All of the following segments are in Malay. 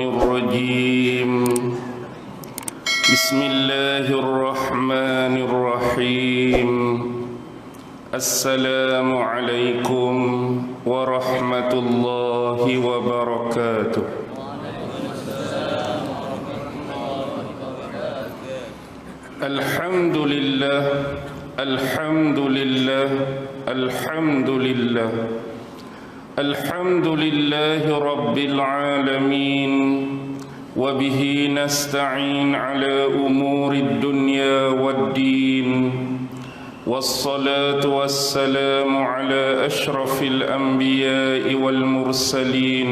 الرجيم بسم الله الرحمن الرحيم السلام عليكم ورحمة الله وبركاته. الحمد لله الحمد لله الحمد لله الحمد لله رب العالمين وبه نستعين على أمور الدنيا والدين والصلاة والسلام على أشرف الأنبياء والمرسلين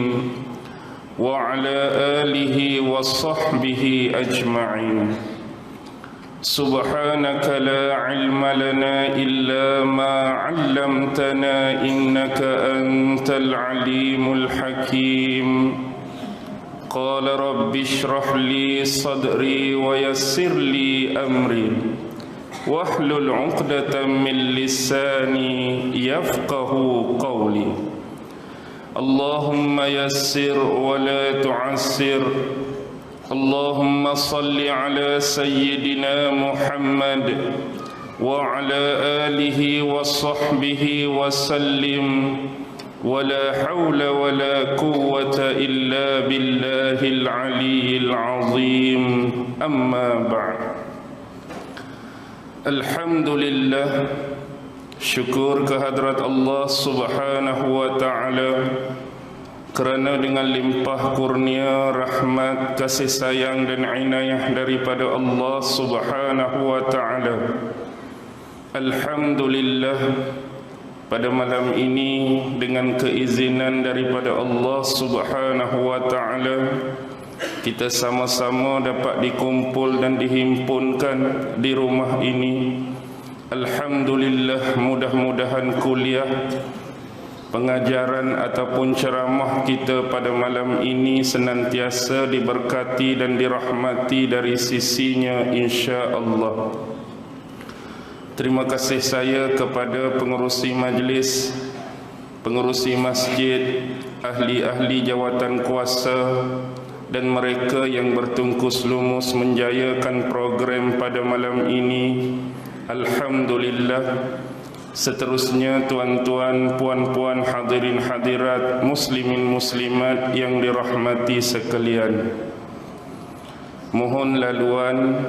وعلى آله وصحبه أجمعين. سبحانك لا علم لنا إلا ما علمتنا إنك أنت العليم الحكيم. قال رب اشرح لي صدري ويسر لي أمري واحلل عقدة من لساني يفقه قولي. اللهم يسر ولا تعسر. اللهم صل على سيدنا محمد وعلى آله وصحبه وسلم ولا حول ولا قوة إلا بالله العلي العظيم. أما بعد. Alhamdulillah, syukur kehadrat Allah Subhanahu wa ta'ala kerana dengan limpah kurnia, rahmat, kasih sayang dan inayah daripada Allah Subhanahu wa ta'ala. Alhamdulillah, pada malam ini dengan keizinan daripada Allah Subhanahu wa ta'ala, kita sama-sama dapat dikumpul dan dihimpunkan di rumah ini. Alhamdulillah, mudah-mudahan kuliah, pengajaran ataupun ceramah kita pada malam ini senantiasa diberkati dan dirahmati dari sisinya, insya-Allah. Terima kasih saya kepada pengerusi majlis, pengerusi masjid, ahli-ahli jawatan kuasa dan mereka yang bertungkus lumus menjayakan program pada malam ini. Alhamdulillah. Seterusnya tuan-tuan, puan-puan, hadirin hadirat, muslimin muslimat yang dirahmati sekalian, mohon laluan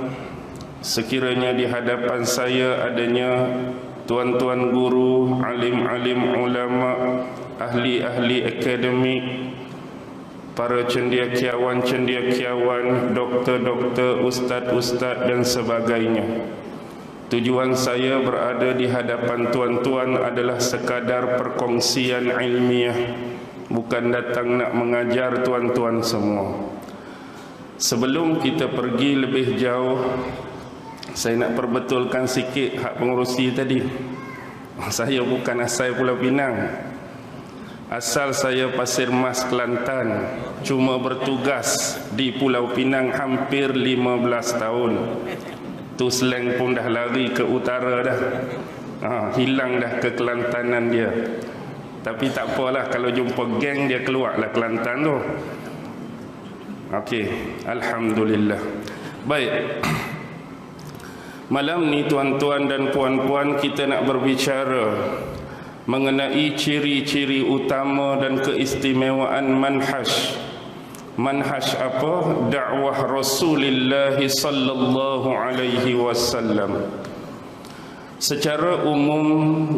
sekiranya di hadapan saya adanya tuan-tuan guru, alim-alim ulama, ahli-ahli akademik, para cendekiawan-cendekiawan, doktor-doktor, ustaz-ustaz dan sebagainya. Tujuan saya berada di hadapan tuan-tuan adalah sekadar perkongsian ilmiah, bukan datang nak mengajar tuan-tuan semua. Sebelum kita pergi lebih jauh, saya nak perbetulkan sikit hak pengurusi tadi. Saya bukan asal Pulau Pinang. Asal saya Pasir Mas, Kelantan. Cuma bertugas di Pulau Pinang hampir 15 tahun. Tu slang pun dah lari ke utara dah. Hilang dah ke Kelantanan dia. Tapi tak apalah, kalau jumpa geng dia keluarlah Kelantan tu. Okey, alhamdulillah. Baik. Malam ni tuan-tuan dan puan-puan, kita nak berbicara mengenai ciri-ciri utama dan keistimewaan manhaj. Manhaj apa? Dakwah Rasulullah sallallahu alaihi wasallam. Secara umum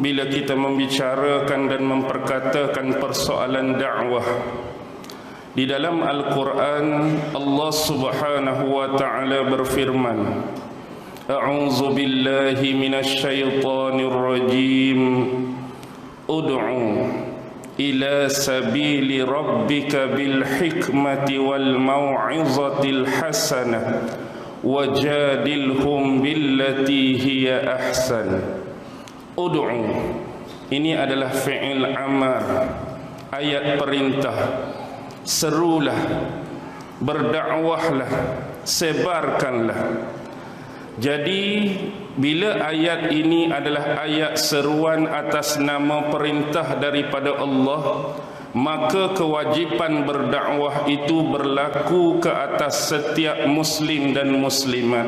bila kita membicarakan dan memperkatakan persoalan dakwah, di dalam Al-Quran Allah Subhanahu wa ta'ala berfirman, A'udzu billahi minasyaitonir rajim. Ud'u ila sabili rabbika bil hikmati wal mau'izatil hasanah wajadilhum billati hiya ahsan. Ud'u, ini adalah fi'il amar, ayat perintah. Serulah, berdakwahlah, sebarkanlah. Jadi bila ayat ini adalah ayat seruan atas nama perintah daripada Allah, maka kewajipan berdakwah itu berlaku ke atas setiap muslim dan muslimat.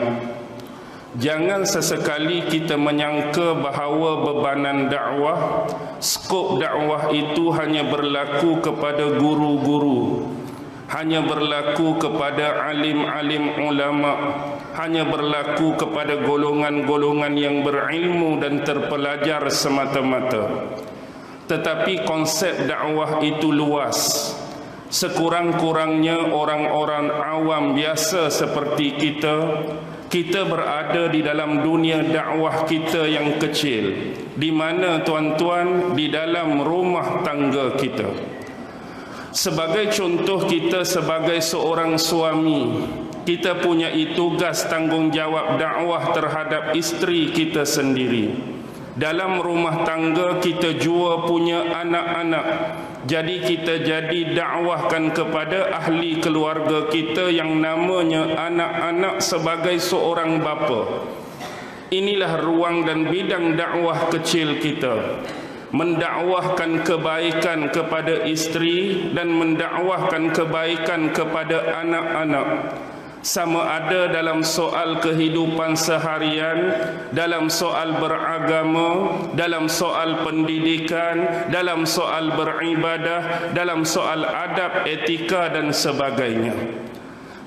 Jangan sesekali kita menyangka bahawa bebanan dakwah, skop dakwah itu hanya berlaku kepada guru-guru, hanya berlaku kepada alim-alim ulama, hanya berlaku kepada golongan-golongan yang berilmu dan terpelajar semata-mata. Tetapi konsep dakwah itu luas. Sekurang-kurangnya orang-orang awam biasa seperti kita berada di dalam dunia dakwah kita yang kecil. Di mana tuan-tuan? Di dalam rumah tangga kita. Sebagai contoh, kita sebagai seorang suami, kita punya tugas tanggungjawab dakwah terhadap isteri kita sendiri. Dalam rumah tangga kita jua punya anak-anak. Jadi kita dakwahkan kepada ahli keluarga kita yang namanya anak-anak sebagai seorang bapa. Inilah ruang dan bidang dakwah kecil kita. Mendakwahkan kebaikan kepada isteri dan mendakwahkan kebaikan kepada anak-anak. Sama ada dalam soal kehidupan seharian, dalam soal beragama, dalam soal pendidikan, dalam soal beribadah, dalam soal adab, etika dan sebagainya.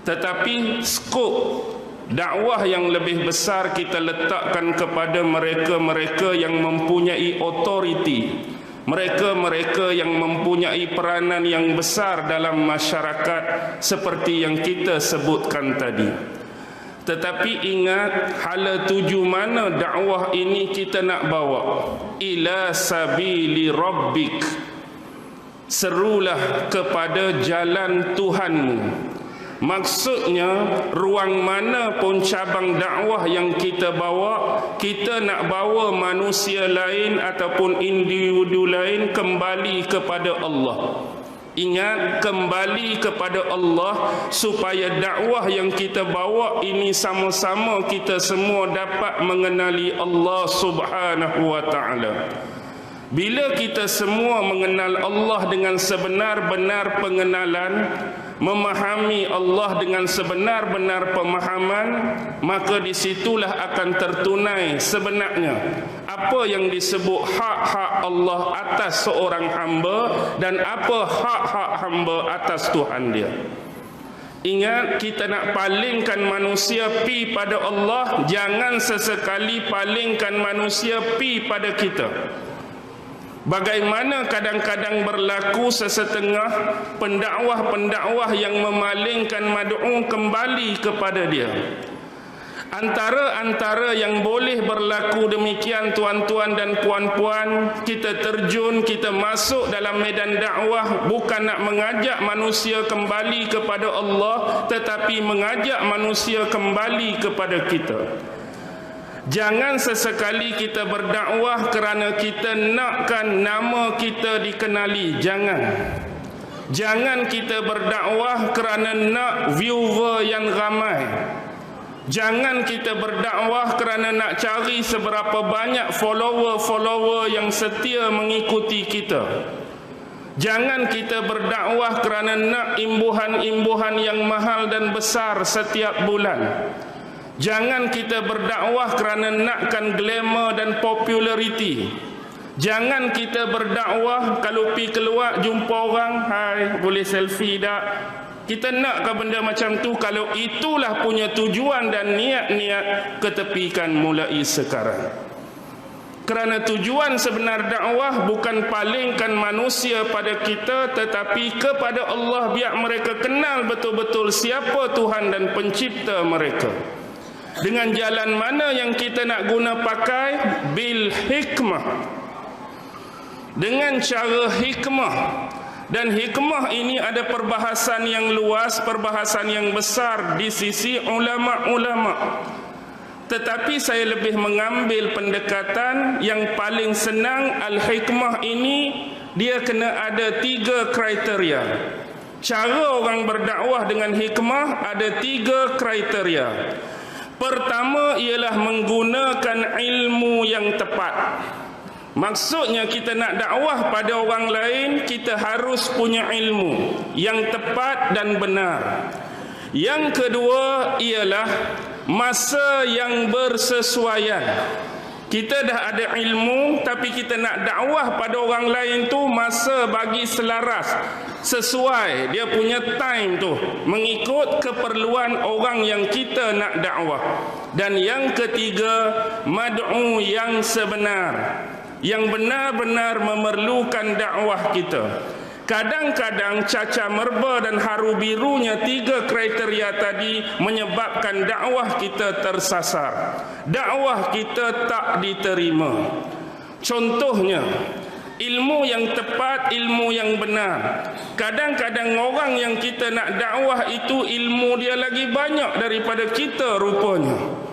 Tetapi skop dakwah yang lebih besar kita letakkan kepada mereka-mereka yang mempunyai otoriti, mereka-mereka yang mempunyai peranan yang besar dalam masyarakat seperti yang kita sebutkan tadi. Tetapi ingat, hala tuju mana dakwah ini kita nak bawa? Ila sabili rabbik. Serulah kepada jalan Tuhanmu. Maksudnya, ruang mana pun cabang dakwah yang kita bawa, kita nak bawa manusia lain ataupun individu lain kembali kepada Allah. Ingat, kembali kepada Allah supaya dakwah yang kita bawa ini sama-sama kita semua dapat mengenali Allah Subhanahu wa ta'ala. Bila kita semua mengenal Allah dengan sebenar-benar pengenalan, memahami Allah dengan sebenar-benar pemahaman, maka disitulah akan tertunai sebenarnya apa yang disebut hak-hak Allah atas seorang hamba dan apa hak-hak hamba atas Tuhan dia. Ingat, kita nak palingkan manusia pi pada Allah, jangan sesekali palingkan manusia pi pada kita. Bagaimana kadang-kadang berlaku sesetengah pendakwah-pendakwah yang memalingkan mad'u kembali kepada dia. Antara yang boleh berlaku demikian, tuan-tuan dan puan-puan, kita terjun, kita masuk dalam medan dakwah bukan nak mengajak manusia kembali kepada Allah, tetapi mengajak manusia kembali kepada kita. Jangan sesekali kita berdakwah kerana kita nakkan nama kita dikenali. Jangan kita berdakwah kerana nak viewer yang ramai. Jangan kita berdakwah kerana nak cari seberapa banyak follower yang setia mengikuti kita. Jangan kita berdakwah kerana nak imbuhan-imbuhan yang mahal dan besar setiap bulan. Jangan kita berdakwah kerana nakkan glamour dan populariti. Jangan kita berdakwah kalau pergi keluar jumpa orang, hai, boleh selfie tak? Kita nakkah benda macam tu? Kalau itulah punya tujuan dan niat-niat, ketepikan mulai sekarang. Kerana tujuan sebenar dakwah bukan palingkan manusia pada kita, tetapi kepada Allah, biar mereka kenal betul-betul siapa Tuhan dan pencipta mereka. Dengan jalan mana yang kita nak guna pakai? Bil hikmah. Dengan cara hikmah. Dan hikmah ini ada perbahasan yang luas, perbahasan yang besar di sisi ulama-ulama. Tetapi saya lebih mengambil pendekatan yang paling senang. Al-hikmah ini dia kena ada 3 kriteria. Cara orang berdakwah dengan hikmah ada 3 kriteria. Pertama ialah menggunakan ilmu yang tepat. Maksudnya kita nak dakwah pada orang lain, kita harus punya ilmu yang tepat dan benar. Yang kedua ialah masa yang bersesuaian. Kita dah ada ilmu, tapi kita nak dakwah pada orang lain tu masa bagi selaras, sesuai dia punya time tu, mengikut keperluan orang yang kita nak dakwah. Dan yang ketiga, mad'u yang sebenar, yang benar-benar memerlukan dakwah kita. Kadang-kadang caca merba dan haru birunya tiga kriteria tadi menyebabkan dakwah kita tersasar, dakwah kita tak diterima. Contohnya, ilmu yang tepat, ilmu yang benar. Kadang-kadang orang yang kita nak dakwah itu ilmu dia lagi banyak daripada kita rupanya.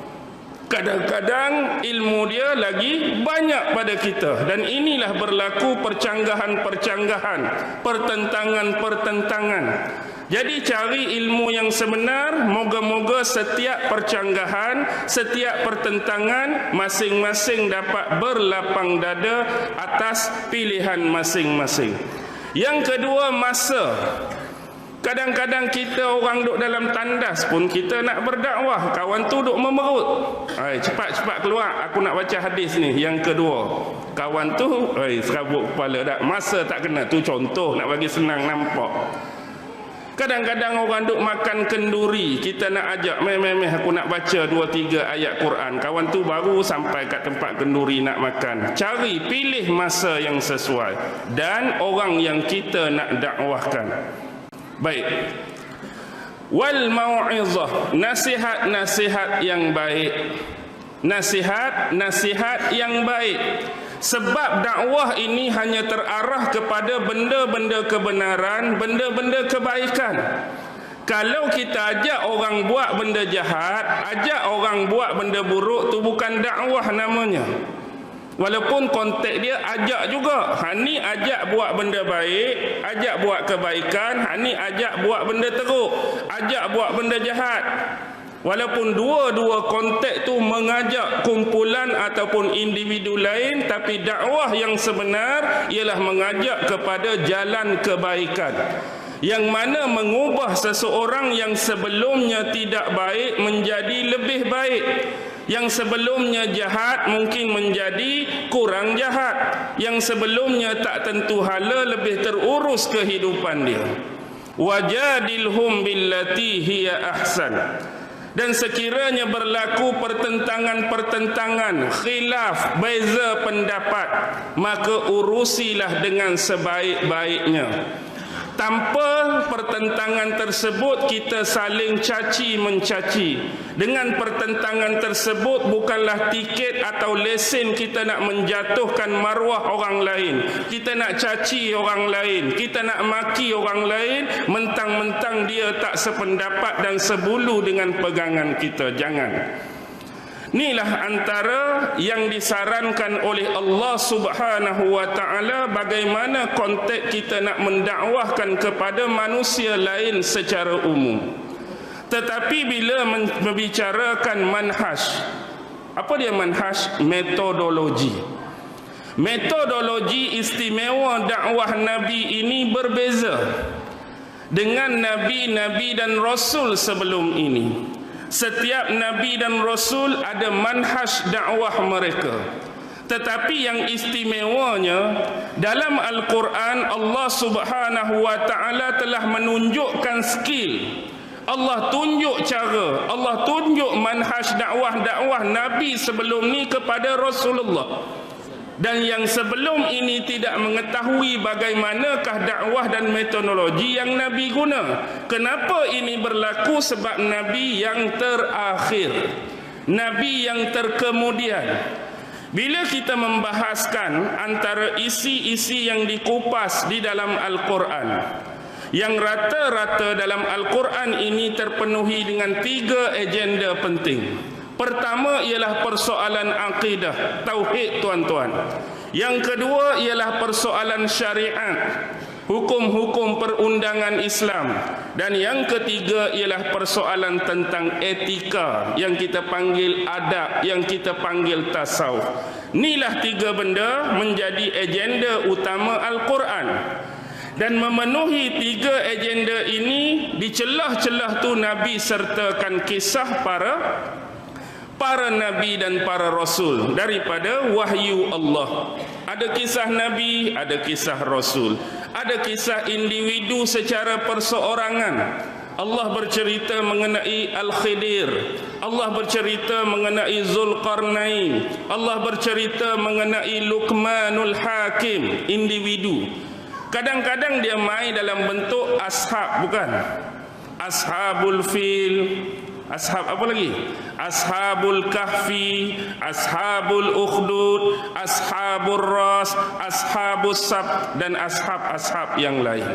Kadang-kadang ilmu dia lagi banyak pada kita. Dan inilah berlaku percanggahan-percanggahan, pertentangan-pertentangan. Jadi cari ilmu yang sebenar. Moga-moga setiap percanggahan, setiap pertentangan, masing-masing dapat berlapang dada atas pilihan masing-masing. Yang kedua, masa. Kadang-kadang kita orang duduk dalam tandas pun kita nak berdakwah, kawan tu duduk memerut. Cepat-cepat keluar, aku nak baca hadis ni. Yang kedua, kawan tu serabut kepala dah. Masa tak kena. Tu contoh nak bagi senang nampak. Kadang-kadang orang duk makan kenduri, kita nak ajak, meh aku nak baca 2-3 ayat Quran. Kawan tu baru sampai kat tempat kenduri nak makan. Cari, pilih masa yang sesuai dan orang yang kita nak dakwahkan. Baik. Wal mau'izah, nasihat-nasihat yang baik. Nasihat-nasihat yang baik. Sebab dakwah ini hanya terarah kepada benda-benda kebenaran, benda-benda kebaikan. Kalau kita ajak orang buat benda jahat, ajak orang buat benda buruk, tu bukan dakwah namanya. Walaupun konteks dia ajak juga. Hani ajak buat benda baik, ajak buat kebaikan. Hani ajak buat benda teruk, ajak buat benda jahat. Walaupun dua-dua konteks tu mengajak kumpulan ataupun individu lain, tapi dakwah yang sebenar ialah mengajak kepada jalan kebaikan, yang mana mengubah seseorang yang sebelumnya tidak baik menjadi lebih baik. Yang sebelumnya jahat mungkin menjadi kurang jahat. Yang sebelumnya tak tentu hala lebih terurus kehidupan dia. Wajadilhum billati hiya ahsan. Dan sekiranya berlaku pertentangan-pertentangan, khilaf, beza pendapat, maka urusilah dengan sebaik-baiknya. Tanpa pertentangan tersebut kita saling caci mencaci. Dengan pertentangan tersebut bukanlah tiket atau lesen kita nak menjatuhkan maruah orang lain. Kita nak caci orang lain, kita nak maki orang lain mentang-mentang dia tak sependapat dan sebulu dengan pegangan kita. Jangan. Inilah antara yang disarankan oleh Allah Subhanahu wa ta'ala bagaimana konteks kita nak mendakwahkan kepada manusia lain secara umum. Tetapi bila membicarakan manhaj, apa dia manhaj? Metodologi. Metodologi istimewa dakwah Nabi ini berbeza dengan Nabi-Nabi dan Rasul sebelum ini. Setiap Nabi dan Rasul ada manhaj dakwah mereka. Tetapi yang istimewanya, dalam Al-Quran Allah Subhanahu wa ta'ala telah menunjukkan skill. Allah tunjuk cara, Allah tunjuk manhaj dakwah Nabi sebelum ni kepada Rasulullah. Dan yang sebelum ini tidak mengetahui bagaimanakah dakwah dan metodologi yang Nabi guna. Kenapa ini berlaku? Sebab Nabi yang terakhir, Nabi yang terkemudian. Bila kita membahaskan antara isi-isi yang dikupas di dalam Al-Quran, yang rata-rata dalam Al-Quran ini terpenuhi dengan 3 agenda penting. Pertama ialah persoalan akidah, tauhid tuan-tuan. Yang kedua ialah persoalan syariat, hukum-hukum perundangan Islam. Dan yang ketiga ialah persoalan tentang etika, yang kita panggil adab, yang kita panggil tasawuf. Inilah 3 benda menjadi agenda utama Al-Quran. Dan memenuhi 3 agenda ini, di celah-celah tu Nabi sertakan kisah para nabi dan para rasul daripada wahyu Allah. Ada kisah nabi, ada kisah rasul, ada kisah individu secara perseorangan. Allah bercerita mengenai Al-Khidir, Allah bercerita mengenai Zulkarnain, Allah bercerita mengenai Luqmanul Hakim, individu. Kadang-kadang dia main dalam bentuk ashab, bukan? Ashabul fil, ashab apa lagi? Ashabul kahfi, ashabul ukhdud, ashabul ras, ashabus sab, dan ashab-ashab yang lain.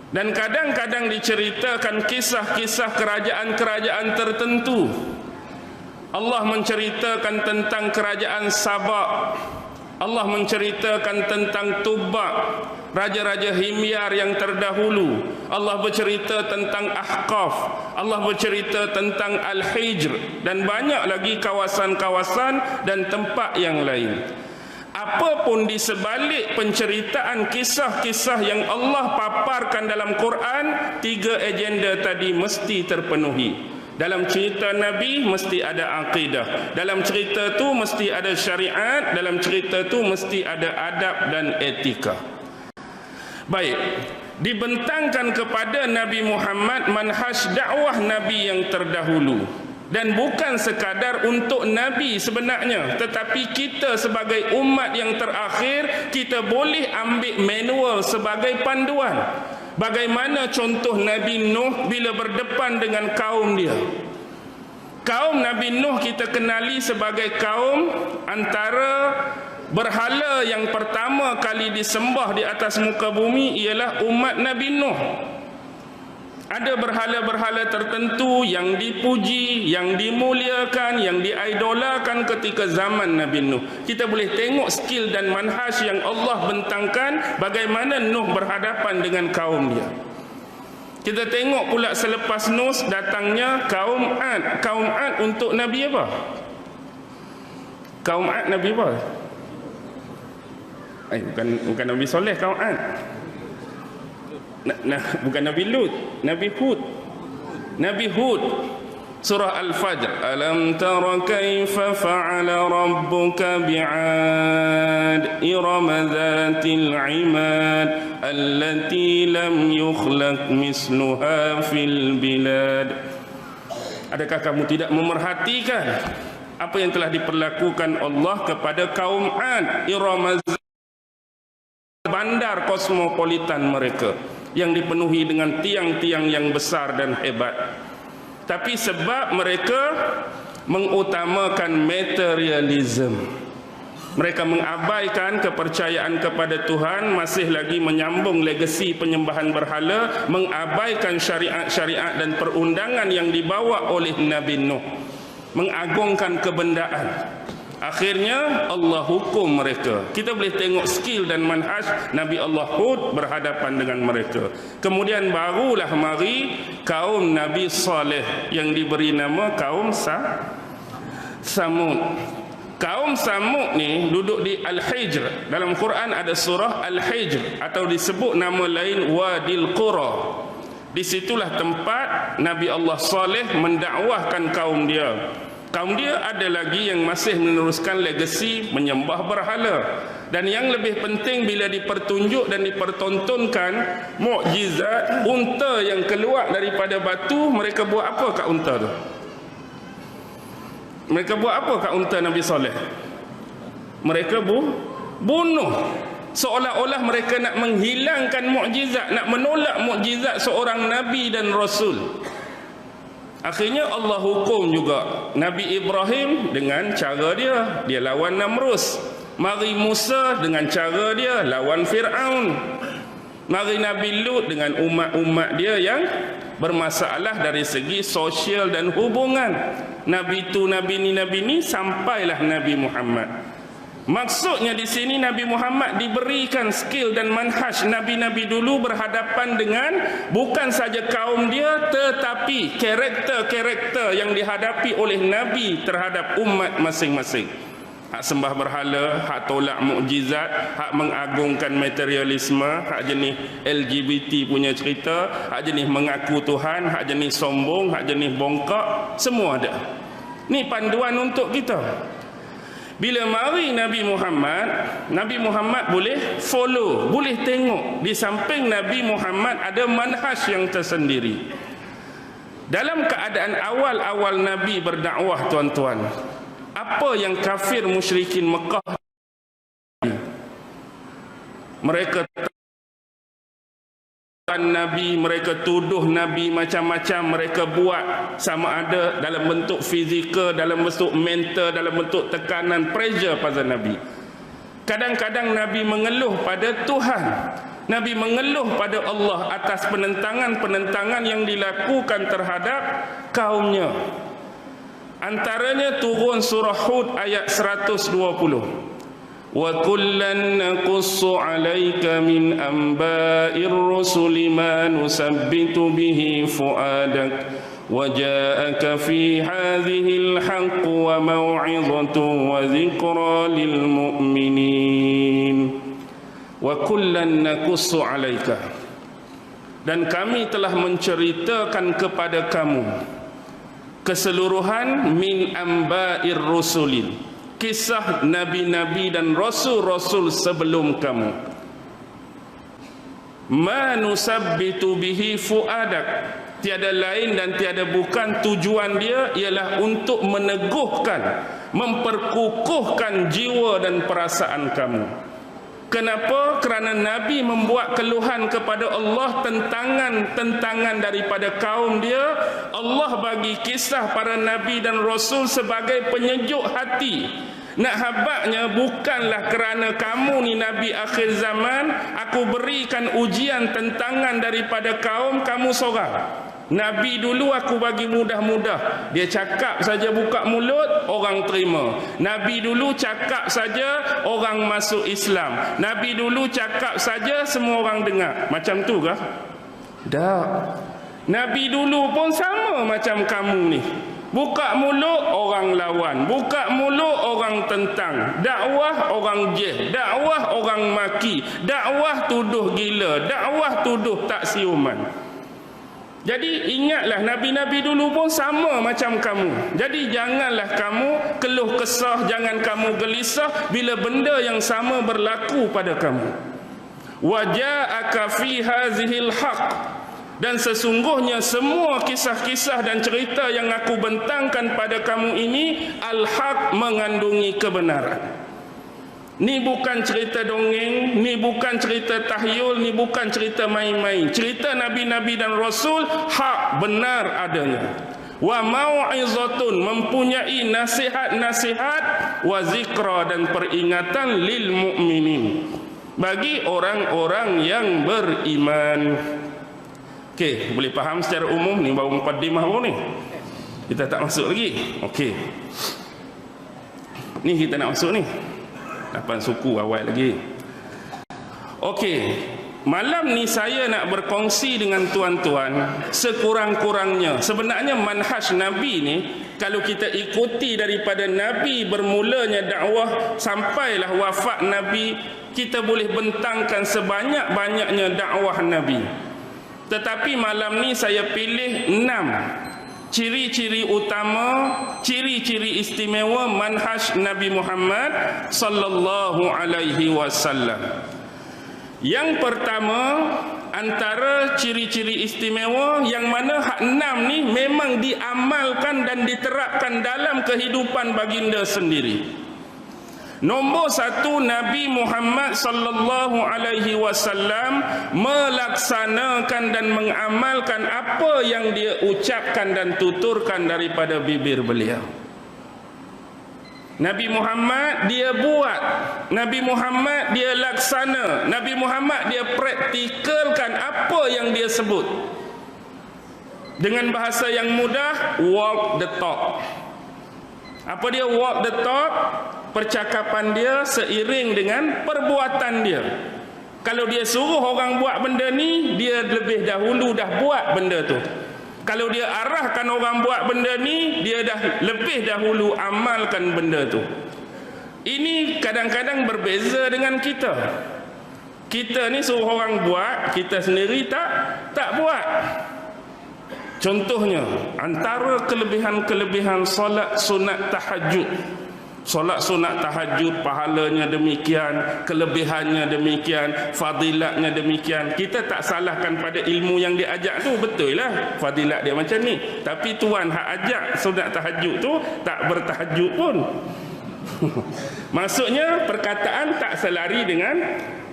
Dan kadang-kadang diceritakan kisah-kisah kerajaan-kerajaan tertentu. Allah menceritakan tentang kerajaan Sabak, Allah menceritakan tentang Tubba, raja-raja Himyar yang terdahulu. Allah bercerita tentang Ahqaf, Allah bercerita tentang Al-Hijr, dan banyak lagi kawasan-kawasan dan tempat yang lain. Apapun di sebalik penceritaan kisah-kisah yang Allah paparkan dalam Quran, 3 agenda tadi mesti terpenuhi. Dalam cerita Nabi mesti ada akidah, dalam cerita tu mesti ada syariat, dalam cerita tu mesti ada adab dan etika. Baik, dibentangkan kepada Nabi Muhammad manhaj dakwah Nabi yang terdahulu. Dan bukan sekadar untuk Nabi sebenarnya, tetapi kita sebagai umat yang terakhir, kita boleh ambil manual sebagai panduan. Bagaimana contoh Nabi Nuh bila berdepan dengan kaum dia. Kaum Nabi Nuh kita kenali sebagai kaum antara berhala yang pertama kali disembah di atas muka bumi ialah umat Nabi Nuh. Ada berhala-berhala tertentu yang dipuji, yang dimuliakan, yang diidolakan ketika zaman Nabi Nuh. Kita boleh tengok skill dan manhaj yang Allah bentangkan bagaimana Nuh berhadapan dengan kaum dia. Kita tengok pula selepas Nuh datangnya kaum Ad. Kaum Ad untuk Nabi apa? Kaum Ad Nabi apa? Bukan Nabi Soleh, kaum Ad. Bukan Nabi Lut, Nabi Hud. Nabi Hud, surah Al-Fajr. Alam tara kaifa fa'ala rabbuka bi'ad irama dhatil 'imad allati lam yukhlaq misluha fil bilad. Adakah kamu tidak memerhatikan apa yang telah diperlakukan Allah kepada kaum Ad, irama bandar kosmopolitan mereka yang dipenuhi dengan tiang-tiang yang besar dan hebat. Tapi sebab mereka mengutamakan materialism, mereka mengabaikan kepercayaan kepada Tuhan, masih lagi menyambung legasi penyembahan berhala, mengabaikan syariat-syariat dan perundangan yang dibawa oleh Nabi Nuh, mengagungkan kebendaan. Akhirnya Allah hukum mereka. Kita boleh tengok skill dan manhaj Nabi Allah Hud berhadapan dengan mereka. Kemudian barulah mari kaum Nabi Saleh yang diberi nama kaum Samud. Kaum Samud ni duduk di Al-Hijr. Dalam Quran ada surah Al-Hijr atau disebut nama lain Wadil Qura. Di situlah tempat Nabi Allah Saleh mendakwahkan kaum dia. Kaum dia ada lagi yang masih meneruskan legasi menyembah berhala. Dan yang lebih penting bila dipertunjuk dan dipertontonkan mukjizat unta yang keluar daripada batu, mereka buat apa kat unta tu? Mereka buat apa kat unta Nabi Saleh? Mereka bunuh. Seolah-olah mereka nak menghilangkan mukjizat, nak menolak mukjizat seorang nabi dan rasul. Akhirnya Allah hukum juga Nabi Ibrahim dengan cara dia lawan Namrus. Mari Musa dengan cara dia lawan Fir'aun. Mari Nabi Lut dengan umat-umat dia yang bermasalah dari segi sosial dan hubungan. Nabi tu, Nabi ni, sampailah Nabi Muhammad. Maksudnya di sini Nabi Muhammad diberikan skill dan manhaj Nabi-Nabi dulu berhadapan dengan bukan saja kaum dia, tetapi karakter-karakter yang dihadapi oleh Nabi terhadap umat masing-masing. hak sembah berhala, hak tolak mukjizat, hak mengagungkan materialisme, hak jenis LGBT punya cerita, hak jenis mengaku Tuhan, hak jenis sombong, hak jenis bongkak, semua ada. Ni panduan untuk kita. Bila mari Nabi Muhammad boleh follow, boleh tengok. Di samping Nabi Muhammad ada manhaj yang tersendiri. Dalam keadaan awal-awal Nabi berdakwah, tuan-tuan, apa yang kafir musyrikin Mekah, mereka Nabi, mereka tuduh Nabi macam-macam, mereka buat, sama ada dalam bentuk fizikal, dalam bentuk mental, dalam bentuk tekanan, pressure pada Nabi. Kadang-kadang Nabi mengeluh pada Tuhan, Nabi mengeluh pada Allah atas penentangan-penentangan yang dilakukan terhadap kaumnya. Antaranya turun surah Hud ayat 120. Wa kullan naqussu 'alaika min anba'ir rusuli ma nusabbitu bihi fu'adak wa ja'aka fi hadhihi al-haqq wa maw'izatun wa dhikra lil mu'minin. Wa kullan naqussu 'alaika, dan kami telah menceritakan kepada kamu keseluruhan min amba'ir rusulin, kisah nabi-nabi dan rasul-rasul sebelum kamu. Ma nusabbitu bihi fuadak, tiada lain dan tiada bukan tujuan dia ialah untuk meneguhkan, memperkukuhkan jiwa dan perasaan kamu. Kenapa? Kerana Nabi membuat keluhan kepada Allah, tentangan daripada kaum dia. Allah bagi kisah para Nabi dan Rasul sebagai penyejuk hati. Nak habaknya bukanlah kerana kamu ni Nabi akhir zaman, aku berikan ujian tentangan daripada kaum kamu seorang. Nabi dulu aku bagi mudah-mudah. Dia cakap saja buka mulut, orang terima. Nabi dulu cakap saja, orang masuk Islam. Nabi dulu cakap saja, semua orang dengar. Macam tu kah? Tak. Nabi dulu pun sama macam kamu ni. Buka mulut, orang lawan. Buka mulut, orang tentang. Dakwah, orang jeh. Dakwah, orang maki. Dakwah, tuduh gila. Dakwah, tuduh tak siuman. Jadi ingatlah, Nabi-Nabi dulu pun sama macam kamu. Jadi janganlah kamu keluh kesah, jangan kamu gelisah bila benda yang sama berlaku pada kamu. Wa ja'aka fi hazihil haq, dan sesungguhnya semua kisah-kisah dan cerita yang aku bentangkan pada kamu ini al-haq, mengandungi kebenaran. Ni bukan cerita dongeng, ni bukan cerita tahyul, ni bukan cerita main-main. Cerita Nabi-Nabi dan Rasul hak, benar adanya. Wa mau'izatun, mempunyai nasihat-nasihat, wa zikra, dan peringatan lil mu'minin, bagi orang-orang yang beriman. Okey, boleh faham secara umum ni, baru mukaddimah baru ni. Kita tak masuk lagi. Okey. Ni kita nak masuk ni. 8 suku awal lagi. Okey, malam ni saya nak berkongsi dengan tuan-tuan sekurang-kurangnya. Sebenarnya manhaj Nabi ni, kalau kita ikuti daripada Nabi bermulanya dakwah sampailah wafat Nabi, kita boleh bentangkan sebanyak-banyaknya dakwah Nabi. Tetapi malam ni saya pilih 6 ciri-ciri utama, ciri-ciri istimewa manhaj Nabi Muhammad sallallahu alaihi wasallam. Yang pertama, antara ciri-ciri istimewa yang mana hak 6 ni memang diamalkan dan diterapkan dalam kehidupan baginda sendiri. Nombor 1, Nabi Muhammad sallallahu alaihi wasallam melaksanakan dan mengamalkan apa yang dia ucapkan dan tuturkan daripada bibir beliau. Nabi Muhammad dia buat, Nabi Muhammad dia laksana, Nabi Muhammad dia praktikalkan apa yang dia sebut. Dengan bahasa yang mudah, walk the talk. Apa dia walk the talk? Percakapan dia seiring dengan perbuatan dia. Kalau dia suruh orang buat benda ni, dia lebih dahulu dah buat benda tu. Kalau dia arahkan orang buat benda ni, dia dah lebih dahulu amalkan benda tu. Ini kadang-kadang berbeza dengan kita. Kita ni suruh orang buat, kita sendiri tak buat. Contohnya, antara kelebihan-kelebihan solat sunat tahajud. Solat sunat tahajud pahalanya demikian, kelebihannya demikian, fadilatnya demikian. Kita tak salahkan pada ilmu yang diajak tu, betul lah fadilat dia macam ni. Tapi tuan hak ajak sunat tahajud tu tak bertahajud pun. Maksudnya perkataan tak selari dengan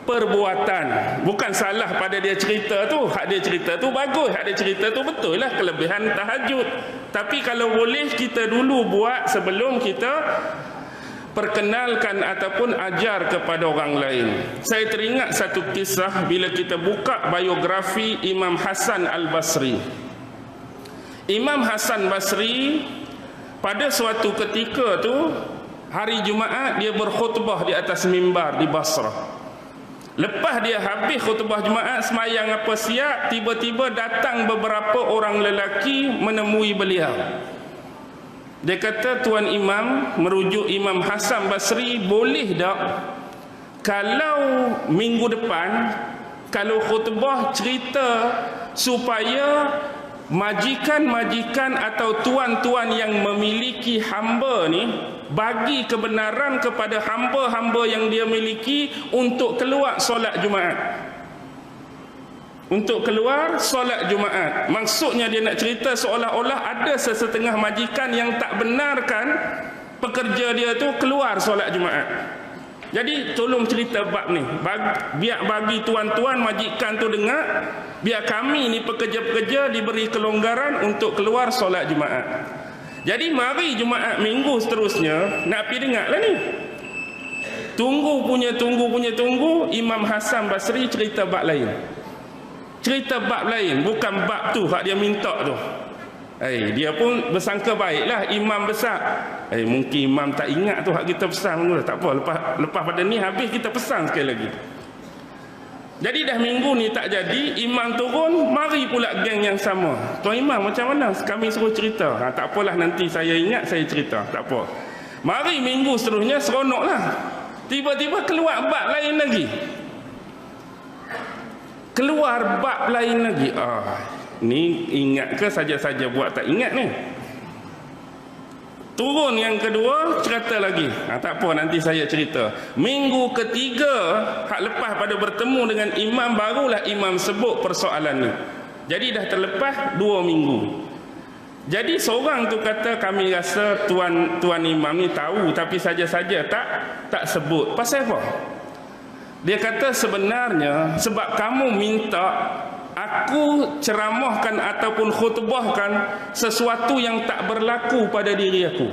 perbuatan. Bukan salah pada dia cerita tu, hak dia cerita tu bagus, hak dia cerita tu betul lah kelebihan tahajud. Tapi kalau boleh kita dulu buat sebelum kita perkenalkan ataupun ajar kepada orang lain. Saya teringat satu kisah bila kita buka biografi Imam Hasan Al-Basri. Imam Hasan Basri pada suatu ketika tu hari Jumaat dia berkhutbah di atas mimbar di Basrah. Lepas dia habis khutbah Jumaat, semayang apa siap, tiba-tiba datang beberapa orang lelaki menemui beliau. Dia kata, Tuan Imam, merujuk Imam Hasan Basri, boleh tak kalau minggu depan kalau khutbah cerita supaya majikan-majikan atau tuan-tuan yang memiliki hamba ni bagi kebenaran kepada hamba-hamba yang dia miliki untuk keluar solat Jumaat. Untuk keluar solat Jumaat. Maksudnya dia nak cerita seolah-olah ada sesetengah majikan yang tak benarkan pekerja dia tu keluar solat Jumaat. Jadi tolong cerita bab ni. Biar bagi tuan-tuan majikan tu dengar, biar kami ni pekerja-pekerja diberi kelonggaran untuk keluar solat Jumaat. Jadi mari Jumaat minggu seterusnya nak pergi dengar lah ni. Tunggu, Imam Hasan Basri cerita bab lain. Cerita bab lain, bukan bab tu hak dia minta tu. Dia pun bersangka baiklah imam besar. Mungkin imam tak ingat tu hak kita pesan. Tak apa, lepas pada ni habis kita pesan sekali lagi. Jadi dah minggu ni tak jadi, imam turun, mari pula geng yang sama. Tuan Imam macam mana? Kami suruh cerita. Tak apalah, nanti saya ingat saya cerita. Tak apa. Mari minggu seterusnya seronoklah. Tiba-tiba keluar bab lain lagi. Keluar bab lain lagi. Ni ingat ke saja-saja buat tak ingat ni? Turun yang kedua, cerita lagi. Tak apa, nanti saya cerita. Minggu ketiga, hak lepas pada bertemu dengan imam, barulah imam sebut persoalan ni. Jadi dah terlepas 2 minggu. Jadi seorang tu kata, kami rasa tuan imam ni tahu tapi saja-saja tak sebut. Pasal apa? Dia kata sebenarnya sebab kamu minta aku ceramahkan ataupun khutbahkan sesuatu yang tak berlaku pada diri aku.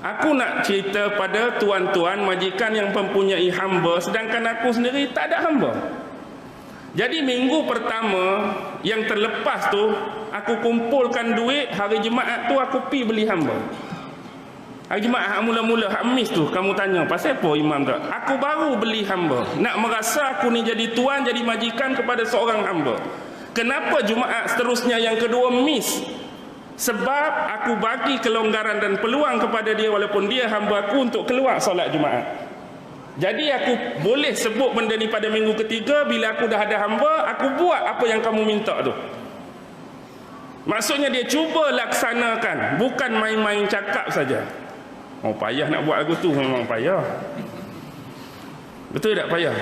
Aku nak cerita pada tuan-tuan majikan yang mempunyai hamba, sedangkan aku sendiri tak ada hamba. Jadi minggu pertama yang terlepas tu, aku kumpulkan duit, hari Jumaat tu aku pergi beli hamba. Hari Jumaat mula-mula hak mis tu kamu tanya pasal apa imam tak? Aku baru beli hamba. Nak merasa aku ni jadi tuan, jadi majikan kepada seorang hamba. Kenapa Jumaat seterusnya yang kedua miss? Sebab aku bagi kelonggaran dan peluang kepada dia walaupun dia hamba aku untuk keluar solat Jumaat. Jadi aku boleh sebut benda ni pada minggu ketiga, bila aku dah ada hamba, aku buat apa yang kamu minta tu. Maksudnya dia cuba laksanakan, bukan main-main cakap saja. Payah nak buat lagu tu, memang payah. Betul tak payah?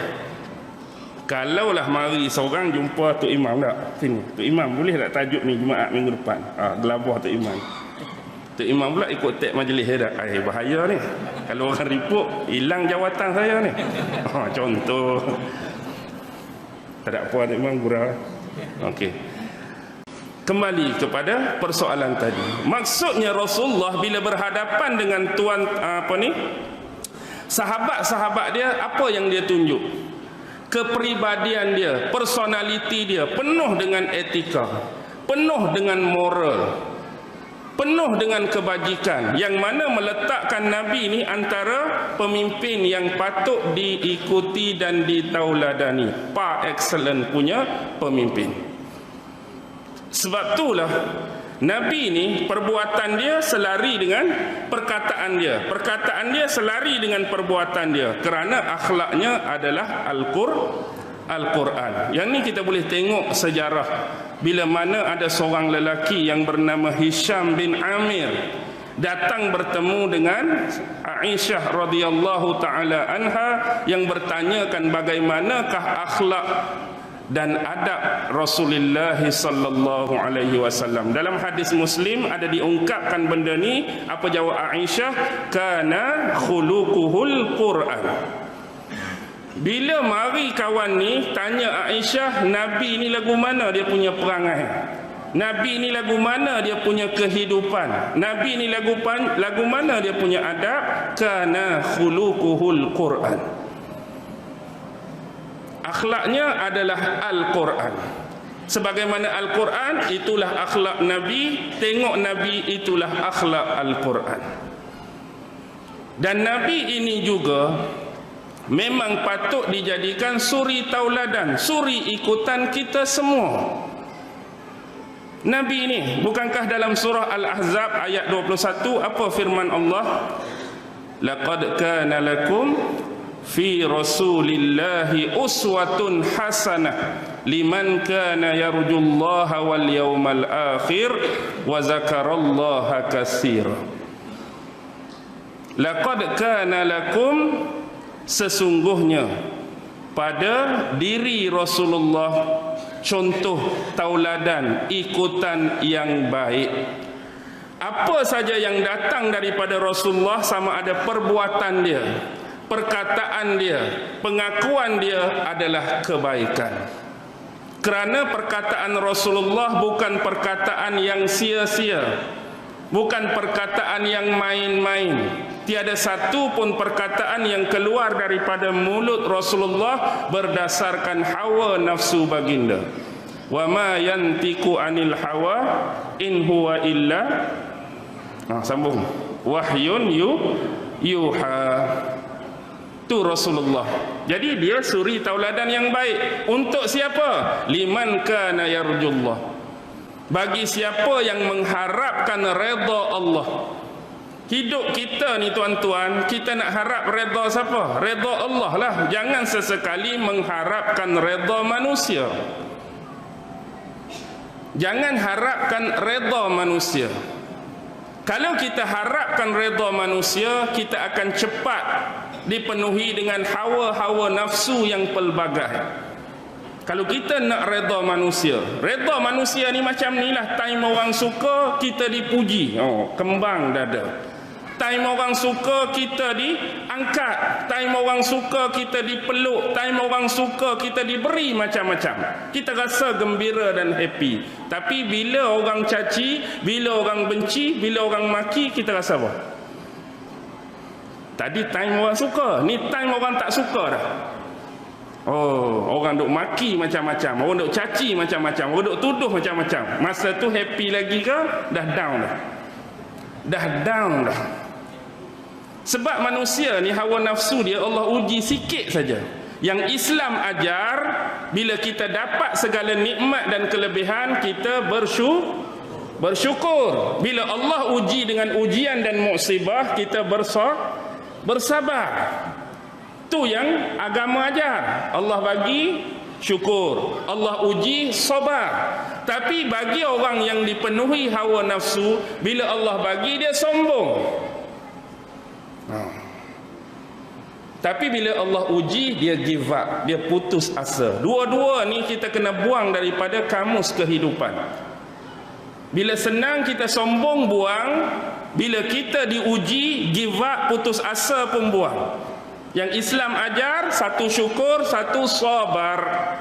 Kalaulah mari seorang jumpa Tok Imam tak? Sini, Tok Imam boleh tak tajuk ni Jumaat minggu depan? Gelabah Tok Imam. Tok Imam pula ikut teks majlis tak? Bahaya ni. Kalau orang ripuk, hilang jawatan saya ni. Contoh. Tak ada apa Tok Imam, gurau. Okey. Kembali kepada persoalan tadi. Maksudnya Rasulullah bila berhadapan dengan sahabat-sahabat dia, apa yang dia tunjuk? Kepribadian dia, personality dia penuh dengan etika, penuh dengan moral, penuh dengan kebajikan, yang mana meletakkan Nabi ni antara pemimpin yang patut diikuti dan ditauladani, par excellence punya pemimpin. Sebab itulah Nabi ni perbuatan dia selari dengan perkataan dia. Perkataan dia selari dengan perbuatan dia. Kerana akhlaknya adalah Al-Quran. Yang ni kita boleh tengok sejarah. Bila mana ada seorang lelaki yang bernama Hisham bin Amir datang bertemu dengan Aisyah radhiyallahu taala anha yang bertanyakan bagaimanakah akhlak dan adab Rasulullah sallallahu alaihi wasallam. Dalam hadis Muslim ada diungkapkan benda ni. Apa jawab Aisyah? Kana khuluquhul Quran. Bila mari kawan ni tanya Aisyah, Nabi ni lagu mana dia punya perangai? Nabi ni lagu mana dia punya kehidupan? Nabi ni lagu mana dia punya adab? Kana khuluquhul Quran. Akhlaknya adalah Al-Quran. Sebagaimana Al-Quran, itulah akhlak Nabi. Tengok Nabi, itulah akhlak Al-Quran. Dan Nabi ini juga memang patut dijadikan suri tauladan, suri ikutan kita semua. Nabi ini, bukankah dalam surah Al-Ahzab ayat 21 apa firman Allah? Laqad kana lakum fi rasulillahi uswatun hasanah liman kana yarjullaha wal yawmal akhir wa zakarallaha katsira. Laqad kana lakum, sesungguhnya pada diri Rasulullah contoh tauladan, ikutan yang baik. Apa saja yang datang daripada Rasulullah, sama ada perbuatan dia, perkataan dia, pengakuan dia adalah kebaikan. Kerana perkataan Rasulullah bukan perkataan yang sia-sia, bukan perkataan yang main-main. Tiada satu pun perkataan yang keluar daripada mulut Rasulullah berdasarkan hawa nafsu baginda. Wa ma yantiqu anil hawa in huwa illa sambung wahyun yuha. Itu Rasulullah. Jadi dia suri tauladan yang baik. Untuk siapa? Liman kana yarjullah. Bagi siapa yang mengharapkan redha Allah. Hidup kita ni tuan-tuan, kita nak harap redha siapa? Redha Allah lah. Jangan sesekali mengharapkan redha manusia. Jangan harapkan redha manusia. Kalau kita harapkan redha manusia, kita akan cepat dipenuhi dengan hawa-hawa nafsu yang pelbagai. Kalau kita nak redha manusia ni macam ni lah. Time orang suka, kita dipuji, kembang dada. Time orang suka, kita diangkat. Time orang suka, kita dipeluk. Time orang suka, kita diberi macam-macam. Kita rasa gembira dan happy. Tapi bila orang caci, bila orang benci, bila orang maki, kita rasa apa? Tadi time orang suka, ni time orang tak suka dah. Orang duk maki macam-macam, orang duk caci macam-macam, orang duk tuduh macam-macam. Masa tu happy lagi ke? Dah down dah. Dah down dah. Sebab manusia ni hawa nafsu dia Allah uji sikit saja. Yang Islam ajar, bila kita dapat segala nikmat dan kelebihan, kita bersyukur. Bila Allah uji dengan ujian dan musibah, kita bersabar. Tu yang agama ajar. Allah bagi, syukur. Allah uji, sabar. Tapi bagi orang yang dipenuhi hawa nafsu, bila Allah bagi, dia sombong. Tapi bila Allah uji, dia give up, dia putus asa. Dua-dua ni kita kena buang daripada kamus kehidupan. Bila senang kita sombong, buang. Bila kita diuji, give up, putus asa pun buang. Yang Islam ajar, satu syukur, satu sabar.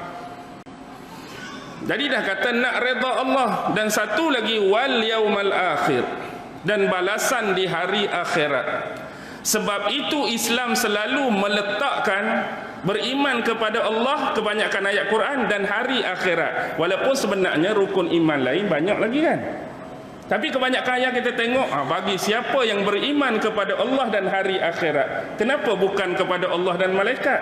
Jadi dah kata nak redha Allah. Dan satu lagi, wal yaumal akhir, dan balasan di hari akhirat. Sebab itu Islam selalu meletakkan beriman kepada Allah, kebanyakan ayat Quran, dan hari akhirat. Walaupun sebenarnya rukun iman lain banyak lagi kan. Tapi kebanyakan ayat kita tengok, bagi siapa yang beriman kepada Allah dan hari akhirat. Kenapa bukan kepada Allah dan malaikat?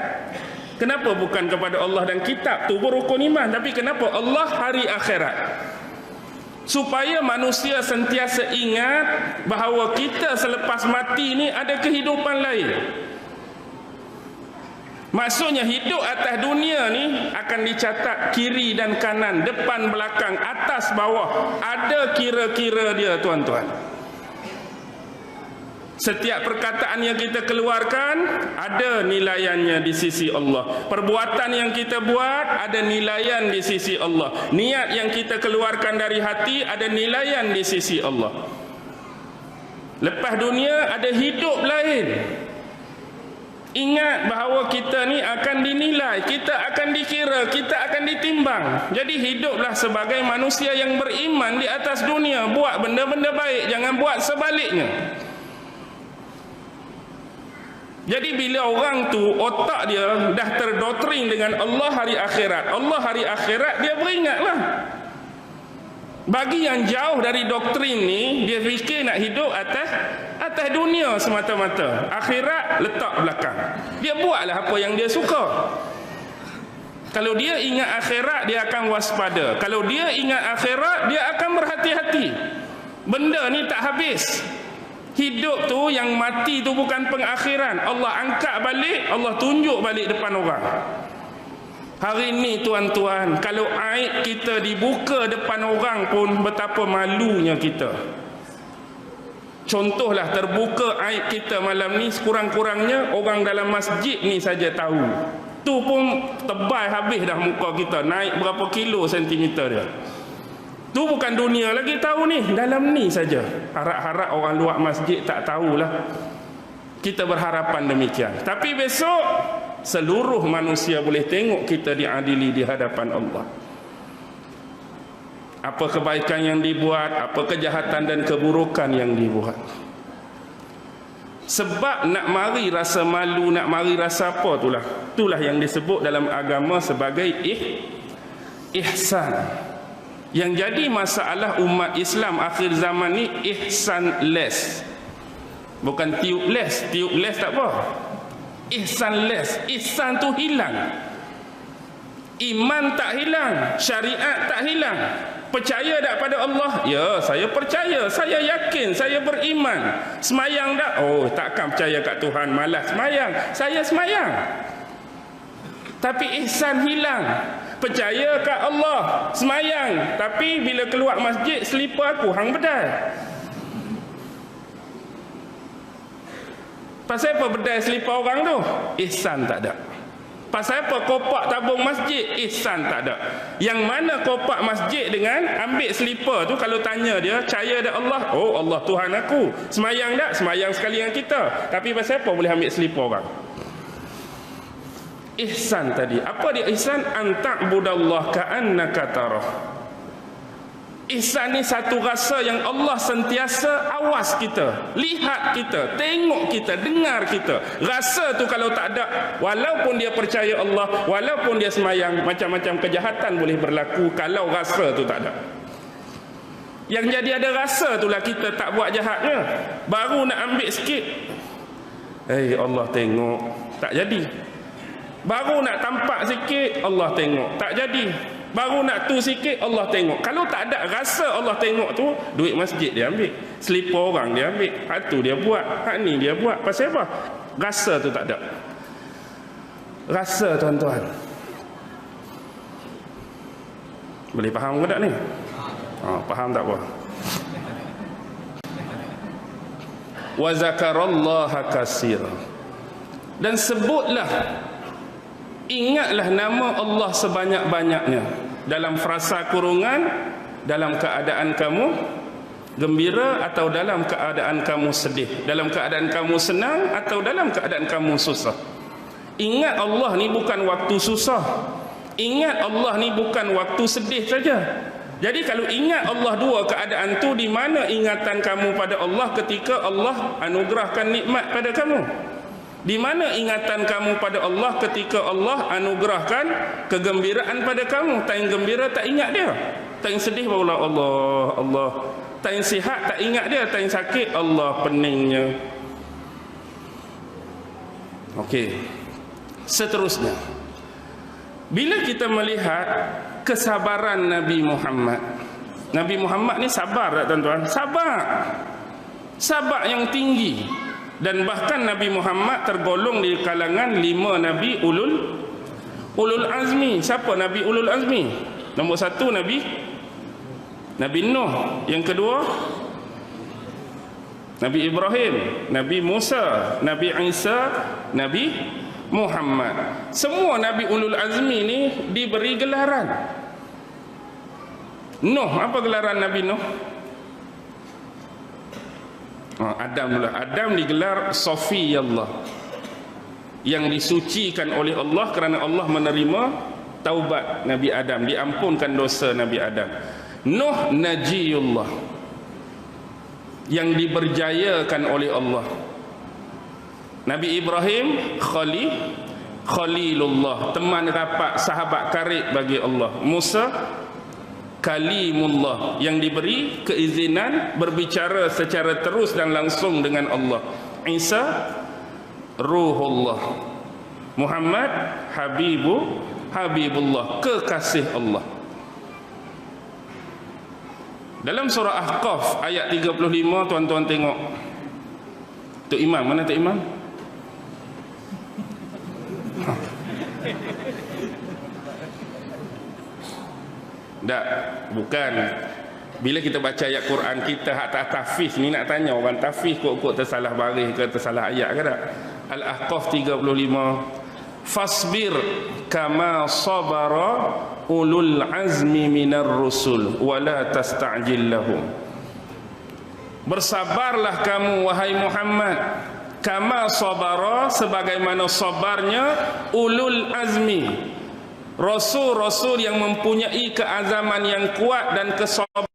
Kenapa bukan kepada Allah dan kitab? Tu rukun iman. Tapi kenapa Allah hari akhirat? supaya manusia sentiasa ingat bahawa kita selepas mati ni ada kehidupan lain. Maksudnya hidup atas dunia ni akan dicatat kiri dan kanan, depan belakang, atas bawah, ada kira-kira dia, tuan-tuan. Setiap perkataan yang kita keluarkan ada nilaiannya di sisi Allah. Perbuatan yang kita buat ada nilaian di sisi Allah. Niat yang kita keluarkan dari hati ada nilaian di sisi Allah. Lepas dunia ada hidup lain. Ingat bahawa kita ni akan dinilai, kita akan dikira, kita akan ditimbang. Jadi hiduplah sebagai manusia yang beriman di atas dunia. Buat benda-benda baik, jangan buat sebaliknya. Jadi bila orang tu otak dia dah terdoktrin dengan Allah hari akhirat, Allah hari akhirat, dia beringatlah. Bagi yang jauh dari doktrin ni, dia fikir nak hidup atas dunia semata-mata. Akhirat letak belakang. Dia buatlah apa yang dia suka. Kalau dia ingat akhirat, dia akan waspada. Kalau dia ingat akhirat, dia akan berhati-hati. Benda ni tak habis. Hidup tu, yang mati tu bukan pengakhiran. Allah angkat balik, Allah tunjuk balik depan orang. Hari ni tuan-tuan, kalau aib kita dibuka depan orang pun betapa malunya kita. Contohlah, terbuka aib kita malam ni, sekurang-kurangnya orang dalam masjid ni saja tahu. Tu pun tebal habis dah muka kita, naik berapa kilo sentimeter dia. Tu bukan dunia lagi tahu ni, dalam ni saja. Harap-harap orang luar masjid tak tahulah. Kita berharapan demikian. Tapi besok seluruh manusia boleh tengok kita diadili di hadapan Allah. Apa kebaikan yang dibuat, apa kejahatan dan keburukan yang dibuat. Sebab nak mari rasa malu, nak mari rasa apa itulah. Itulah yang disebut dalam agama sebagai ihsan. Yang jadi masalah umat Islam akhir zaman ni ihsanless. Bukan tubeless. Tubeless tak apa. Ihsanless. Ihsan tu hilang. Iman tak hilang, syariat tak hilang. Percaya tak pada Allah? Ya, saya percaya, saya yakin, saya beriman. Semayang tak? Oh, takkan percaya kat Tuhan, malas semayang. Saya semayang. Tapi ihsan hilang. Percaya kat Allah, semayang, tapi bila keluar masjid selipar aku hang bedal. Pasal apa bedal selipar orang tu? Ihsan tak ada. Pasal apa kopak tabung masjid? Ihsan tak ada. Yang mana kopak masjid dengan ambil selipar tu, kalau tanya dia, percaya tak Allah? Oh, Allah Tuhan aku. Semayang tak? Semayang sekali dengan kita. Tapi pasal apa boleh ambil selipar orang? Ihsan tadi. Apa dia ihsan? Anta'budallah ka'annaka tarah. Ihsan ni satu rasa yang Allah sentiasa awas kita, lihat kita, tengok kita, dengar kita. Rasa tu kalau tak ada, walaupun dia percaya Allah, walaupun dia semayang, macam-macam kejahatan boleh berlaku kalau rasa tu tak ada. Yang jadi ada rasa itulah kita tak buat jahatnya. Baru nak ambil sikit, Allah tengok, tak jadi. Baru nak tampak sikit, Allah tengok, tak jadi. Baru nak tu sikit, Allah tengok. Kalau tak ada rasa Allah tengok tu, duit masjid dia ambil, selipar orang dia ambil, hak tu dia buat, hak ni dia buat. Pasal apa? Rasa tu tak ada. Rasa, tuan-tuan. Boleh faham ke tak ni? Faham tak apa? Wa zakarallaha katsira. Dan sebutlah, ingatlah nama Allah sebanyak-banyaknya dalam frasa kurungan, dalam keadaan kamu gembira atau dalam keadaan kamu sedih, dalam keadaan kamu senang atau dalam keadaan kamu susah. Ingat Allah ni bukan waktu susah, ingat Allah ni bukan waktu sedih saja. Jadi kalau ingat Allah dua keadaan tu, di mana ingatan kamu pada Allah ketika Allah anugerahkan nikmat pada kamu? Di mana ingatan kamu pada Allah ketika Allah anugerahkan kegembiraan pada kamu? Tak yang gembira tak ingat dia, tak yang sedih barulah Allah. Tak yang sihat tak ingat dia, tak yang sakit Allah peningnya. Okey. Seterusnya, bila kita melihat kesabaran Nabi Muhammad, Nabi Muhammad ni sabar tak tuan-tuan? Sabar. Sabar yang tinggi. Dan bahkan Nabi Muhammad tergolong di kalangan 5 Nabi Ulul Azmi. Siapa Nabi Ulul Azmi? Nombor 1 Nabi Nuh. Yang kedua Nabi Ibrahim, Nabi Musa, Nabi Isa, Nabi Muhammad. Semua Nabi Ulul Azmi ni diberi gelaran. Nuh, apa gelaran Nabi Nuh? Adam pula. Adam digelar Safiyullah, yang disucikan oleh Allah kerana Allah menerima taubat Nabi Adam, diampunkan dosa Nabi Adam. Nuh Najiyullah, yang diberjayakan oleh Allah. Nabi Ibrahim Khalilullah, teman rapat, sahabat karib bagi Allah. Musa Kalimullah, yang diberi keizinan berbicara secara terus dan langsung dengan Allah. Isa Ruhullah. Muhammad Habibullah, kekasih Allah. Dalam surah Ahqaf ayat 35, tuan-tuan tengok. Tok Imam, mana Tok Imam? Tak, bukan. Bila kita baca ayat Quran, kita hak tahfiz ni nak tanya orang tahfiz kok tersalah baris ke tersalah ayat ke tak? Al-Ahqaf 35. Fasbir kama sabara ulul azmi minar rusul wala tasta'jil lahum. Bersabarlah kamu wahai Muhammad, kama sabara, sebagaimana sabarnya ulul azmi, rasul-rasul yang mempunyai keazaman yang kuat dan kesabaran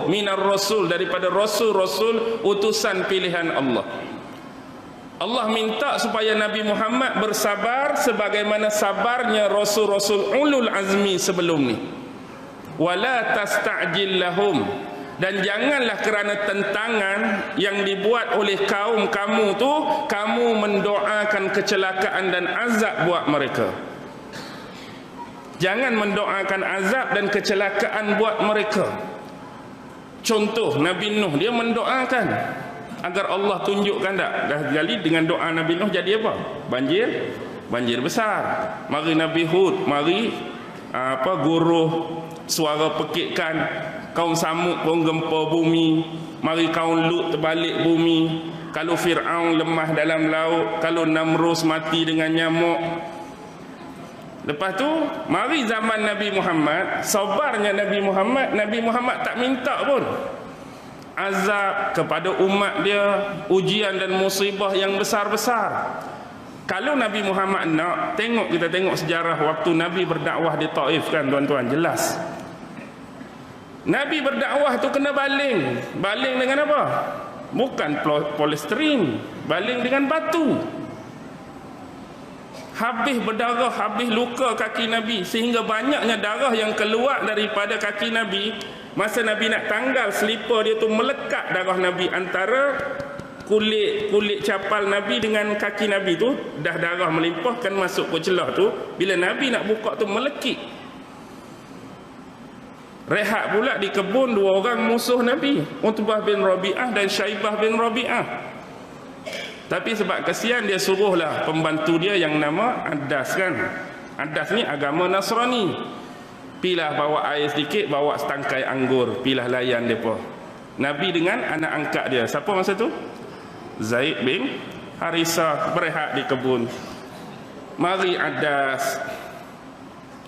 minar rasul, daripada rasul-rasul utusan pilihan Allah. Allah minta supaya Nabi Muhammad bersabar sebagaimana sabarnya rasul-rasul ulul azmi sebelum ni. Wala tasta'jil lahum, dan janganlah kerana tentangan yang dibuat oleh kaum kamu tu, kamu mendoakan kecelakaan dan azab buat mereka. Jangan mendoakan azab dan kecelakaan buat mereka. Contoh Nabi Nuh, dia mendoakan agar Allah tunjukkan tak, dah kali dengan doa Nabi Nuh jadi apa? Banjir besar. Mari Nabi Hud, mari guruh, suara pekikkan, kaum Samud pun gempa bumi, mari kaum Lut terbalik bumi, kalau Fir'aun lemah dalam laut, kalau Namrus mati dengan nyamuk. Lepas tu mari zaman Nabi Muhammad, sabarnya Nabi Muhammad tak minta pun azab kepada umat dia, ujian dan musibah yang besar-besar. Kalau Nabi Muhammad nak, kita tengok sejarah waktu Nabi berdakwah di Taif kan tuan-tuan, jelas Nabi berdakwah tu kena baling. Baling dengan apa? Bukan polistrin, baling dengan batu. Habis berdarah, habis luka kaki Nabi, sehingga banyaknya darah yang keluar daripada kaki Nabi. Masa Nabi nak tanggal selipar dia tu, melekat darah Nabi antara kulit capal Nabi dengan kaki Nabi tu, dah darah melimpah kan masuk ke celah tu. Bila Nabi nak buka tu melekit. Rehat pula di kebun 2 orang musuh Nabi, Utbah bin Rabi'ah dan Syaibah bin Rabi'ah. Tapi sebab kesian, dia suruhlah pembantu dia yang nama Adas kan. Adas ni agama Nasrani. Pilah bawa air sedikit, bawa setangkai anggur, pilah layan mereka. Nabi dengan anak angkat dia, siapa masa tu? Zaid bin Harisah, berehat di kebun. Mari Adas.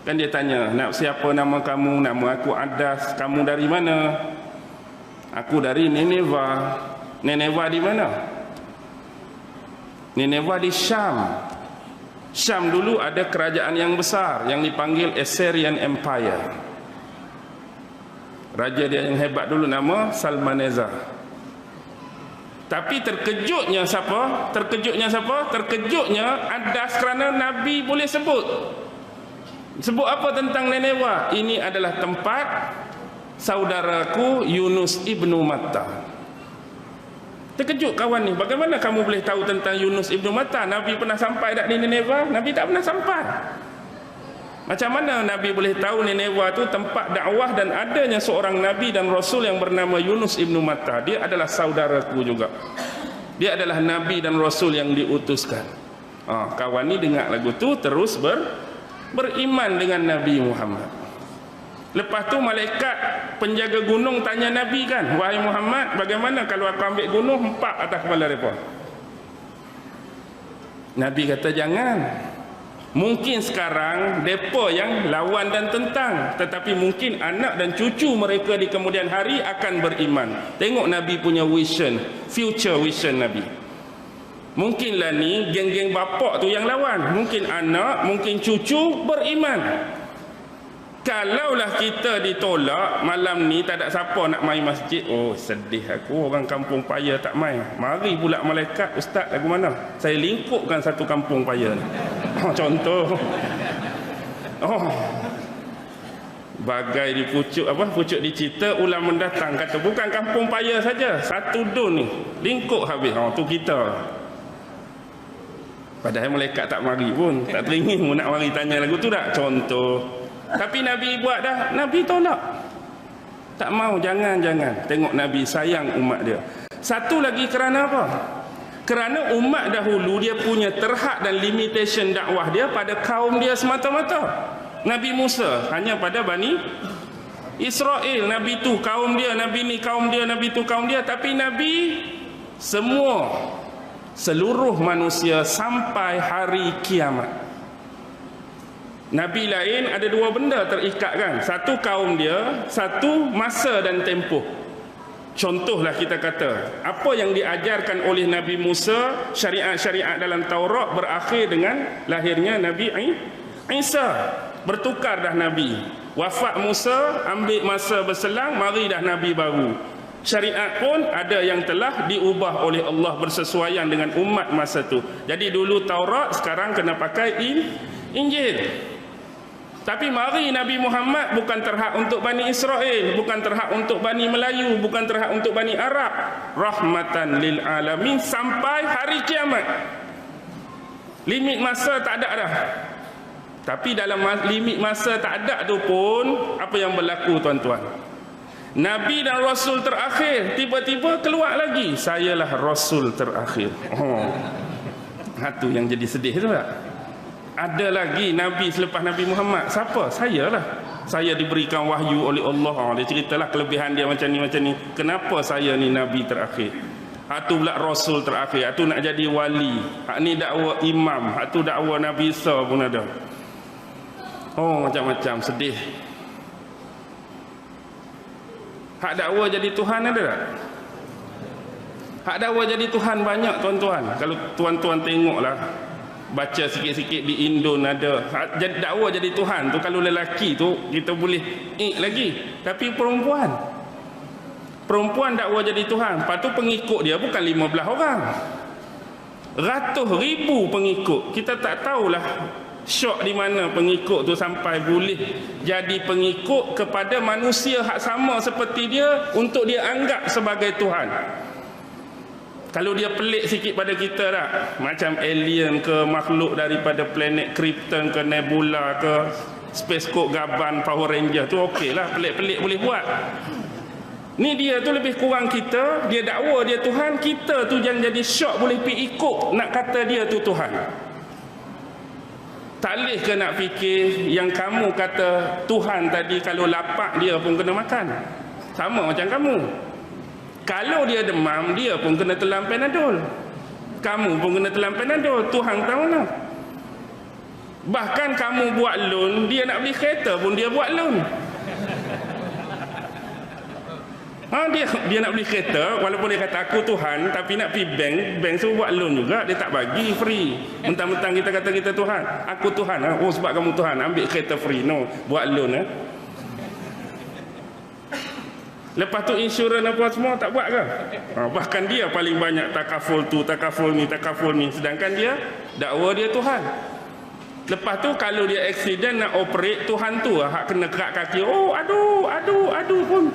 Kan dia tanya, nak siapa nama kamu? Nama aku Adas. Kamu dari mana? Aku dari Nineveh. Nineveh di mana? Nineveh di Syam. Syam dulu ada kerajaan yang besar yang dipanggil Assyrian Empire. Raja dia yang hebat dulu nama Salmanezar. Tapi terkejutnya siapa? Terkejutnya Adas kerana Nabi boleh sebut apa tentang Nineveh? Ini adalah tempat saudaraku Yunus ibnu Matta. Terkejut kawan ni, bagaimana kamu boleh tahu tentang Yunus ibnu Matta? Nabi pernah sampai tak di Nineveh? Nabi tak pernah sampai. Macam mana Nabi boleh tahu Nineveh tu tempat dakwah dan adanya seorang Nabi dan Rasul yang bernama Yunus ibnu Matta? Dia adalah saudaraku juga. Dia adalah Nabi dan Rasul yang diutuskan. Kawan ni dengar lagu tu terus beriman dengan Nabi Muhammad. Lepas tu malaikat penjaga gunung tanya Nabi kan, wahai Muhammad, bagaimana kalau aku ambil gunung hempak atas kepala mereka? Nabi kata jangan. Mungkin sekarang mereka yang lawan dan tentang, tetapi mungkin anak dan cucu mereka di kemudian hari akan beriman. Tengok Nabi punya vision, future vision Nabi. Mungkinlah ni geng-geng bapak tu yang lawan, mungkin anak, mungkin cucu beriman. Kalaulah kita ditolak malam ni, tak ada siapa nak mai masjid. Oh sedih aku, orang kampung paya tak mai. Mari pula malaikat, ustaz lagu mana? Saya lingkupkan satu kampung paya ni. Contoh. Bagai di pucuk pucuk dicerita ulang mendatang, kata bukan kampung paya saja, satu dun ni lingkup habis. Tu kita. Padahal malaikat tak mari pun, tak teringin pun nak mari tanya lagu tu tak. Contoh. Tapi Nabi buat dah, Nabi tolak. Tak mau, jangan. Tengok Nabi sayang umat dia. Satu lagi kerana apa? Kerana umat dahulu dia punya terhad dan limitation dakwah dia pada kaum dia semata-mata. Nabi Musa hanya pada Bani Israel, Nabi tu kaum dia, Nabi ni kaum dia, Nabi tu kaum dia. Tapi Nabi semua, seluruh manusia sampai hari kiamat. Nabi lain ada dua benda terikat kan. Satu kaum dia, satu masa dan tempoh. Contohlah kita kata, apa yang diajarkan oleh Nabi Musa, syariat-syariat dalam Taurat berakhir dengan lahirnya Nabi Isa. Bertukar dah Nabi. Wafat Musa, ambil masa berselang, mari dah Nabi baru. Syariat pun ada yang telah diubah oleh Allah bersesuaian dengan umat masa tu. Jadi dulu Taurat, sekarang kena pakai Injil. Tapi mari Nabi Muhammad bukan terhad untuk Bani Israel, bukan terhad untuk Bani Melayu, bukan terhad untuk Bani Arab. Rahmatan lil alamin sampai hari kiamat. Limit masa tak ada dah. Tapi dalam limit masa tak ada tu pun, apa yang berlaku tuan-tuan? Nabi dan Rasul terakhir tiba-tiba keluar lagi, sayalah Rasul terakhir. Itu yang jadi sedih tu tak? Ada lagi Nabi selepas Nabi Muhammad. Siapa? Sayalah. Saya diberikan wahyu oleh Allah. Dia ceritalah kelebihan dia macam ni. Kenapa saya ni Nabi terakhir? Itu pula Rasul terakhir. Itu nak jadi wali. Ni dakwa imam. Itu dakwa Nabi Isa pun ada. Macam-macam, sedih. Hak dakwa jadi Tuhan ada tak? Hak dakwa jadi Tuhan banyak tuan-tuan. Kalau tuan-tuan tengoklah, baca sikit-sikit di Indon ada dakwa jadi Tuhan tu. Kalau lelaki tu kita boleh lagi, tapi perempuan dakwa jadi Tuhan. Lepas tu pengikut dia bukan 15 orang, ratus ribu pengikut. Kita tak tahulah syok di mana pengikut tu sampai boleh jadi pengikut kepada manusia hak sama seperti dia untuk dia anggap sebagai Tuhan. Kalau dia pelik sikit pada kita tak, macam alien ke, makhluk daripada planet Krypton ke, Nebula ke, Space Coast Gaban, Power Ranger tu okey lah, pelik-pelik boleh buat. Ni dia tu lebih kurang kita, dia dakwa dia Tuhan, kita tu yang jadi syok boleh pergi ikut nak kata dia tu Tuhan. Tak boleh ke nak fikir yang kamu kata Tuhan tadi, kalau lapar dia pun kena makan. Sama macam kamu. Kalau dia demam, dia pun kena telan Panadol. Kamu pun kena telan Panadol. Tuhan tahu lah. Bahkan kamu buat loan, dia nak beli kereta pun dia buat loan. Dia nak beli kereta, walaupun dia kata aku Tuhan, tapi nak pergi bank suruh buat loan juga, dia tak bagi free. Mentang-mentang kita kata kita Tuhan, aku Tuhan. Sebab kamu Tuhan, ambil kereta free. No, buat loan. Lepas tu insurans apa semua tak buat ke? Bahkan dia paling banyak takaful tu, takaful ni. Sedangkan dia dakwa dia Tuhan. Lepas tu kalau dia accident nak operate, Tuhan tu hak kena kerak kaki. Aduh pun.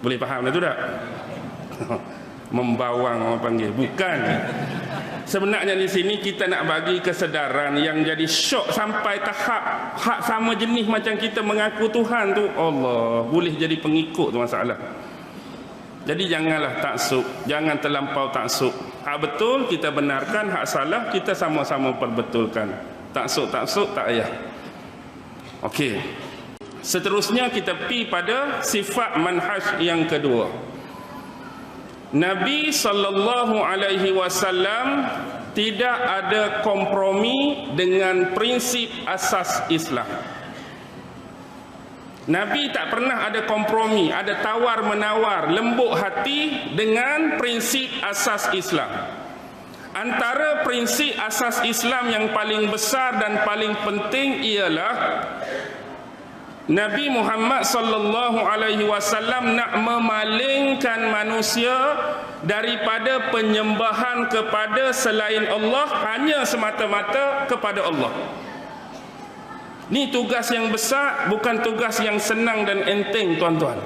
Boleh faham lah tu tak? Membawang orang panggil. Bukan. Sebenarnya di sini kita nak bagi kesedaran yang jadi syok sampai tahap hak sama jenis macam kita mengaku Tuhan tu, Allah, boleh jadi pengikut tu masalah. Jadi janganlah taksub, jangan terlampau taksub. Hak betul kita benarkan, hak salah kita sama-sama perbetulkan. Taksub-taksub tak payah. Okey. Seterusnya kita pergi pada sifat manhaj yang kedua. Nabi SAW tidak ada kompromi dengan prinsip asas Islam. Nabi tak pernah ada kompromi, ada tawar-menawar, lembut hati dengan prinsip asas Islam. Antara prinsip asas Islam yang paling besar dan paling penting ialah Nabi Muhammad sallallahu alaihi wasallam nak memalingkan manusia daripada penyembahan kepada selain Allah hanya semata-mata kepada Allah. Ni tugas yang besar, bukan tugas yang senang dan enteng, tuan-tuan.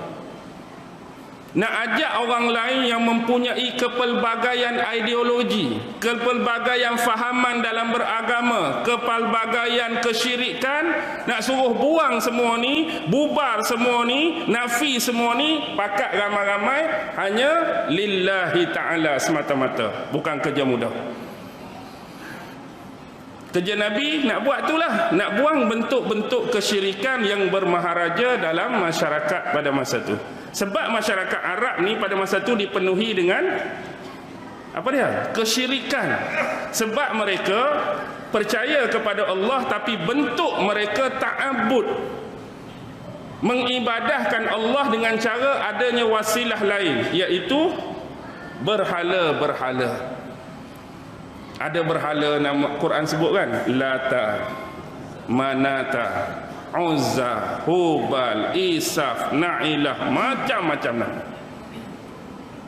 Nak ajak orang lain yang mempunyai kepelbagaian ideologi, kepelbagaian fahaman dalam beragama, kepelbagaian kesyirikan, nak suruh buang semua ni, bubar semua ni, nafi semua ni, pakat ramai-ramai hanya lillahi ta'ala semata-mata. Bukan kerja mudah. Kerja Nabi nak buat itulah, nak buang bentuk-bentuk kesyirikan yang bermaharaja dalam masyarakat pada masa itu. Sebab masyarakat Arab ni pada masa itu dipenuhi dengan apa dia? Kesyirikan. Sebab mereka percaya kepada Allah tapi bentuk mereka ta'abbud, mengibadahkan Allah dengan cara adanya wasilah lain, iaitu berhala-berhala. Ada berhala nama Quran sebut kan? Lata, Manata, Uzza, Hubal, Isaf, Na'ilah, macam-macam nama.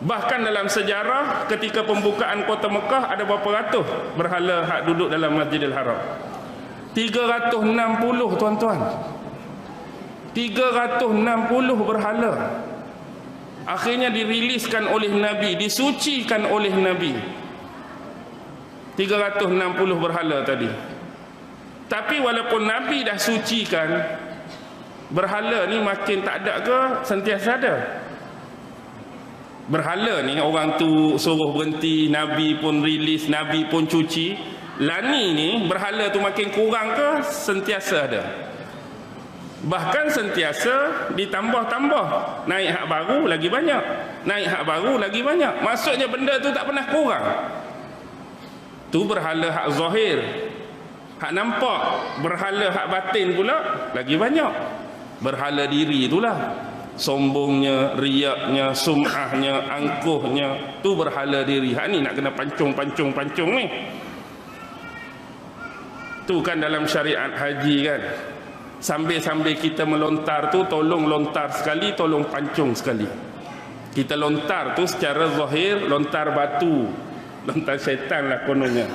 Bahkan dalam sejarah ketika pembukaan kota Mekah ada berapa ratus berhala hak duduk dalam Masjidil Haram? 360, tuan-tuan. 360 berhala. Akhirnya diriliskan oleh Nabi, disucikan oleh Nabi. 360 berhala tadi. Tapi walaupun Nabi dah sucikan, berhala ni makin tak ada ke sentiasa ada? Berhala ni orang tu suruh berhenti, Nabi pun rilis, Nabi pun cuci. Lani ni berhala tu makin kurang ke sentiasa ada? Bahkan sentiasa ditambah-tambah. Naik hak baru lagi banyak, naik hak baru lagi banyak. Maksudnya benda tu tak pernah kurang. Tu berhala hak zahir, hak nampak. Berhala hak batin pula lagi banyak. Berhala diri itulah, sombongnya, riaknya, sum'ahnya, angkuhnya, tu berhala diri. Hak ni nak kena pancung ni. Tu kan dalam syariat haji kan, sambil-sambil kita melontar tu, tolong lontar sekali, tolong pancung sekali. Kita lontar tu secara zahir, lontar batu, lontar syaitan lah kononnya,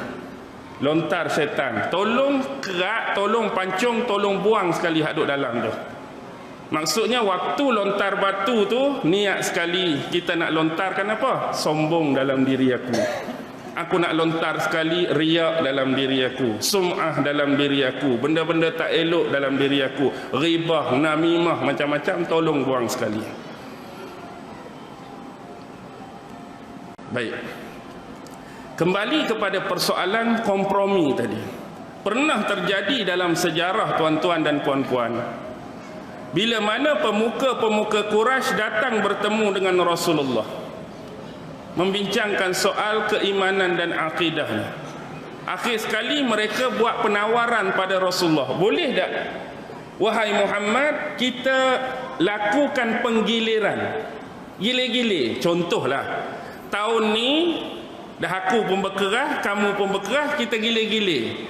lontar syaitan. Tolong kerak, tolong pancung, tolong buang sekali hak duduk dalam tu. Maksudnya waktu lontar batu tu, niat sekali kita nak lontarkan apa? Sombong dalam diri aku. Aku nak lontar sekali riak dalam diri aku, sum'ah dalam diri aku, benda-benda tak elok dalam diri aku, ghibah, namimah, macam-macam, tolong buang sekali. Baik. Kembali kepada persoalan kompromi tadi. Pernah terjadi dalam sejarah, tuan-tuan dan puan-puan, bila mana pemuka-pemuka Quraisy datang bertemu dengan Rasulullah, membincangkan soal keimanan dan akidahnya. Akhir sekali mereka buat penawaran pada Rasulullah. Boleh tak, wahai Muhammad, kita lakukan penggiliran, gile-gile. Contohlah, tahun ni dah aku pun berkerah, kamu pun berkerah, kita gile-gile.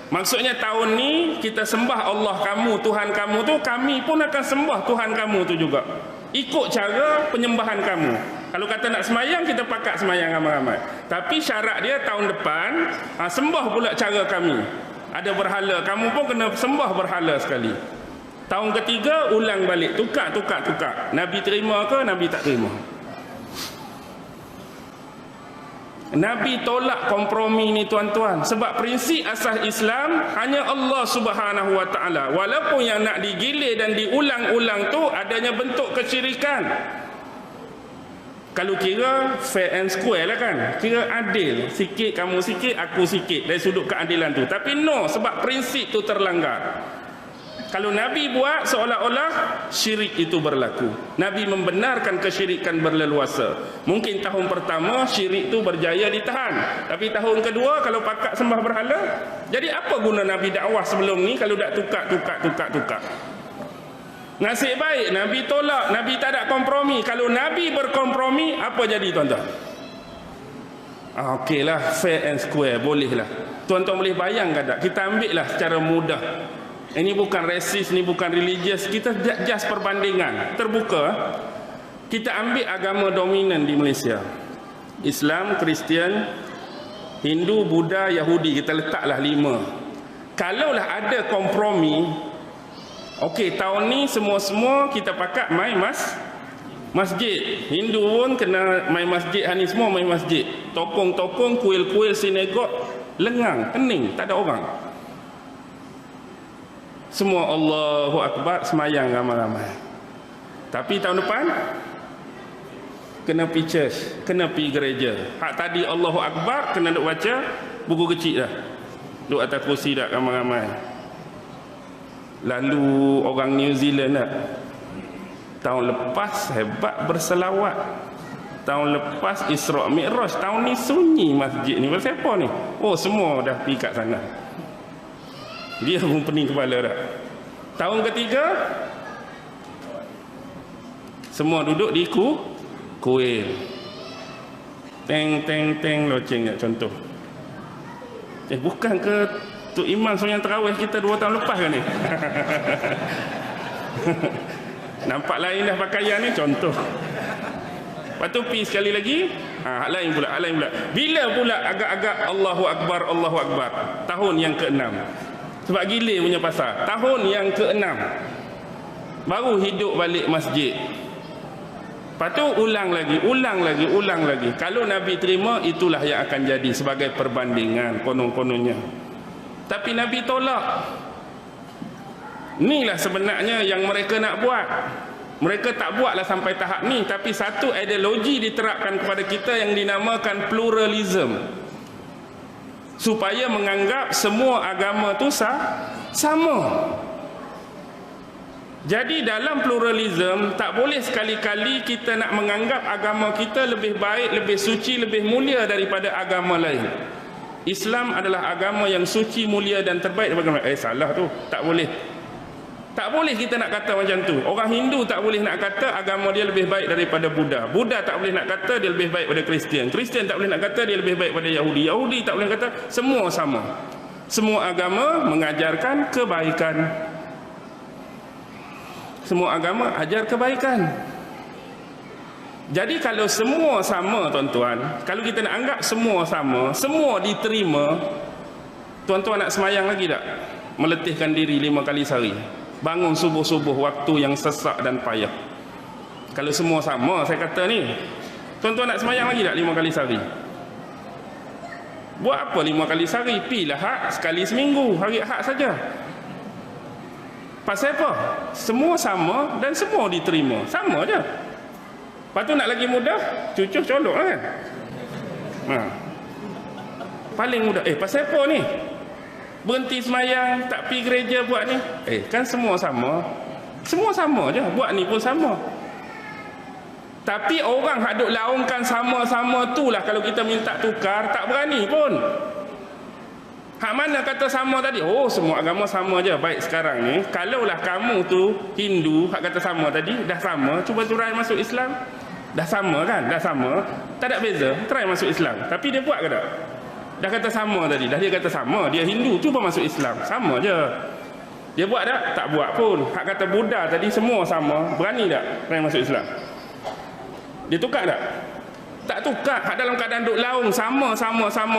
Maksudnya tahun ni kita sembah Allah kamu, Tuhan kamu tu, kami pun akan sembah Tuhan kamu tu juga, ikut cara penyembahan kamu. Kalau kata nak semayang, kita pakat semayang ramai-ramai. Tapi syarat dia tahun depan sembah pula cara kami. Ada berhala, kamu pun kena sembah berhala sekali. Tahun ketiga ulang balik, tukar. Nabi terima ke? Nabi tak terima. Nabi tolak kompromi ni tuan-tuan. Sebab prinsip asas Islam hanya Allah Subhanahu Wa Taala. Walaupun yang nak digilir dan diulang-ulang tu adanya bentuk kesyirikan. Kalau kira fair and square lah kan, kira adil, sikit kamu sikit aku sikit dari sudut keadilan tu. Tapi no, sebab prinsip tu terlanggar. Kalau Nabi buat seolah-olah syirik itu berlaku. Nabi membenarkan kesyirikan berleluasa. Mungkin tahun pertama syirik itu berjaya ditahan, tapi tahun kedua kalau pakak sembah berhala, jadi apa guna Nabi dakwah sebelum ni kalau dak tukar. Nasib baik Nabi tolak, Nabi tak ada kompromi. Kalau Nabi berkompromi, apa jadi tuan-tuan? Okeylah, fair and square, bolehlah. Tuan-tuan boleh bayangkan tak? Kita ambil lah secara mudah. Ini bukan resis, ini bukan religious. Kita just perbandingan terbuka. Kita ambil agama dominan di Malaysia, Islam, Kristian, Hindu, Buddha, Yahudi. Kita letaklah 5. Kalaulah ada kompromi, okey, tahun ni semua kita pakat mai masjid. Hindu pun kena mai masjid, ni semua mai masjid. Tokong-tokong, kuil-kuil, sinagog lengang, hening, tak ada orang. Semua Allahu Akbar, semayang ramai-ramai. Tapi tahun depan kena pergi church, kena pergi gereja. Hak tadi Allahu Akbar kena duk baca buku kecil dah, duk atas kursi dah ramai-ramai. Lalu orang New Zealand dah, tahun lepas hebat berselawat, tahun lepas Isra' Mi'raj, tahun ni sunyi masjid ni. Pasal apa ni? Oh, semua dah pergi kat sana. Dia pun pening kepala dah. Tahun ketiga semua duduk di kuil. Teng loceng contoh. Bukan ke Tok Imam sembahyang tarawih kita 2 tahun lepas kan ni? Nampak lain dah pakaian ni, contoh. Lepas tu pergi sekali lagi, hak lain pula. Bila pula agak-agak Allahu Akbar, tahun yang ke-6. Sebab gila punya pasal. Tahun yang ke-6 baru hidup balik masjid. Lepas tu ulang lagi. Kalau Nabi terima, itulah yang akan jadi sebagai perbandingan konon-kononnya. Tapi Nabi tolak. Inilah sebenarnya yang mereka nak buat. Mereka tak buatlah sampai tahap ni, tapi satu ideologi diterapkan kepada kita yang dinamakan pluralism, supaya menganggap semua agama tu sama. Jadi dalam pluralism tak boleh sekali-kali kita nak menganggap agama kita lebih baik, lebih suci, lebih mulia daripada agama lain. Islam adalah agama yang suci, mulia dan terbaik daripada salah tu. Tak boleh kita nak kata macam tu. Orang Hindu tak boleh nak kata agama dia lebih baik daripada Buddha. Buddha tak boleh nak kata dia lebih baik daripada Kristian. Kristian tak boleh nak kata dia lebih baik daripada Yahudi. Yahudi tak boleh kata. Semua sama. Semua agama mengajarkan kebaikan. Semua agama ajar kebaikan. Jadi kalau semua sama tuan-tuan, kalau kita nak anggap semua sama, semua diterima, tuan-tuan nak semayang lagi tak? Meletihkan diri 5 kali sehari, bangun subuh-subuh waktu yang sesak dan payah. Kalau semua sama, saya kata ni, tuan-tuan nak semayang lagi tak 5 kali sehari? Buat apa 5 kali sehari? Pilah hak sekali seminggu, hari Ahad saja. Pasal apa? Semua sama dan semua diterima. Sama je. Lepas tu nak lagi mudah, cucuh colok lah kan? Paling mudah. Pasal apa ni? Berhenti semayang, tak pergi gereja buat ni. Kan semua sama. Semua sama je. Buat ni pun sama. Tapi orang hak duk laungkan sama-sama tu lah, kalau kita minta tukar, tak berani pun. Hak mana kata sama tadi? Oh, semua agama sama je. Baik, sekarang ni kalaulah kamu tu Hindu, hak kata sama tadi, dah sama, cuba try masuk Islam. Dah sama kan? Dah sama, tak ada beza. Try masuk Islam. Tapi dia buat ke tak? Dah kata sama tadi. Dah dia kata sama, dia Hindu, cuba masuk Islam. Sama je. Dia buat tak? Tak buat pun. Hak kata Buddha tadi, semua sama. Berani tak try masuk Islam? Dia tukar tak? Tak tukar. Hak dalam keadaan duk laung sama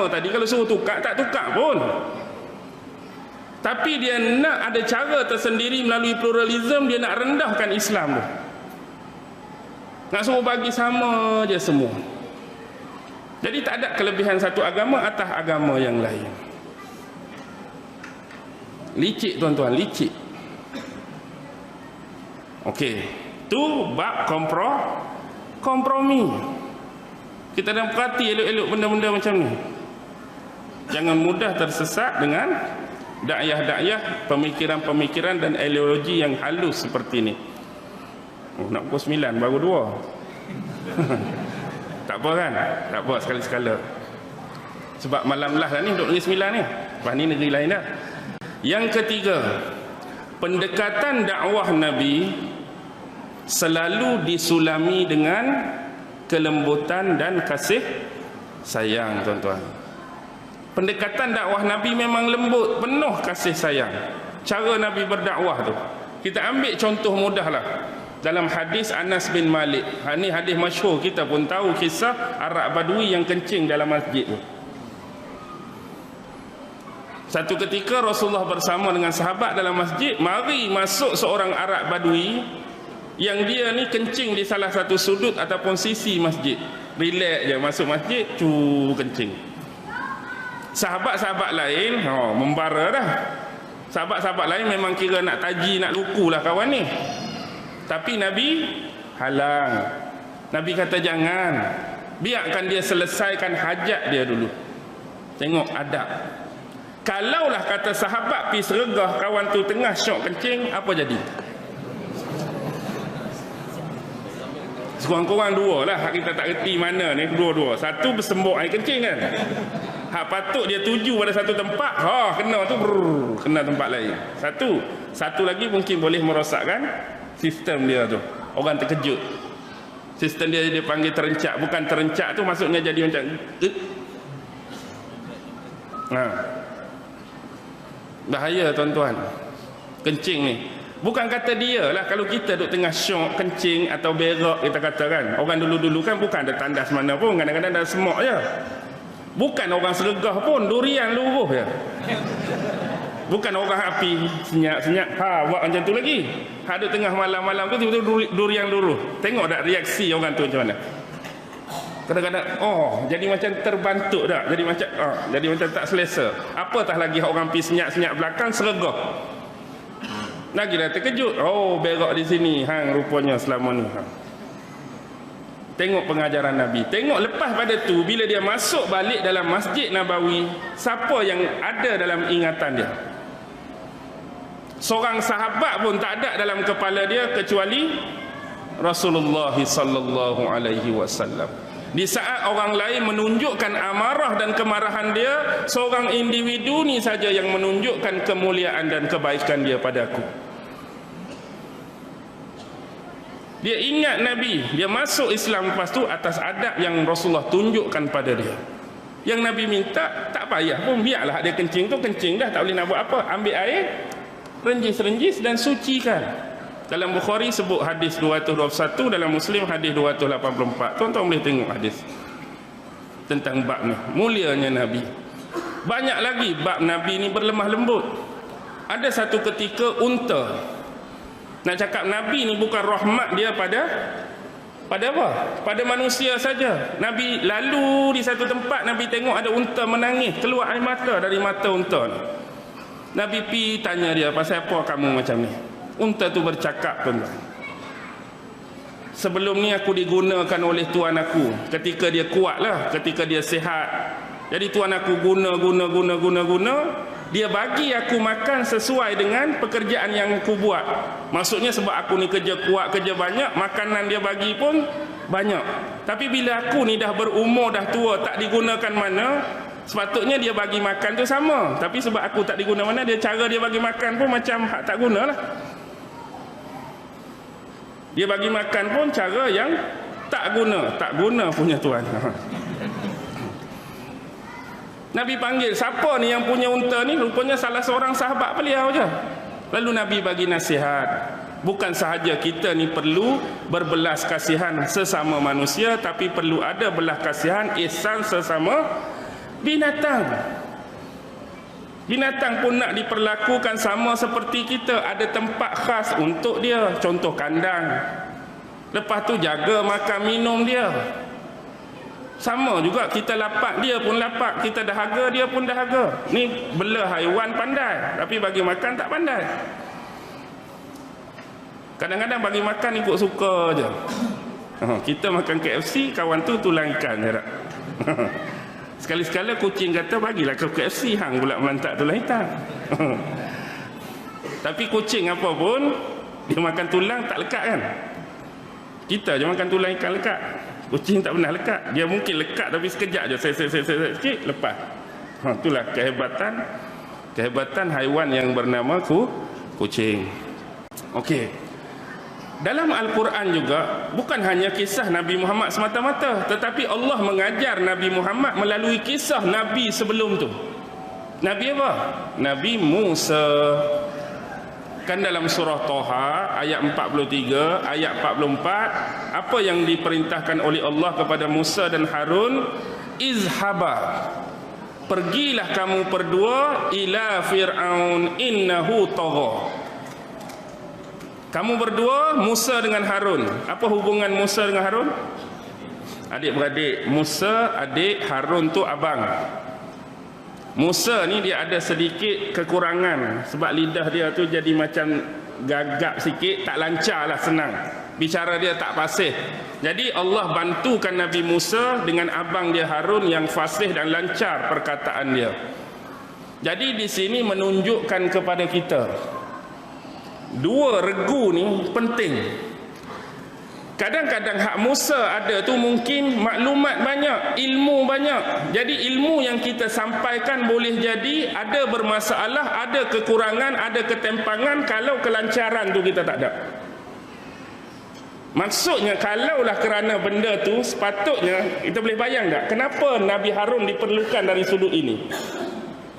tadi, kalau suruh tukar, tak tukar pun. Tapi dia nak ada cara tersendiri melalui pluralism. Dia nak rendahkan Islam tu. Nak suruh bagi sama je semua. Jadi tak ada kelebihan satu agama atas agama yang lain. Licik tuan-tuan, licik. Okey, tu bab kompromi. Kita dah perhati elok-elok benda-benda macam ni. Jangan mudah tersesat dengan dakyah-dakyah, pemikiran-pemikiran dan ideologi yang halus seperti ni. Nak pukul 9 baru 2. Tak apa kan? Tak apa, sekali-sekala. Sebab malam lah ni duduk negeri 9 ni. Lepas ni negeri lain dah. Yang ketiga, pendekatan dakwah Nabi selalu disulami dengan kelembutan dan kasih sayang, tuan-tuan. Pendekatan dakwah Nabi memang lembut, penuh kasih sayang. Cara Nabi berdakwah tu, kita ambil contoh mudahlah. Dalam hadis Anas bin Malik, ini hadis masyhur, kita pun tahu kisah Arab Badui yang kencing dalam masjid tu. Satu ketika Rasulullah bersama dengan sahabat dalam masjid, mari masuk seorang Arab Badui yang dia ni kencing di salah satu sudut ataupun sisi masjid. Relax je masuk masjid, kencing. Sahabat-sahabat lain membara dah. Sahabat-sahabat lain memang kira nak taji, nak luku lah kawan ni. Tapi Nabi halang. Nabi kata jangan, biarkan dia selesaikan hajat dia dulu. Tengok adab. Kalaulah kata sahabat pergi sergah kawan tu tengah syok kencing, apa jadi? Sekurang-kurang dua lah, kita tak reti mana ni, dua-dua. Satu bersembuk air kencing kan. Hak patut dia tuju pada satu tempat, kena tu kena tempat lain. Satu lagi mungkin boleh merosakkan sistem dia tu. Orang terkejut. Sistem dia panggil terencak. Bukan terencak tu maksudnya jadi macam bahaya tuan-tuan. Kencing ni bukan kata dia lah, kalau kita duduk tengah syok kencing atau berak, kita kata kan, orang dulu-dulu kan bukan ada tandas mana pun, kadang-kadang ada semok je. Bukan orang sergah pun, durian luruh je. Bukan orang api senyap-senyap, buat macam tu lagi. Duduk tengah malam-malam tu tiba-tiba durian luruh. Tengok tak reaksi orang tu macam mana. Kadang-kadang jadi macam terbantuk dah, jadi macam tak selesa. Apatah lagi orang pergi senyap-senyap belakang sergah. Lagi dah terkejut, berak di sini rupanya selama ni. Tengok pengajaran Nabi. Tengok lepas pada tu, bila dia masuk balik dalam Masjid Nabawi, siapa yang ada dalam ingatan dia? Seorang sahabat pun tak ada dalam kepala dia kecuali Rasulullah sallallahu alaihi wasallam. Di saat orang lain menunjukkan amarah dan kemarahan dia, seorang individu ni saja yang menunjukkan kemuliaan dan kebaikan dia padaku. Dia ingat Nabi, dia masuk Islam lepas tu atas adab yang Rasulullah tunjukkan pada dia. Yang Nabi minta, tak payah pun, biarlah dia kencing tu kencing dah, tak boleh nak buat apa. Ambil air, renjis-renjis dan sucikan. Dalam Bukhari sebut hadis 221, dalam Muslim hadis 284. Tuan-tuan boleh tengok hadis tentang bab ni. Mulianya Nabi. Banyak lagi bab Nabi ni berlemah lembut. Ada satu ketika unta, nak cakap Nabi ni bukan rahmat dia pada apa? Pada manusia saja. Nabi lalu di satu tempat, Nabi tengok ada unta menangis, keluar air mata dari mata unta ni. Nabi pi tanya dia, pasal apa kamu macam ni? Unta tu bercakap, tuan-tuan, sebelum ni aku digunakan oleh tuan aku ketika dia kuat lah, ketika dia sihat. Jadi tuan aku guna, dia bagi aku makan sesuai dengan pekerjaan yang aku buat. Maksudnya sebab aku ni kerja kuat, kerja banyak, makanan dia bagi pun banyak. Tapi bila aku ni dah berumur, dah tua, tak digunakan mana, sepatutnya dia bagi makan tu sama. Tapi sebab aku tak digunakan mana, dia cara dia bagi makan pun macam hak tak guna lah. Dia bagi makan pun cara yang tak guna punya tuan. Nabi panggil, siapa ni yang punya unta ni? Rupanya salah seorang sahabat beliau je. Lalu Nabi bagi nasihat, bukan sahaja kita ni perlu berbelas kasihan sesama manusia, tapi perlu ada belas kasihan, ihsan sesama binatang. Binatang pun nak diperlakukan sama seperti kita. Ada tempat khas untuk dia, contoh kandang. Lepas tu jaga makan minum dia. Sama juga kita lapak, dia pun lapak. Kita dahaga, dia pun dahaga. Ni bela haiwan pandai, tapi bagi makan tak pandai. Kadang-kadang bagi makan ikut suka je. Kita makan KFC, kawan tu tulang ikan je tak? Sekali-sekala kucing kata bagilah ke KFC, hang pula melantak tulang hitam. Tapi kucing apa pun dia makan tulang tak lekat kan? Kita je makan tulang ikan lekat. Kucing tak pernah lekat. Dia mungkin lekat tapi sekejap je, sikit lepas. Itulah kehebatan haiwan yang bernama kucing. Okey. Dalam Al-Quran juga bukan hanya kisah Nabi Muhammad semata-mata, tetapi Allah mengajar Nabi Muhammad melalui kisah Nabi sebelum tu. Nabi apa? Nabi Musa. Kan dalam surah Toha ayat 43, ayat 44, apa yang diperintahkan oleh Allah kepada Musa dan Harun? Izhaba, pergilah kamu berdua ila Fir'aun innahu tagha. Kamu berdua, Musa dengan Harun. Apa hubungan Musa dengan Harun? Adik-beradik. Musa adik, Harun tu abang. Musa ni dia ada sedikit kekurangan sebab lidah dia tu jadi macam gagap sikit, tak lancar lah, senang bicara dia tak fasih. Jadi Allah bantukan Nabi Musa dengan abang dia Harun yang fasih dan lancar perkataan dia. Jadi di sini menunjukkan kepada kita dua regu ni penting. Kadang-kadang hak Musa ada tu mungkin maklumat banyak, ilmu banyak. Jadi ilmu yang kita sampaikan boleh jadi ada bermasalah, ada kekurangan, ada ketempangan kalau kelancaran tu kita tak ada. Maksudnya kalaulah kerana benda tu, sepatutnya kita boleh bayang tak kenapa Nabi Harun diperlukan dari sudut ini.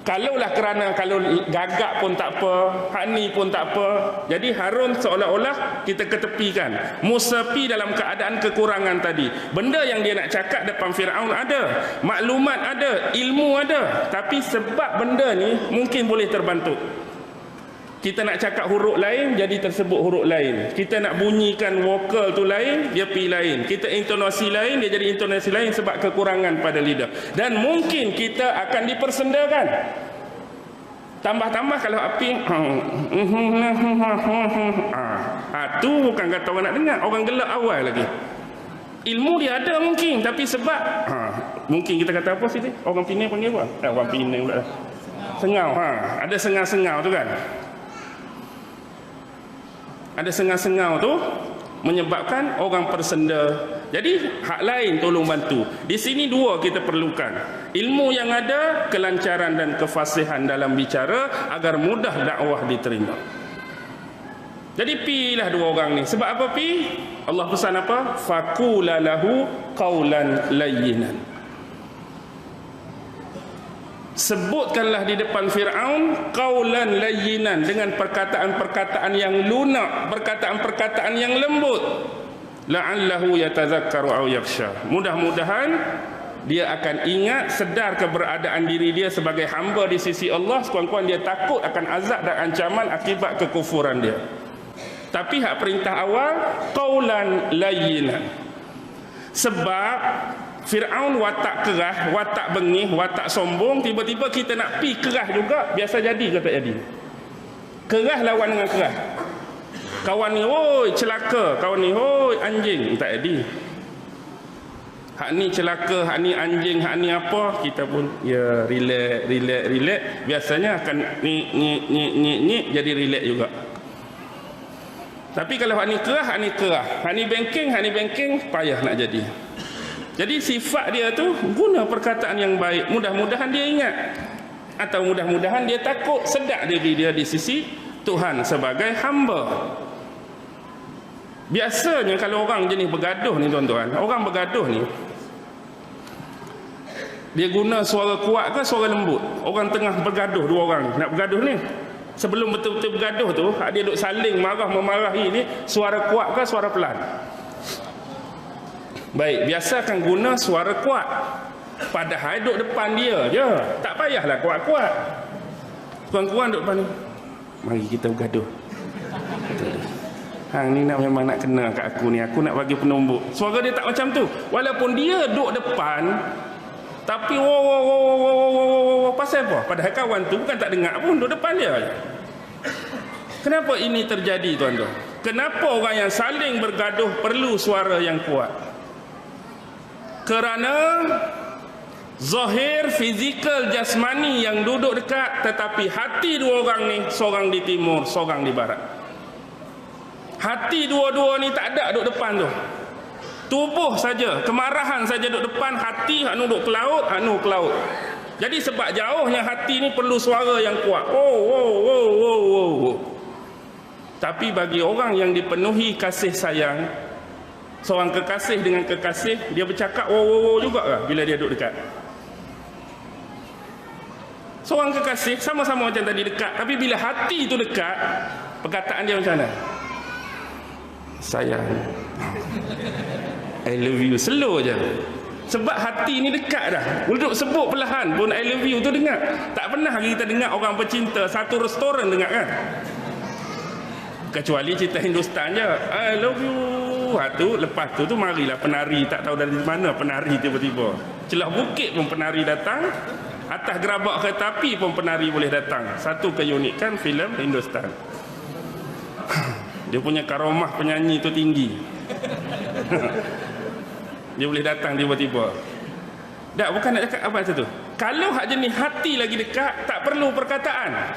Kalaulah kerana kalau gagak pun tak apa, hak ni pun tak apa. Jadi Harun seolah-olah kita ketepikan. Musa pi dalam keadaan kekurangan tadi. Benda yang dia nak cakap depan Firaun ada, maklumat ada, ilmu ada, tapi sebab benda ni mungkin boleh terbantu. Kita nak cakap huruf lain, jadi tersebut huruf lain. Kita nak bunyikan vokal tu lain, dia pi lain. Kita intonasi lain, dia jadi intonasi lain sebab kekurangan pada lidah. Dan mungkin kita akan dipersendakan. Tambah-tambah kalau api tu bukan kata orang nak dengar, orang gelak awal lagi. Ilmu dia ada mungkin, tapi sebab mungkin kita kata apa sini? Orang Penang panggil apa? Orang Penang pula. Sengau, ada sengau-sengau tu kan. Ada sengau-sengau tu menyebabkan orang persenda. Jadi hak lain tolong bantu. Di sini dua kita perlukan. Ilmu yang ada, kelancaran dan kefasihan dalam bicara agar mudah dakwah diterima. Jadi pilah dua orang ni. Sebab apa pi? Allah pesan apa? Faqula lahu qaulan layyinan. Sebutkanlah di depan Fir'aun qaulan layyinan, dengan perkataan-perkataan yang lunak, perkataan-perkataan yang lembut. La'allahu yatazakkaru aw yakhsha. Mudah-mudahan dia akan ingat, sedar keberadaan diri dia sebagai hamba di sisi Allah, sekurang-kurang dia takut akan azab dan ancaman akibat kekufuran dia. Tapi hak perintah awal qaulan layyinan. Sebab Fir'aun watak kerah, watak bengih, watak sombong. Tiba-tiba kita nak pi kerah juga, biasa jadi ke tak jadi? Kerah lawan dengan kerah. Kawan ni, oi celaka. Kawan ni, oi anjing. Tak jadi. Hak ni celaka, hak ni anjing, hak ni apa, kita pun ya relax. Biasanya akan ni jadi relax juga. Tapi kalau hak ni kerah, hak ni bengking, payah nak jadi. Jadi sifat dia tu guna perkataan yang baik. Mudah-mudahan dia ingat, atau mudah-mudahan dia takut, sedar diri dia di sisi Tuhan sebagai hamba. Biasanya kalau orang jenis bergaduh ni tuan-tuan, orang bergaduh ni dia guna suara kuat ke suara lembut? Orang tengah bergaduh, dua orang nak bergaduh ni, sebelum betul-betul bergaduh tu dia duk saling marah-memarahi ni, suara kuat ke suara pelan? Baik, biasa akan guna suara kuat. Padahal duduk depan dia je, tak payahlah kuat-kuat. Kurang-kurang duduk depan ni, mari kita bergaduh. Hang ni memang nak kena kat aku ni. Aku nak bagi penumbuk. Suara dia tak macam tu. Walaupun dia duduk depan, tapi wow. Pasal apa? Padahal kawan tu bukan tak dengar pun, duduk depan dia. Kenapa ini terjadi, tuan-tuan? Kenapa orang yang saling bergaduh perlu suara yang kuat? Kerana zahir fizikal jasmani yang duduk dekat, tetapi hati dua orang ni, seorang di timur, seorang di barat. Hati dua-dua ni tak ada duduk depan tu. Tubuh saja, kemarahan saja duduk depan, hati anu duduk ke laut, anu ke laut. Jadi sebab jauhnya hati ni perlu suara yang kuat. Oh. Tapi bagi orang yang dipenuhi kasih sayang, seorang kekasih dengan kekasih, dia bercakap wow juga lah bila dia duduk dekat. Seorang kekasih sama-sama macam tadi dekat, tapi bila hati tu dekat, perkataan dia macam mana? Sayang, I love you, slow je. Sebab hati ni dekat dah. Untuk sebut perlahan pun I love you tu dengar. Tak pernah kita dengar orang bercinta satu restoran dengar kan? Kecuali cerita Hindustan je, I love you. Lepas tu marilah penari, tak tahu dari mana penari tiba-tiba. Celah bukit pun penari datang, atas gerabak kereta api pun penari boleh datang. Satu keunikan filem Hindustan. Dia punya karomah penyanyi tu tinggi. Dia boleh datang tiba-tiba. Tak, bukan nak cakap apa macam tu. Kalau hak jenis hati lagi dekat, tak perlu perkataan.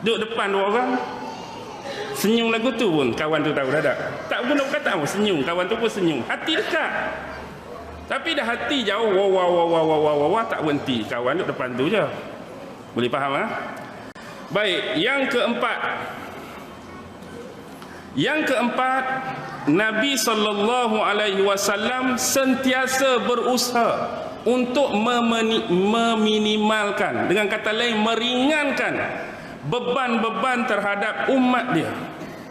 Duduk depan dua orang, senyum lagu tu pun kawan tu tahu dah tak. Tak guna perkataan pun, senyum. Kawan tu pun senyum. Hati dekat. Tapi dah hati jauh, wah, tak berhenti. Kawan duduk depan tu je. Boleh faham ha? Baik, yang keempat, Nabi SAW sentiasa berusaha untuk meminimalkan, dengan kata lain meringankan beban-beban terhadap umat dia,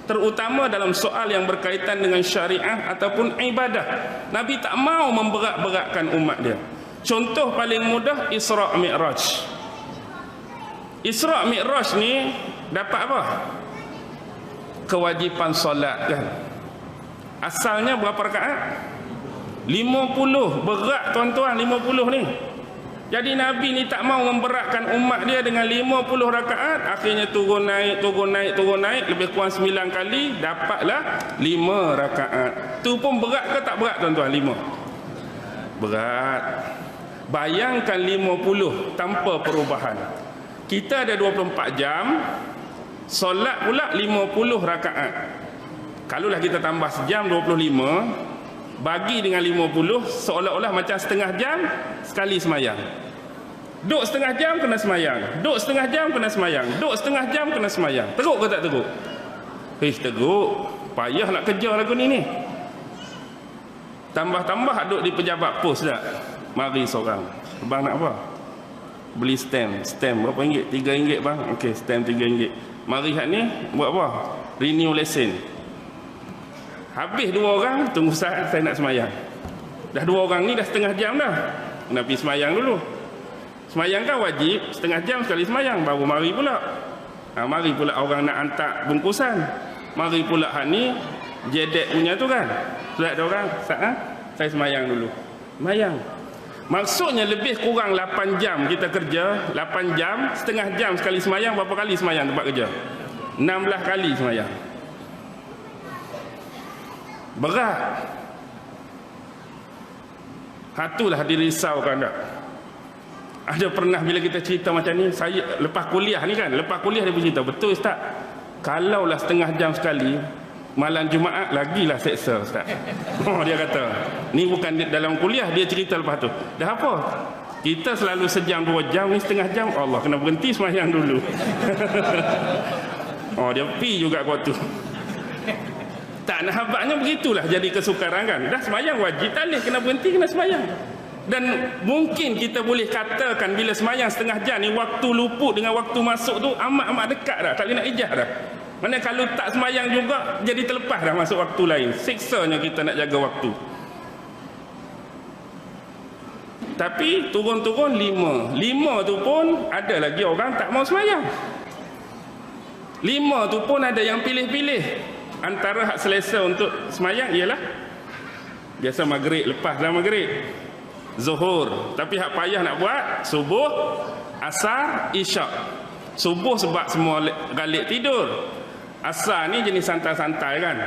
terutama dalam soal yang berkaitan dengan syariah ataupun ibadah. Nabi tak mau memberat-beratkan umat dia. Contoh paling mudah, Isra' Mi'raj. Isra' Mi'raj ni dapat apa? Kewajipan solat kan. Asalnya berapa rakaat? 50. Berat tuan-tuan 50 ni. Jadi Nabi ni tak mau memberatkan umat dia dengan 50 rakaat. Akhirnya turun naik, lebih kurang 9 kali, dapatlah 5 rakaat. Tu pun berat ke tak berat tuan-tuan? 5. Berat. Bayangkan 50 tanpa perubahan. Kita ada 24 jam, solat pula 50 rakaat. Kalaulah kita tambah sejam 25, bagi dengan 50, seolah-olah macam setengah jam sekali semayang. Duk setengah jam kena semayang, duk setengah jam kena semayang, duk setengah jam kena semayang. Teruk ke tak teruk? Teruk. Payah nak kerja lagu ni. Tambah-tambah duk di pejabat pos dah. Mari seorang, abang nak apa? Beli stamp berapa ringgit? 3 ringgit bang. Okey, stamp 3 ringgit. Mari hak ni buat apa? Renew lesen. Habis 2 orang, tunggu saat saya nak semayang. Dah 2 orang ni dah setengah jam dah. Kena pergi semayang dulu. Semayang kan wajib, setengah jam sekali semayang, baru mari pula. Mari pula orang nak hantar bungkusan. Mari pula hak ni jedek punya tu kan. Sudah ada orang, saya semayang dulu. Semayang. Maksudnya lebih kurang 8 jam kita kerja, 8 jam, setengah jam sekali semayang. Berapa kali semayang tempat kerja? 16 kali semayang. Berat. Hatulah dirisaukan tak? Ada pernah bila kita cerita macam ni, saya lepas kuliah ni kan, lepas kuliah dia bercerita, betul Ustaz, kalaulah setengah jam sekali, malam Jumaat lagilah seksa Ustaz. Dia kata, ni bukan dalam kuliah, dia cerita lepas tu. Dah apa? Kita selalu sejam 2 jam, ni setengah jam, Allah kena berhenti semayang dulu. Dia pi juga waktu. Tak nak habaknya begitulah jadi kesukaran kan. Dah semayang wajib, tak boleh, kena berhenti, kena semayang. Dan mungkin kita boleh katakan bila semayang setengah jam ni, waktu luput dengan waktu masuk tu amat-amat dekat dah, tak boleh nak ijah dah. Mana kalau tak semayang juga, jadi terlepas dah masuk waktu lain. Siksanya kita nak jaga waktu. Tapi turun-turun 5. 5 tu pun ada lagi orang tak mau semayang. 5 tu pun ada yang pilih-pilih. antara hak selesa untuk semayang ialah biasa maghrib, lepas dah maghrib, zuhur. Tapi hak payah nak buat subuh, asar, isyak. Subuh sebab semua galik tidur. Asar ni jenis santai-santai kan.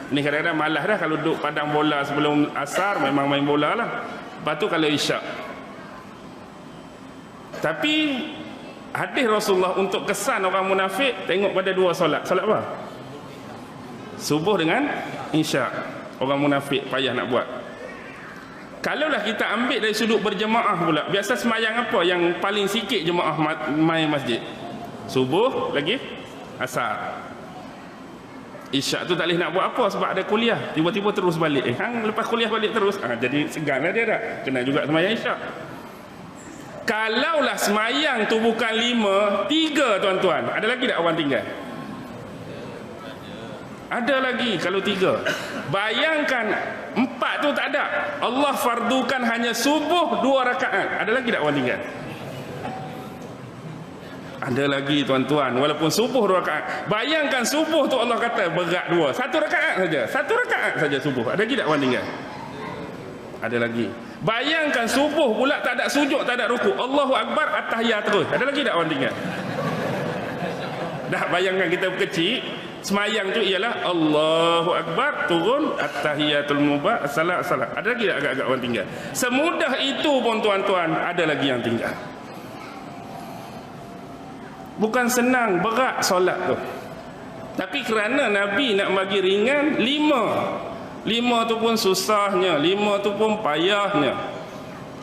Ni kadang-kadang malas dah kalau duduk padang bola sebelum asar, memang main bola lah. Lepas tu kalau isyak. Tapi hadis Rasulullah untuk kesan orang munafik, tengok pada dua solat. Solat apa? Subuh dengan isyak. Orang munafik payah nak buat. Kalaulah kita ambil dari sudut berjemaah pula, biasa semayang apa yang paling sikit jemaah main masjid? Subuh lagi asar. Isyak tu tak boleh nak buat apa sebab ada kuliah. Tiba-tiba terus balik. Hang lepas kuliah balik terus. Jadi segan lah dia dah. Kena juga semayang isyak. Kalaulah semayang tu bukan 5, 3 tuan-tuan. Ada lagi tak orang tinggal? Ada lagi kalau 3. Bayangkan 4 tu tak ada. Allah fardukan hanya subuh 2 rakaat. Ada lagi tak orang tinggal? Ada lagi tuan-tuan, walaupun subuh 2 rakaat. Bayangkan subuh tu Allah kata berat 2. 1 rakaat saja. 1 rakaat saja subuh. Ada lagi tak orang tinggal? Ada lagi. Bayangkan subuh pula tak ada sujud, tak ada rukuk. Allahu Akbar, at-tahiyat terus. Ada lagi tak orang tinggal? Dah bayangkan kita kecil, semayang tu ialah Allahu Akbar, turun, at-tahiyatul mubarak, as-salat. Ada lagi tak agak-agak orang tinggal? Semudah itu pun tuan-tuan, ada lagi yang tinggal. Bukan senang, berat solat tu. Tapi kerana Nabi nak bagi ringan, 5 tu pun susahnya, 5 tu pun payahnya.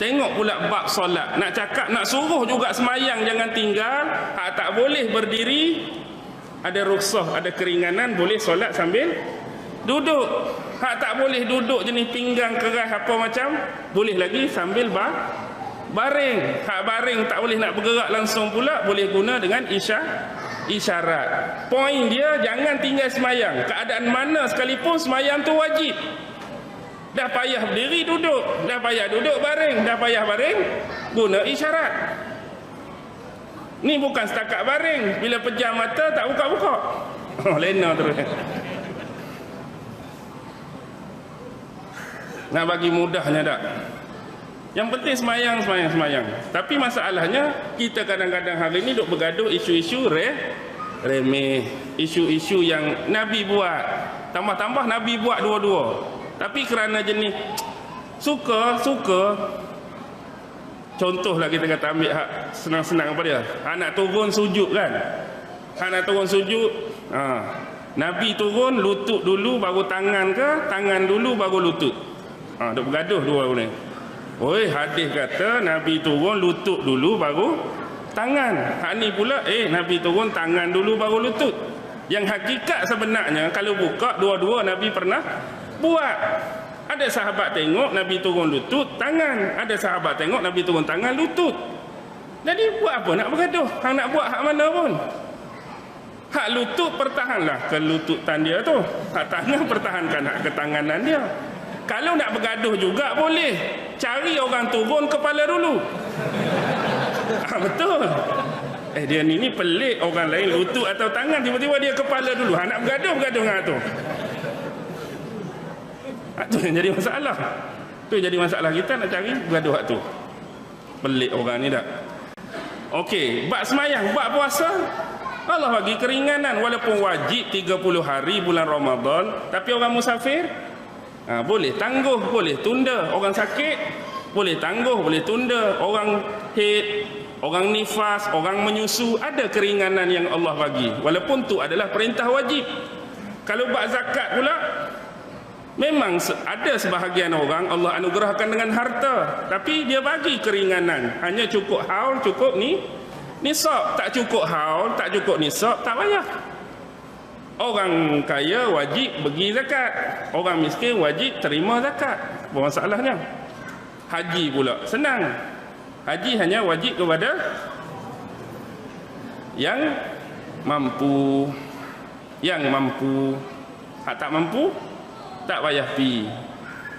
Tengok pula bab solat. Nak cakap, nak suruh juga semayang jangan tinggal. Tak boleh berdiri, ada rukhsah, ada keringanan, boleh solat sambil duduk. Tak boleh duduk jenis pinggang keras apa macam, boleh lagi sambil baring. Baring tak boleh nak bergerak langsung pula, boleh guna dengan isyarat. Poin dia, jangan tinggal semayang. Keadaan mana sekalipun semayang tu wajib. Dah payah berdiri duduk, dah payah duduk baring, dah payah baring guna isyarat. Ni bukan setakat baring, bila pejam mata tak buka-buka. Lena terus. Nak bagi mudahnya tak? Yang penting semayang. Tapi masalahnya kita kadang-kadang hari ni duk bergaduh isu-isu remeh, isu-isu yang Nabi buat. Tambah-tambah Nabi buat dua-dua. Tapi kerana jenis suka, contohlah kita kata ambil hak senang-senang apa dia. Nak turun sujud kan? Nak turun sujud, Nabi turun lutut dulu baru tangan ke? Tangan dulu baru lutut. Duk bergaduh dua ni. Oi, hadis kata Nabi turun lutut dulu baru tangan. Hak ni pula Nabi turun tangan dulu baru lutut. Yang hakikat sebenarnya kalau buka dua-dua Nabi pernah buat. Ada sahabat tengok Nabi turun lutut tangan, ada sahabat tengok Nabi turun tangan lutut. Jadi buat apa nak bergaduh? Hang nak buat hak mana pun. Hak lutut pertahanlah kelututan dia tu. Hak tangan pertahankan hak ketanganan dia. Kalau nak bergaduh juga boleh. Cari orang turun kepala dulu. Betul. Dia ni pelik, orang lain lutut atau tangan, tiba-tiba dia kepala dulu. Nak bergaduh dengan tu. Tu yang jadi masalah. Tu yang jadi masalah kita nak cari bergaduh hak tu. Pelik orang ni tak. Okey, bab semayang, bab puasa, Allah bagi keringanan walaupun wajib 30 hari bulan Ramadan, tapi orang musafir boleh tangguh, boleh tunda. Orang sakit boleh tangguh, boleh tunda. Orang haid, orang nifas, orang menyusu, ada keringanan yang Allah bagi. Walaupun tu adalah perintah wajib. Kalau bab zakat pula, memang ada sebahagian orang Allah anugerahkan dengan harta, tapi dia bagi keringanan. Hanya cukup haul, cukup nisab. Tak cukup haul, tak cukup nisab, tak payah. Orang kaya wajib bagi zakat, orang miskin wajib terima zakat. Apa masalahnya? Haji pula senang. Haji hanya wajib kepada yang mampu. Hak tak mampu tak payah pi.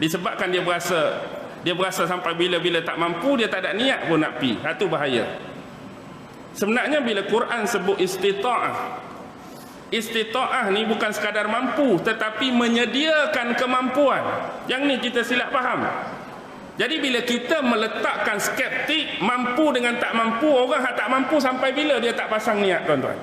Disebabkan dia berasa sampai bila-bila tak mampu, dia tak ada niat pun nak pi. Itu bahaya. Sebenarnya bila Quran sebut istita'ah, Istita'ah ni bukan sekadar mampu, tetapi menyediakan kemampuan. Yang ni kita silap faham. Jadi bila kita meletakkan skeptik mampu dengan tak mampu, orang yang tak mampu sampai bila dia tak pasang niat, tuan-tuan?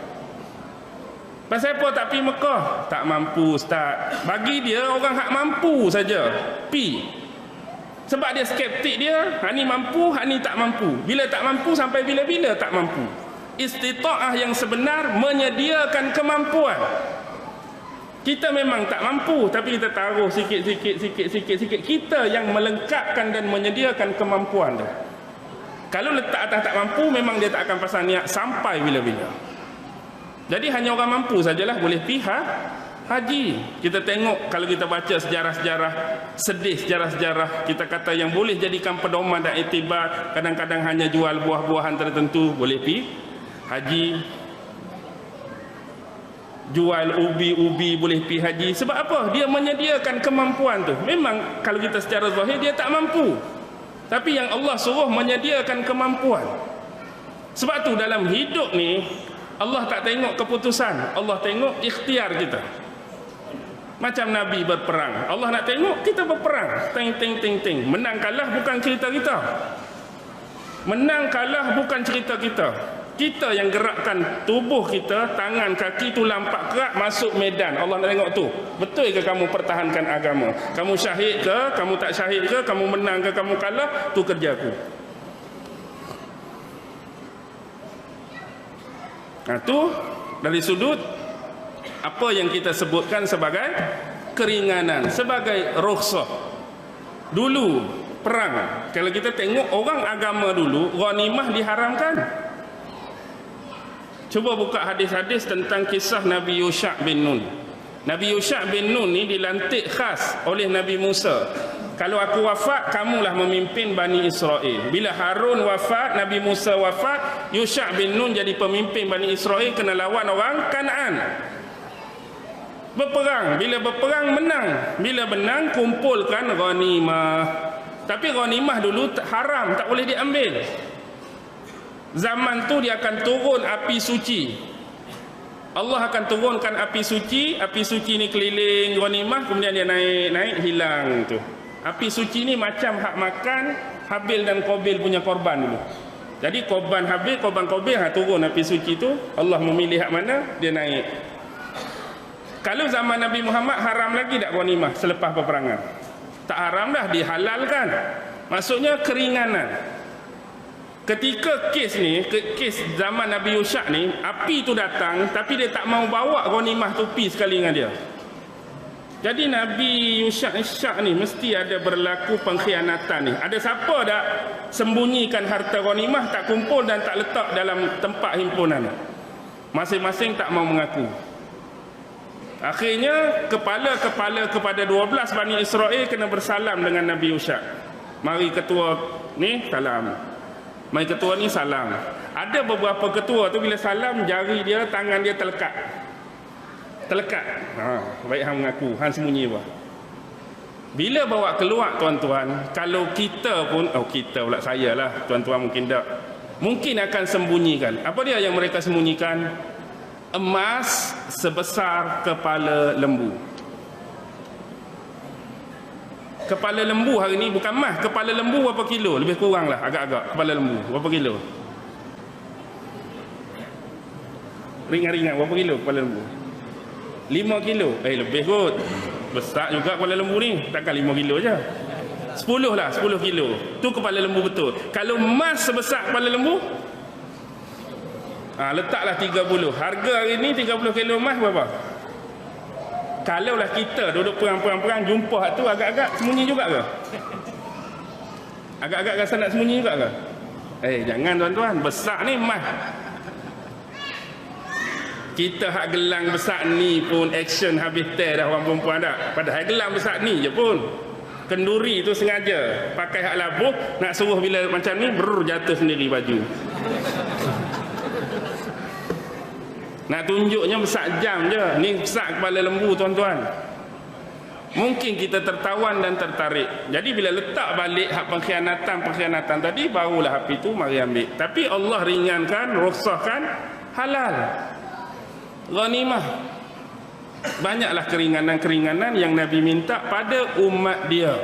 Pasal apa tak pergi Mekah? Tak mampu, Ustaz. Bagi dia orang hak mampu saja pi. Sebab dia skeptik dia, hak ni mampu, hak ni tak mampu. Bila tak mampu sampai bila-bila tak mampu. Istita'ah yang sebenar menyediakan kemampuan. Kita memang tak mampu, tapi kita taruh sikit-sikit. Kita yang melengkapkan dan menyediakan kemampuan tu. Kalau letak atas tak mampu, memang dia tak akan pasang niat sampai bila-bila. Jadi hanya orang mampu sajalah boleh pergi haji. Kita tengok kalau kita baca sejarah-sejarah sedih, sejarah-sejarah kita kata yang boleh jadikan pedoman dan iktibar, kadang-kadang hanya jual buah-buahan tertentu boleh pergi haji, jual ubi-ubi boleh pergi haji. Sebab apa? Dia menyediakan kemampuan tu. Memang kalau kita secara zahir dia tak mampu, tapi yang Allah suruh menyediakan kemampuan. Sebab tu dalam hidup ni Allah tak tengok keputusan, Allah tengok ikhtiar kita. Macam Nabi berperang, Allah nak tengok kita berperang. Ting. Menang kalah bukan cerita kita. Menang kalah bukan cerita kita. Kita yang gerakkan tubuh kita, tangan, kaki, tulang, empat kerak masuk medan. Allah nak tengok tu. Betul ke kamu pertahankan agama? Kamu syahid ke? Kamu tak syahid ke? Kamu menang ke? Kamu kalah? Tu kerjaku. Nah, tu dari sudut apa yang kita sebutkan sebagai keringanan, sebagai rukhsah. Dulu perang, kalau kita tengok orang agama dulu, ghanimah diharamkan. Cuba buka hadis-hadis tentang kisah Nabi Yusha' bin Nun. Nabi Yusha' bin Nun ni dilantik khas oleh Nabi Musa. Kalau aku wafat, kamulah memimpin Bani Israel. Bila Harun wafat, Nabi Musa wafat, Yusha' bin Nun jadi pemimpin Bani Israel, kena lawan orang Kanaan. Berperang, bila berperang menang. Bila menang, kumpulkan ghanimah. Tapi ghanimah dulu haram, tak boleh diambil. Zaman tu dia akan turun api suci. Allah akan turunkan api suci ni keliling ghanimah, kemudian dia naik hilang tu. Api suci ni macam hak makan Habil dan Qabil punya korban dulu. Jadi korban Habil, korban Qabil, turun api suci tu, Allah memilih hak mana, dia naik. Kalau zaman Nabi Muhammad haram lagi tak ghanimah selepas peperangan? Tak haram dah, dihalalkan. Maksudnya keringanan. Ketika kes ni, kes zaman Nabi Yusha' ni, api tu datang tapi dia tak mau bawa ghanimah tu pi sekali dengan dia. Jadi Nabi Yusha' ni mesti ada berlaku pengkhianatan ni. Ada siapa dak sembunyikan harta ghanimah, tak kumpul dan tak letak dalam tempat himpunan. Masing-masing tak mau mengaku. Akhirnya kepala-kepala kepada 12 Bani Israel kena bersalam dengan Nabi Yusha'. Mari ketua ni salam. Mari ketua ni salam. Ada beberapa ketua tu bila salam jari dia, tangan dia terlekat. Baik hang mengaku, hang sembunyi apa? Bila bawa keluar tuan-tuan, kalau kita pun, kita pula saya lah, tuan-tuan mungkin tak. Mungkin akan sembunyikan. Apa dia yang mereka sembunyikan? Emas sebesar kepala lembu. Kepala lembu hari ni bukan emas, kepala lembu berapa kilo? Lebih kurang lah agak-agak. Kepala lembu berapa kilo? Ringan-ringan berapa kilo kepala lembu? 5 kilo. Lebih kot. Besar juga kepala lembu ni. Takkan 5 kilo je. 10 lah, 10 kilo. Tu kepala lembu betul. Kalau emas sebesar kepala lembu, letaklah 30. Harga hari ni 30 kilo emas berapa? Kalaulah kita duduk perang-perang jumpa hak tu, agak-agak sembunyi juga ke? Agak-agak rasa nak sembunyi juga ke? Jangan tuan-tuan, besar ni emas. Kita hak gelang besar ni pun action habis teh dah orang perempuan dah. Padahal gelang besar ni je pun. Kenduri tu sengaja pakai hak labuh, nak suruh bila macam ni jatuh sendiri baju. Nak tunjuknya besar jam je. Ni besar kepala lembu tuan-tuan. Mungkin kita tertawan dan tertarik. Jadi bila letak balik hak pengkhianatan tadi, barulah api tu mari ambil. Tapi Allah ringankan, rukhsahkan halal. Ghanimah. Banyaklah keringanan-keringanan yang Nabi minta pada umat dia.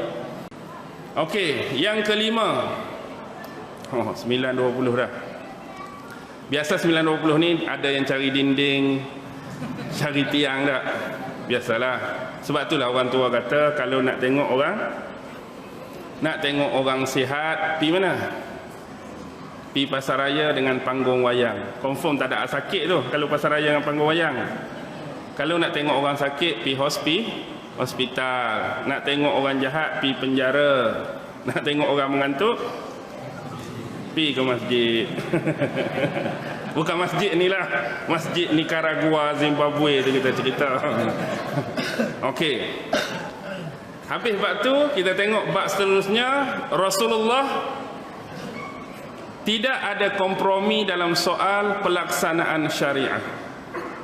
Okey, yang kelima. 9.20 dah. Biasa 9.20 ni ada yang cari dinding, cari tiang tak? Biasalah. Sebab itulah orang tua kata kalau nak tengok orang sihat, pi mana? Pi pasaraya dengan panggung wayang. Confirm tak ada sakit tu kalau pasaraya dengan panggung wayang. Kalau nak tengok orang sakit, pi hospital. Nak tengok orang jahat, pi penjara. Nak tengok orang mengantuk, pi ke masjid. Bukan masjid ni lah, masjid Nicaragua, Zimbabwe tu kita cerita. Okey. Habis bab tu, kita tengok bab seterusnya. Rasulullah tidak ada kompromi dalam soal pelaksanaan syariah.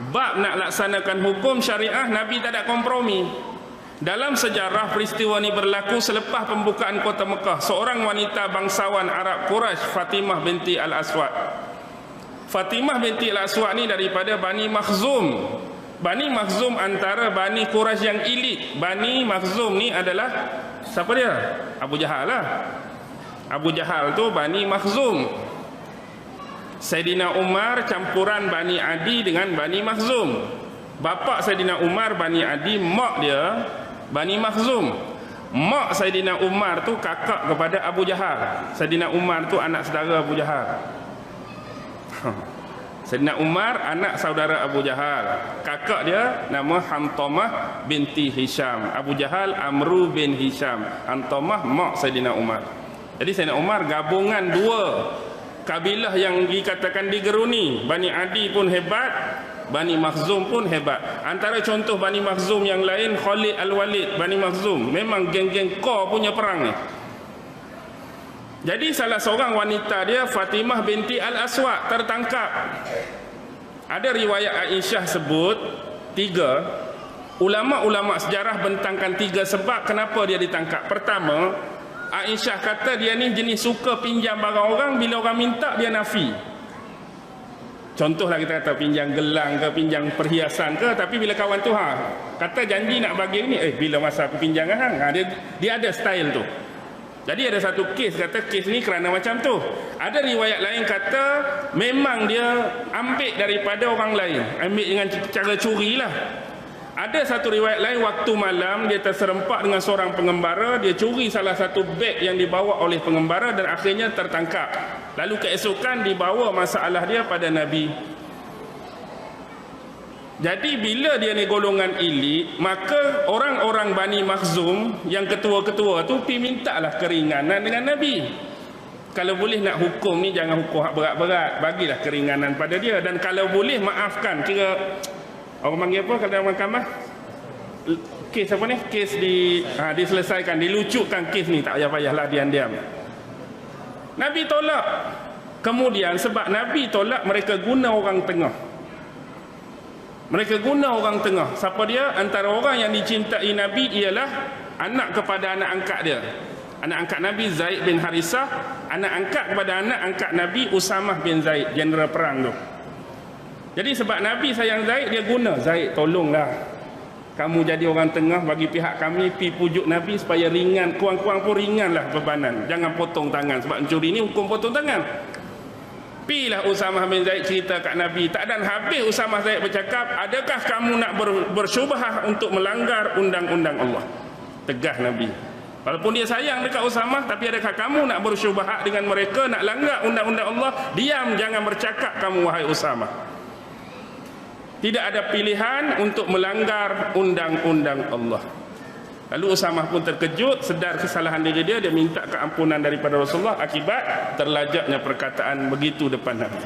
Bab nak laksanakan hukum syariah, Nabi tak ada kompromi. Dalam sejarah peristiwa ini berlaku selepas pembukaan kota Mekah. Seorang wanita bangsawan Arab Quraisy, Fatimah binti Al-Aswad. Fatimah binti Al-Aswad ni daripada Bani Makhzum. Bani Makhzum antara Bani Quraisy yang elit. Bani Makhzum ni adalah siapa dia? Abu Jahal lah. Abu Jahal tu Bani Makhzum. Sayyidina Umar campuran Bani Adi dengan Bani Makhzum. Bapa Sayyidina Umar Bani Adi, mak dia Bani Makhzum. Mak Sayyidina Umar tu kakak kepada Abu Jahal. Sayyidina Umar tu anak saudara Abu Jahal. Sayyidina Umar anak saudara Abu Jahal. Kakak dia nama Hantamah binti Hisham. Abu Jahal Amru bin Hisham. Hantamah mak Sayyidina Umar. Jadi Sayyidina Umar gabungan dua kabilah yang dikatakan digeruni. Bani Adi pun hebat, Bani Makhzum pun hebat. Antara contoh Bani Makhzum yang lain, Khalid Al-Walid. Bani Makhzum memang geng-geng Qur punya perang ni. Jadi salah seorang wanita dia, Fatimah binti Al-Aswad, tertangkap. Ada riwayat Aisyah sebut 3. Ulama-ulama sejarah bentangkan 3 sebab kenapa dia ditangkap. Pertama, Aisyah kata dia ni jenis suka pinjam barang orang, bila orang minta dia nafi. Contohlah kita kata pinjam gelang ke, pinjam perhiasan ke, tapi bila kawan tu kata janji nak bagi ni, bila masa aku pinjam kan dia ada style tu. Jadi ada satu kes kata kes ni kerana macam tu. Ada riwayat lain kata memang dia ambil daripada orang lain, ambil dengan cara curi lah. Ada satu riwayat lain, waktu malam dia terserempak dengan seorang pengembara, dia curi salah satu beg yang dibawa oleh pengembara dan akhirnya tertangkap. Lalu keesokan dibawa masalah dia pada Nabi. Jadi bila dia ni golongan elit, maka orang-orang Bani Makhzum yang ketua-ketua tu pergi mintalah keringanan dengan Nabi. Kalau boleh nak hukum ni jangan hukum berat-berat, bagilah keringanan pada dia. Dan kalau boleh maafkan, kira orang panggil apa kalau dalam mahkamah? Kes apa ni? Kes diselesaikan, dilucutkan kes ni, tak payah-payahlah diam-diam. Nabi tolak. Kemudian sebab Nabi tolak, mereka guna orang tengah. Mereka guna orang tengah. Siapa dia? Antara orang yang dicintai Nabi ialah anak kepada anak angkat dia. Anak angkat Nabi Zaid bin Harisah, anak angkat kepada anak angkat Nabi Usamah bin Zaid, jeneral perang tu. Jadi sebab Nabi sayang Zaid, dia guna Zaid, tolonglah kamu jadi orang tengah bagi pihak kami, pi pujuk Nabi supaya ringan, kurang-kurang pun ringanlah bebanan. Jangan potong tangan, sebab mencuri ni hukum potong tangan. Pilah Usamah bin Zaid cerita kat Nabi. Tak dan habis Usamah Zaid bercakap, adakah kamu nak bersyubhah untuk melanggar undang-undang Allah? Tegas Nabi. Walaupun dia sayang dekat Usamah, tapi adakah kamu nak bersyubhah dengan mereka, nak langgar undang-undang Allah? Diam, jangan bercakap kamu wahai Usamah. Tidak ada pilihan untuk melanggar undang-undang Allah. Lalu Usamah pun terkejut, sedar kesalahan diri dia, dia minta keampunan daripada Rasulullah akibat terlajaknya perkataan begitu depan Nabi.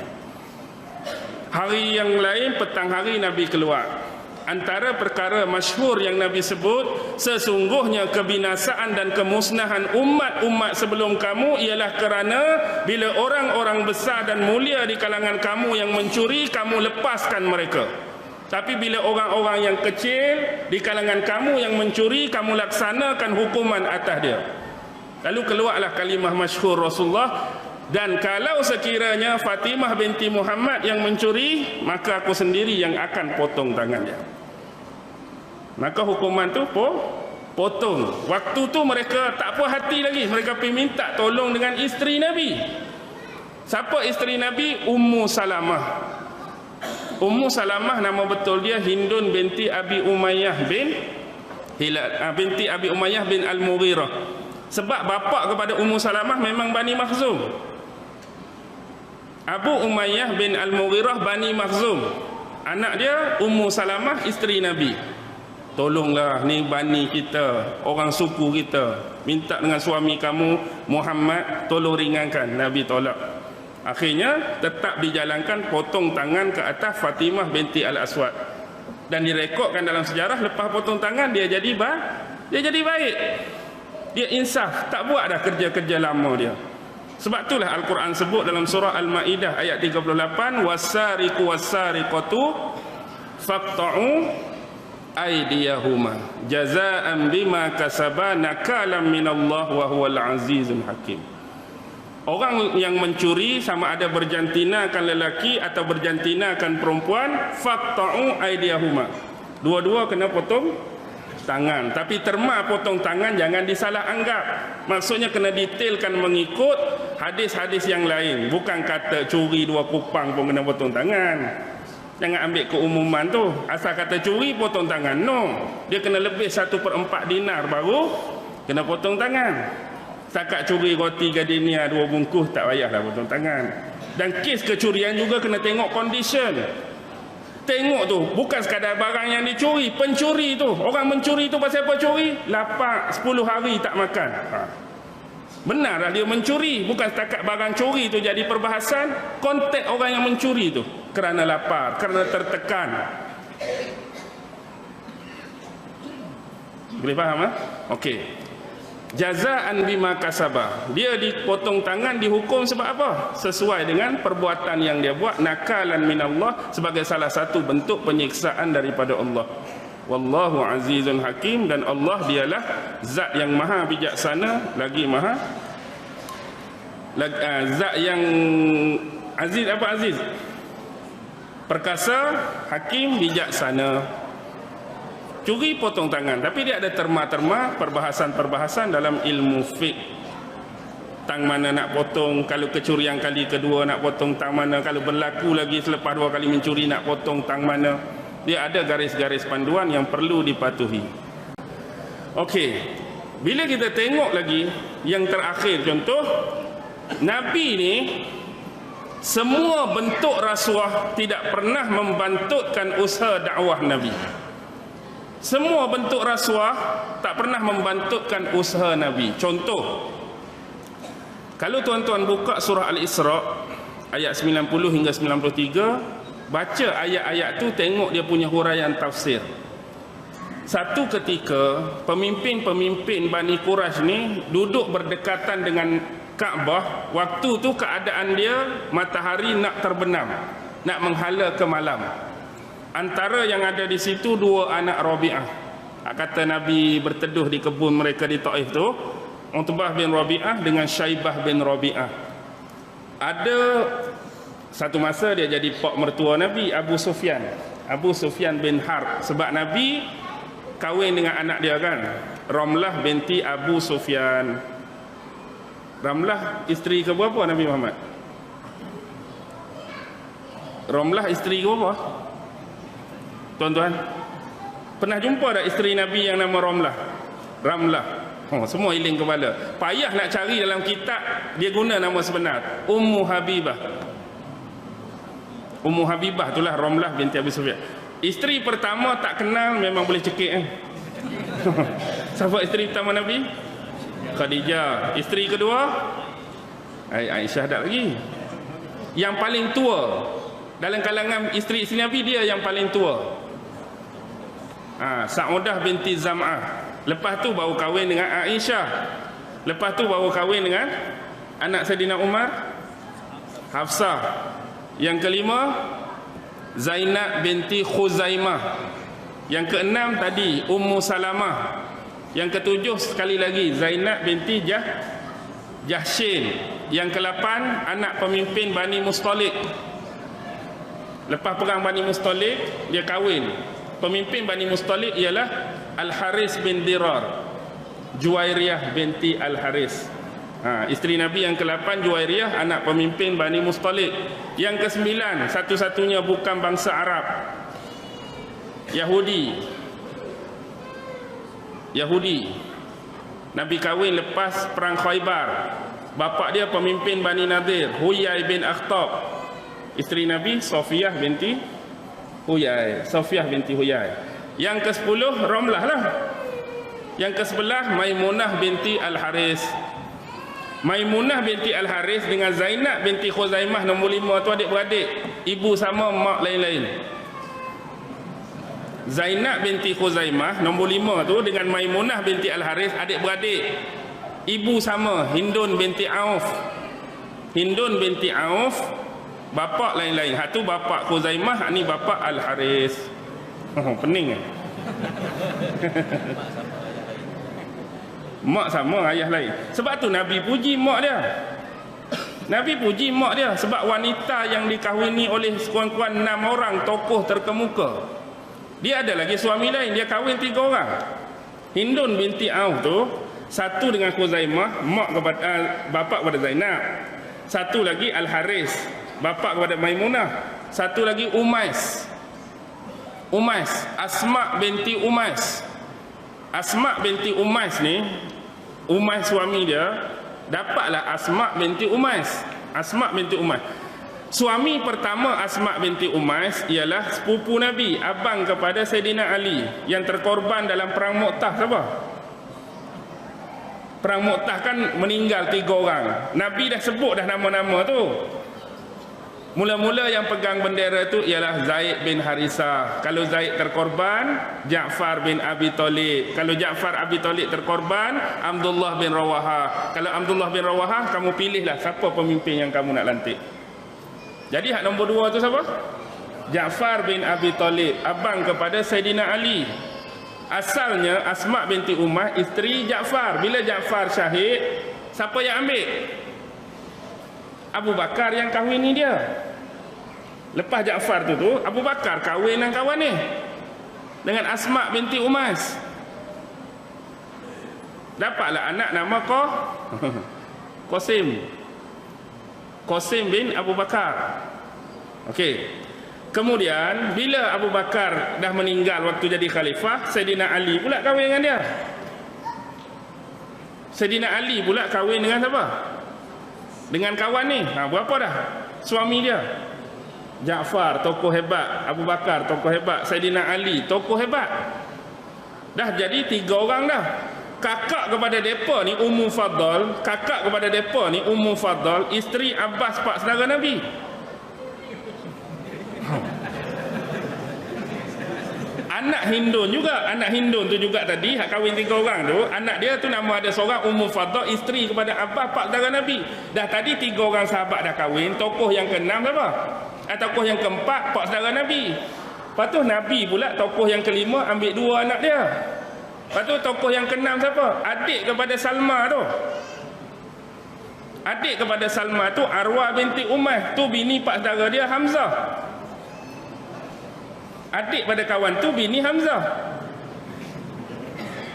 Hari yang lain, petang hari Nabi keluar. Antara perkara masyhur yang Nabi sebut, sesungguhnya kebinasaan dan kemusnahan umat-umat sebelum kamu ialah kerana bila orang-orang besar dan mulia di kalangan kamu yang mencuri, kamu lepaskan mereka. Tapi bila orang-orang yang kecil di kalangan kamu yang mencuri, kamu laksanakan hukuman atas dia. Lalu keluarlah kalimah masyhur Rasulullah, Dan kalau sekiranya Fatimah binti Muhammad yang mencuri, maka aku sendiri yang akan potong tangannya. Maka hukuman tu potong. Waktu tu mereka tak puas hati lagi, mereka pergi minta tolong dengan isteri Nabi. Siapa isteri Nabi? Ummu Salamah. Ummu Salamah nama betul dia Hindun binti Abi Umayyah binti Abi Umayyah bin Al-Mughirah. Sebab bapa kepada Ummu Salamah memang Bani Makhzum. Abu Umayyah bin Al-Mughirah Bani Makhzum. Anak dia Ummu Salamah isteri Nabi. Tolonglah ni bani kita, orang suku kita, minta dengan suami kamu Muhammad, tolong ringankan. Nabi tolak. Akhirnya tetap dijalankan potong tangan ke atas Fatimah binti Al-Aswad. Dan direkodkan dalam sejarah, lepas potong tangan dia jadi baik. Dia insaf, tak buat dah kerja-kerja lama dia. Sebab itulah Al-Quran sebut dalam surah Al-Maidah ayat 38, wasariqu wasariqatu faqta'u aydiyahuma jazaa'an bima kasaba nakalam minallah wa huwal azizul hakim. Orang yang mencuri, sama ada berjantinakan lelaki atau berjantinakan perempuan, faqta'u aydiyahuma, dua-dua kena potong tangan. Tapi terma potong tangan jangan disalah anggap. Maksudnya kena detailkan mengikut hadis-hadis yang lain. Bukan kata curi 2 kupang pun kena potong tangan. Jangan ambil keumuman tu. Asal kata curi potong tangan. No. Dia kena lebih 1/4 dinar baru kena potong tangan. Setakat curi roti gardenia 2 bungkus tak payahlah potong tangan. Dan kes kecurian juga kena tengok condition. Tengok tu, bukan sekadar barang yang dicuri, pencuri tu. Orang mencuri tu pasal apa curi? Lapar 10 hari tak makan. Benarlah dia mencuri, bukan setakat barang curi tu jadi perbahasan. Konteks orang yang mencuri tu kerana lapar, kerana tertekan. Boleh faham ah? Okey. Jazaan bima kasabah. Dia dipotong tangan, dihukum sebab apa? Sesuai dengan perbuatan yang dia buat, nakalan minallah, sebagai salah satu bentuk penyiksaan daripada Allah. Wallahu azizun hakim, dan Allah dialah zat yang maha bijaksana lagi maha zat yang aziz. Apa aziz? Perkasa, hakim, bijaksana. Curi potong tangan, tapi dia ada terma-terma perbahasan-perbahasan dalam ilmu fiqh. Tang mana nak potong, kalau kecurian kali kedua nak potong tang mana, kalau berlaku lagi selepas 2 kali mencuri nak potong tang mana. Dia ada garis-garis panduan yang perlu dipatuhi. Okey, bila kita tengok lagi yang terakhir, contoh Nabi ni semua bentuk rasuah tidak pernah membantutkan usaha dakwah Nabi. Semua bentuk rasuah tak pernah membantutkan usaha Nabi. Contoh, kalau tuan-tuan buka surah Al-Isra ayat 90 hingga 93, baca ayat-ayat tu, tengok dia punya huraian tafsir. Satu ketika pemimpin-pemimpin Bani Quraisy ni duduk berdekatan dengan Kaabah. Waktu tu keadaan dia matahari nak terbenam, nak menghala ke malam. Antara yang ada di situ 2 anak Rabi'ah. Kata Nabi berteduh di kebun mereka di Taif tu, Utbah bin Rabi'ah dengan Syaibah bin Rabi'ah. Ada satu masa dia jadi pak mertua Nabi, Abu Sufyan bin Harb. Sebab Nabi kahwin dengan anak dia kan, Ramlah binti Abu Sufyan. Ramlah isteri ke berapa Nabi Muhammad? Ramlah isteri ke berapa? Tuan-tuan, pernah jumpa tak isteri Nabi yang nama Ramlah? Semua iling kepala. Payah nak cari dalam kitab, dia guna nama sebenar, Ummu Habibah. Ummu Habibah itulah Ramlah binti Abi Sufyan. Isteri pertama tak kenal, memang boleh cekik Siapa isteri pertama Nabi? Khadijah. Isteri kedua Aisyah. Tak lagi. Yang paling tua dalam kalangan isteri-isteri Nabi, dia yang paling tua, Sa'udah binti Zam'ah. Lepas tu baru kahwin dengan Aisyah. Lepas tu baru kahwin dengan anak Saidina Umar, Hafsah. Yang kelima Zainab binti Khuzaimah. Yang keenam tadi Ummu Salamah. Yang ketujuh sekali lagi Zainab binti Jahshin. Yang ke-8, anak pemimpin Bani Mustalik. Lepas perang Bani Mustalik, dia kahwin. Pemimpin Bani Mustalik ialah Al-Haris bin Dirar, Juwairiyah binti Al-Haris. Isteri Nabi yang ke-8 Juwairiyah, anak pemimpin Bani Mustalik. Yang ke-9, satu-satunya bukan bangsa Arab, Yahudi. Nabi kahwin lepas perang Khaybar. Bapa dia pemimpin Bani Nadir, Huyai bin Akhtab. Isteri Nabi Sofiyah binti Huyai. Yang ke-10 Ramlah lah. Yang ke-11 Maimunah binti Al-Haris. Maimunah binti Al-Haris dengan Zainab binti Khuzaimah nombor 5 tu adik-beradik, ibu sama mak lain-lain. Zainab binti Khuzaimah nombor 5 tu dengan Maimunah binti Al-Haris adik-beradik, ibu sama, Hindun binti Auf. Bapa lain-lain. Hak tu bapa Khuzaimah, ni bapa Al-Haris. Pening kan? Mak sama, ayah lain. Sebab tu Nabi puji mak dia. Sebab wanita yang dikahwini oleh sekuan-kuan 6 orang tokoh terkemuka, dia ada lagi suami lain. Dia kahwin 3 orang. Hindun binti Auf tu, satu dengan Khuzaimah, bapa kepada Zainab. Satu lagi Al-Haris, bapa kepada Maimunah. Satu lagi Umais, Asma binti Umais. Asma binti Umais ni, Umais suami dia, dapatlah Asma binti Umais. Suami pertama Asma binti Umais ialah sepupu Nabi, abang kepada Sayyidina Ali yang terkorban dalam perang Mu'tah. Siapa? Perang Mu'tah kan meninggal 3 orang. Nabi dah sebut dah nama-nama tu. Mula-mula yang pegang bendera tu ialah Zaid bin Harisah. Kalau Zaid terkorban, Ja'far bin Abi Talib. Kalau Ja'far Abi Talib terkorban, Abdullah bin Rawahah. Kalau Abdullah bin Rawahah, kamu pilihlah siapa pemimpin yang kamu nak lantik. Jadi hak nombor 2 tu siapa? Ja'far bin Abi Talib, abang kepada Sayyidina Ali. Asalnya Asma binti Umayyah isteri Ja'far. Bila Ja'far syahid, siapa yang ambil? Abu Bakar yang kahwin ni dia. Lepas Ja'far tu Abu Bakar kahwin dengan kawan ni, dengan Asma binti Umais. Dapatlah anak nama Qasim bin Abu Bakar. Okey. Kemudian bila Abu Bakar dah meninggal waktu jadi khalifah, Sayyidina Ali pula kahwin dengan dia. Sayyidina Ali pula kahwin dengan siapa? Dengan kawan ni. Berapa dah suami dia? Ja'far tokoh hebat, Abu Bakar tokoh hebat, Sayyidina Ali tokoh hebat. Dah jadi 3 orang dah. Kakak kepada depa ni Ummu Faddal, isteri Abbas pak saudara Nabi. Anak Hindun tu juga tadi hak kahwin 3 orang tu, anak dia tu nama ada seorang Ummu Faddal, isteri kepada Abbas pak saudara Nabi. Dah tadi 3 orang sahabat dah kahwin, tokoh yang ke-6 siapa? Tokoh yang ke-4 pak saudara Nabi. Lepas tu Nabi pula tokoh yang ke-5 ambil 2 anak dia. Lepas tu tokoh yang ke-6 siapa? Adik kepada Salma tu Arwah binti Umayyah, tu bini pak saudara dia Hamzah. Adik pada kawan tu bini Hamzah,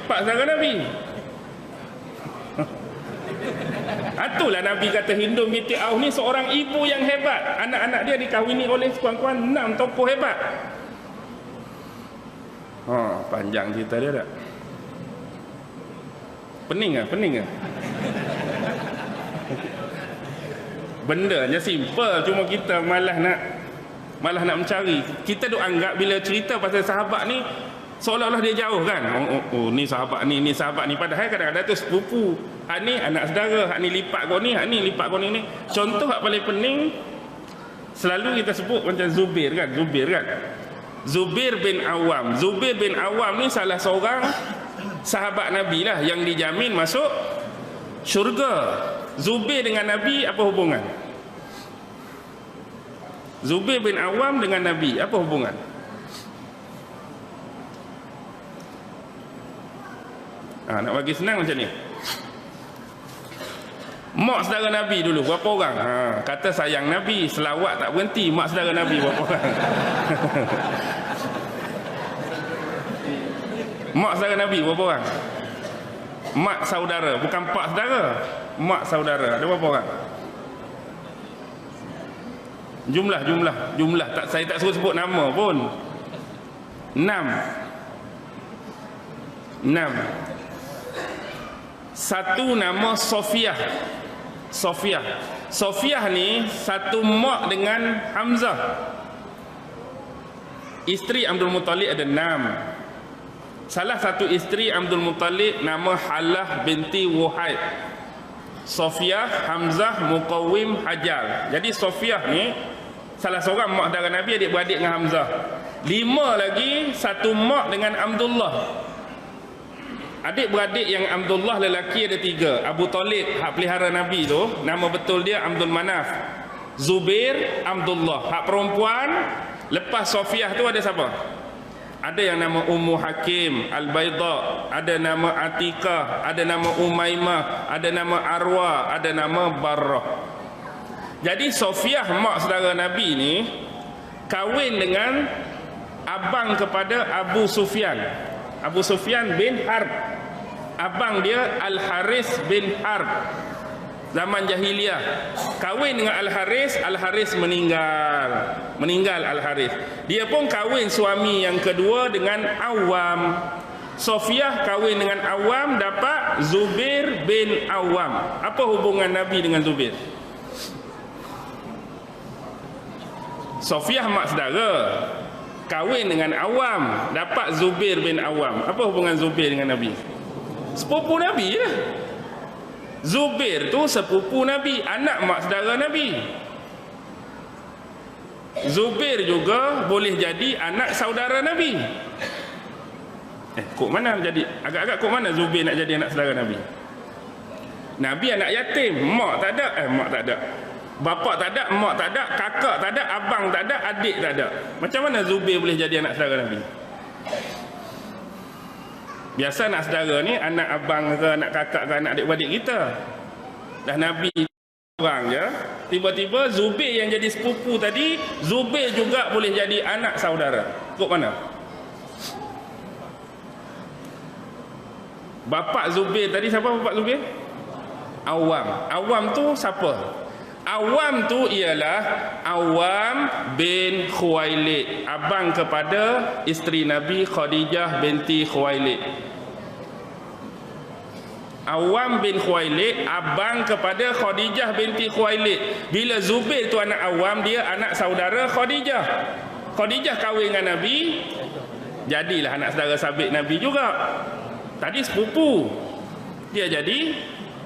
pak saudara Nabi. Itulah Nabi kata Hindun binti Auf ni seorang ibu yang hebat. Anak-anak dia dikahwini oleh sekuan-kuan 6 tokoh hebat. Panjang cerita dia tak? Pening ah. Bendanya simple, cuma kita malah nak mencari. Kita duk anggap bila cerita pasal sahabat ni seolah-olah dia jauh kan. Ni sahabat ni padahal kadang-kadang tu sepupu. Hak ni anak saudara, hak ni lipat kau ni, hak ni lipat kau ni. Contoh hak paling pening selalu kita sebut macam Zubair kan. Zubair bin Awam ni salah seorang sahabat Nabi lah yang dijamin masuk syurga. Zubair dengan Nabi apa hubungan? Zubair bin Awam dengan Nabi apa hubungan? Nak bagi senang macam ni. Mak saudara Nabi dulu berapa orang? Kata sayang Nabi, selawat tak berhenti. Mak saudara Nabi berapa orang? Mak saudara Nabi berapa orang? Mak saudara, bukan pak saudara. Mak saudara, ada berapa orang? Jumlah tak, saya tak suruh sebut nama pun. 6. Satu nama Sofiah. Sofiah ni satu mak dengan Hamzah. Isteri Abdul Muttalib ada 6. Salah satu isteri Abdul Muttalib nama Halah binti Wuhaid. Sofiah, Hamzah, Muqawwim, Hajal. Jadi Sofiah ni salah seorang mak saudara Nabi, adik-beradik dengan Hamzah. 5 lagi, satu mak dengan Abdullah. Adik-beradik yang Abdullah lelaki ada 3. Abu Talib, hak pelihara Nabi tu, nama betul dia Abdul Manaf. Zubair, Abdullah. Hak perempuan, lepas Sofiah tu ada siapa? Ada yang nama Ummu Hakim Al-Bayda, ada nama Atikah, ada nama Umaymah, ada nama Arwa, ada nama Barrah. Jadi Sofiah mak saudara Nabi ni kahwin dengan abang kepada Abu Sufyan. Abu Sufyan bin Harb. Abang dia Al-Haris bin Harb. Zaman jahiliyah. Kahwin dengan Al-Haris, Al-Haris meninggal. Meninggal Al-Haris. Dia pun kahwin suami yang kedua dengan Awam. Sofiah kahwin dengan Awam, dapat Zubair bin Awam. Apa hubungan Nabi dengan Zubair? Sofiah mak saudara, kahwin dengan Awam, dapat Zubair bin Awam. Apa hubungan Zubair dengan Nabi? Sepupu Nabi lah. Zubair tu sepupu Nabi, anak mak saudara Nabi. Zubair juga boleh jadi anak saudara Nabi. Kok mana jadi? Agak-agak kok mana Zubair nak jadi anak saudara Nabi? Nabi anak yatim, mak tak ada, mak tak ada. Bapa tak ada, mak tak ada, kakak tak ada, abang tak ada, adik tak ada. Macam mana Zubair boleh jadi anak saudara Nabi? Biasa anak saudara ni anak abang ke, anak kakak ke, anak adik-beradik kita. Dah Nabi orang je, tiba-tiba Zubair yang jadi sepupu tadi, Zubair juga boleh jadi anak saudara. Kok mana? Bapak Zubair tadi siapa bapak Zubair? Awam. Awam tu siapa? Awam tu ialah Awam bin Khuwailid, abang kepada isteri Nabi Khadijah binti Khuwailid. Awam bin Khuwailid abang kepada Khadijah binti Khuwailid. Bila Zubair tu anak Awam, dia anak saudara Khadijah. Khadijah kahwin dengan Nabi, jadilah anak saudara sabit Nabi juga. Tadi sepupu, dia jadi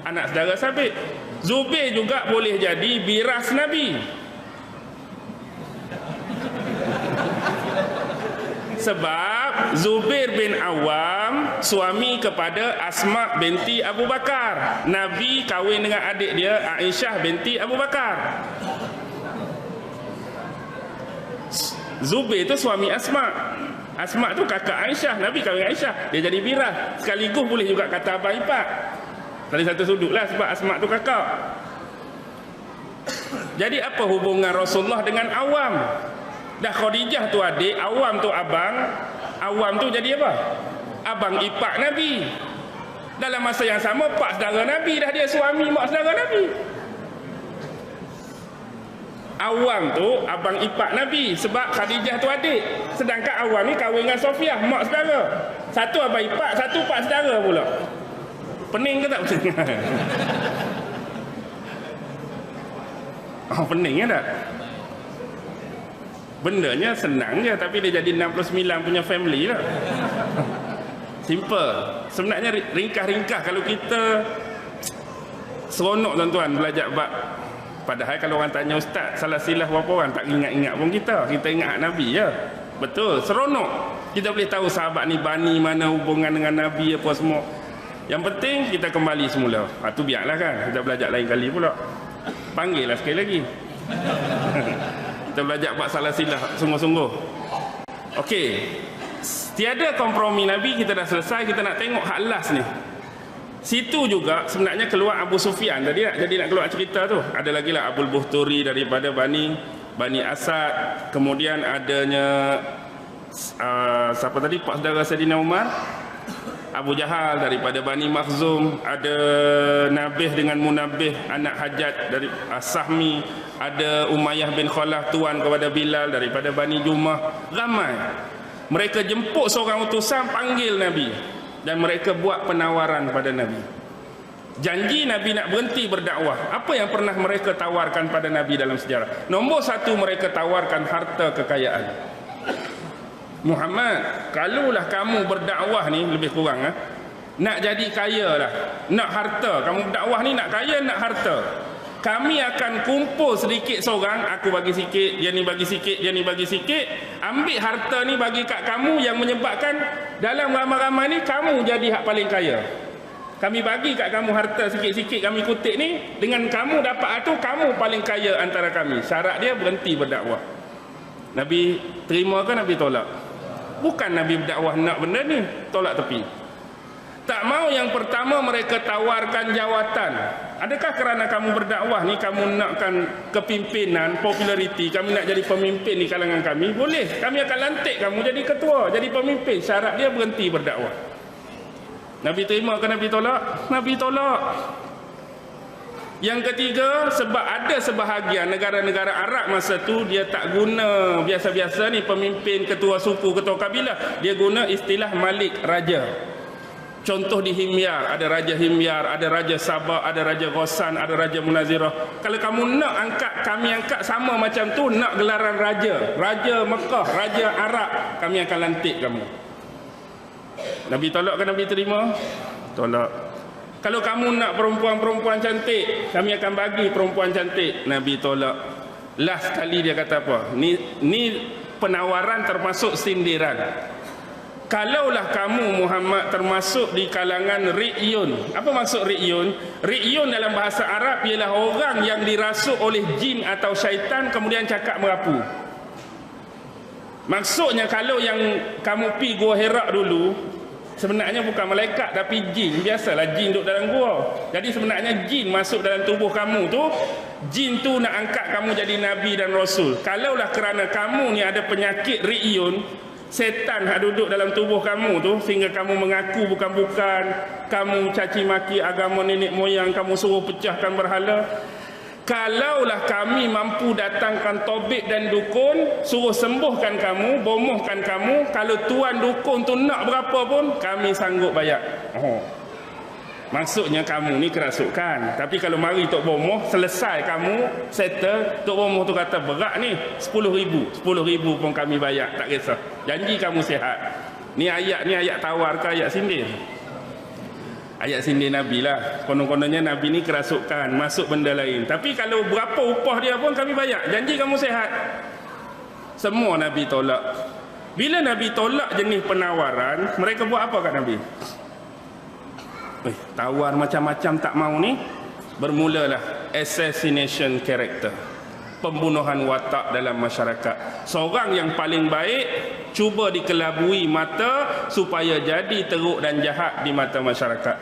anak saudara sabit. Zubair juga boleh jadi biras Nabi. Sebab Zubair bin Awam suami kepada Asma binti Abu Bakar. Nabi kahwin dengan adik dia Aisyah binti Abu Bakar. Zubair tu suami Asma. Asma tu kakak Aisyah. Nabi kahwin dengan Aisyah, dia jadi biras. Sekaligus boleh juga kata abang ipar. Dari satu sudut lah, sebab Asma tu kakak. Jadi apa hubungan Rasulullah dengan Awam? Dah Khadijah tu adik, Awam tu abang. Awam tu jadi apa? Abang ipar Nabi. Dalam masa yang sama pak saudara Nabi, dah dia suami mak saudara Nabi. Awam tu abang ipar Nabi, sebab Khadijah tu adik. Sedangkan Awam ni kahwin dengan Sofiah, mak saudara. Satu abang ipar, satu pak saudara pula. Pening ke tak pening? Pening ya tak? Bendanya senang je, tapi dia jadi 69 punya family lah. Simple. Sebenarnya ringkas-ringkas kalau kita seronok tuan-tuan belajar bab. Padahal kalau orang tanya ustaz salah silap berapa orang, tak ingat-ingat pun kita. Kita ingat Nabi je. Betul, seronok. Kita boleh tahu sahabat ni bani mana, hubungan dengan Nabi apa semua. Yang penting kita kembali semula. Tu biarlah kan, kita belajar lain kali pula. Panggillah sekali lagi. Kita belajar bab salah silap sungguh-sungguh. Okey. Tiada kompromi Nabi, kita dah selesai. Kita nak tengok hak last ni. Situ juga sebenarnya keluar Abu Sufyan. Jadi nak keluar cerita tu. Ada lagi lah Abul Buhturi daripada Bani Asad. Kemudian adanya siapa tadi, pak saudara Saidina Umar, Abu Jahal daripada Bani Makhzum. Ada Nabih dengan Munabih anak Hajjaj dari Sahmi. Ada Umayyah bin Khalaf tuan kepada Bilal daripada Bani Jumah. Ramai. Mereka jemput seorang utusan, panggil Nabi, dan mereka buat penawaran pada Nabi. Janji Nabi nak berhenti berdakwah. Apa yang pernah mereka tawarkan pada Nabi dalam sejarah? Nombor satu, mereka tawarkan harta kekayaan. Muhammad, kalaulah kamu berdakwah ni lebih kurang nak jadi kaya lah, nak harta, kamu berdakwah ni nak kaya, nak harta, kami akan kumpul sedikit seorang, aku bagi sikit, dia ni bagi sikit, dia ni bagi sikit, ambil harta ni bagi kat kamu, yang menyebabkan dalam ramai-ramai ni kamu jadi hak paling kaya. Kami bagi kat kamu harta sikit-sikit, kami kutip ni, dengan kamu dapat tu, kamu paling kaya antara kami. Syarat dia berhenti berdakwah. Nabi terima ke Nabi tolak? Bukan Nabi berdakwah nak benda ni, tolak tepi. Tak mau. Yang pertama mereka tawarkan jawatan. Adakah kerana kamu berdakwah ni kamu nakkan kepimpinan, populariti, kami nak jadi pemimpin di kalangan kami? Boleh, kami akan lantik kamu jadi ketua, jadi pemimpin. Syarat dia berhenti berdakwah. Nabi terima ke Nabi tolak? Nabi tolak. Yang ketiga, sebab ada sebahagian negara-negara Arab masa tu dia tak guna biasa-biasa ni pemimpin, ketua suku, ketua kabilah. Dia guna istilah Malik, raja. Contoh di Himyar, ada Raja Himyar, ada Raja Sabah, ada Raja Ghassan, ada Raja Munazirah. Kalau kamu nak angkat, kami angkat sama macam tu, nak gelaran raja, Raja Mekah, Raja Arab, kami akan lantik kamu. Nabi tolak ke Nabi terima? Tolak. Kalau kamu nak perempuan-perempuan cantik, kami akan bagi perempuan cantik. Nabi tolak. Last sekali dia kata apa? Ni penawaran termasuk sindiran. Kalaulah kamu Muhammad termasuk di kalangan Ri'yun. Apa maksud Ri'yun? Ri'yun dalam bahasa Arab ialah orang yang dirasuk oleh jin atau syaitan kemudian cakap merapu. Maksudnya kalau yang kamu pi Gua Hira dulu, sebenarnya bukan malaikat tapi jin. Biasalah jin duduk dalam gua. Jadi sebenarnya jin masuk dalam tubuh kamu tu. Jin tu nak angkat kamu jadi Nabi dan Rasul. Kalaulah kerana kamu ni ada penyakit Ri'yun, setan yang duduk dalam tubuh kamu tu, sehingga kamu mengaku bukan-bukan, kamu caci maki agama nenek moyang, kamu suruh pecahkan berhala. Kalaulah kami mampu datangkan tobik dan dukun, suruh sembuhkan kamu, bomohkan kamu, kalau tuan dukun tu nak berapa pun, kami sanggup bayar. Maksudnya kamu ni kerasukan. Tapi kalau mari Tok Bomoh, selesai kamu settle, Tok Bomoh tu kata berat ni 10,000. 10,000 pun kami bayar, tak kisah. Janji kamu sihat. Ni ayat tawar ke ayat sindir? Ayat sindir Nabi lah. Konon-kononnya Nabi ni kerasukan, masuk benda lain. Tapi kalau berapa upah dia pun kami bayar. Janji kamu sihat. Semua Nabi tolak. Bila Nabi tolak jenis penawaran, mereka buat apa kat Nabi? Tawar macam-macam tak mau ni, bermulalah assassination character, pembunuhan watak dalam masyarakat. Seorang yang paling baik cuba dikelabui mata supaya jadi teruk dan jahat di mata masyarakat.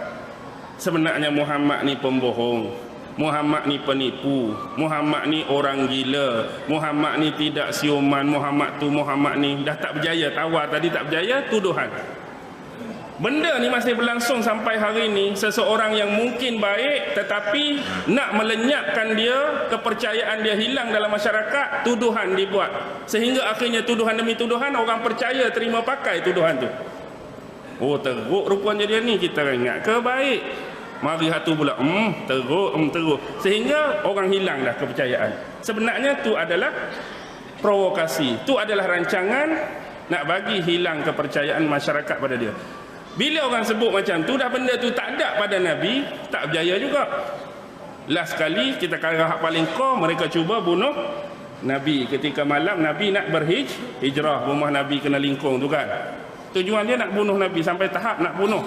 Sebenarnya Muhammad ni pembohong, Muhammad ni penipu, Muhammad ni orang gila, Muhammad ni tidak siuman, Muhammad ni dah tak berjaya. Tawar tadi tak berjaya, tuduhan. Benda ni masih berlangsung sampai hari ini. Seseorang yang mungkin baik tetapi nak melenyapkan dia, kepercayaan dia hilang dalam masyarakat, tuduhan dibuat. Sehingga akhirnya tuduhan demi tuduhan, orang percaya terima pakai tuduhan tu. Oh teruk rupanya dia ni, kita ingat ke baik. Mari hatu pula, teruk. Sehingga orang hilang dah kepercayaan. Sebenarnya tu adalah provokasi. Tu adalah rancangan nak bagi hilang kepercayaan masyarakat pada dia. Bila orang sebut macam tu, dah benda tu tak ada pada Nabi, tak berjaya juga. Last sekali, kita kata hak paling core, mereka cuba bunuh Nabi. Ketika malam, Nabi nak berhijrah, rumah Nabi kena lingkung tu kan. Tujuan dia nak bunuh Nabi, sampai tahap nak bunuh.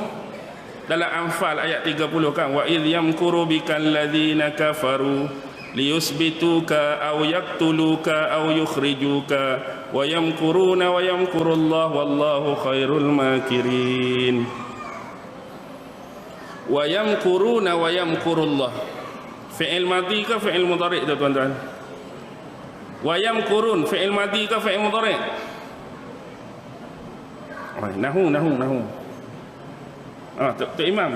Dalam Anfal ayat 30 kan, wa idh yamkuru bikal ladzina kafaru liyusbituka aw yaqtuluka aw yukhrijuka wa yamkuruna wa yamkurullahu wallahu khairul makirin. Wa yamkuruna wa yamkurullah. Fi'il madhi ke fi'il mudhari' tu tuan-tuan? Wa yamkurun fi'il madhi ke fi'il mudhari'? Nahu. Tok Imam.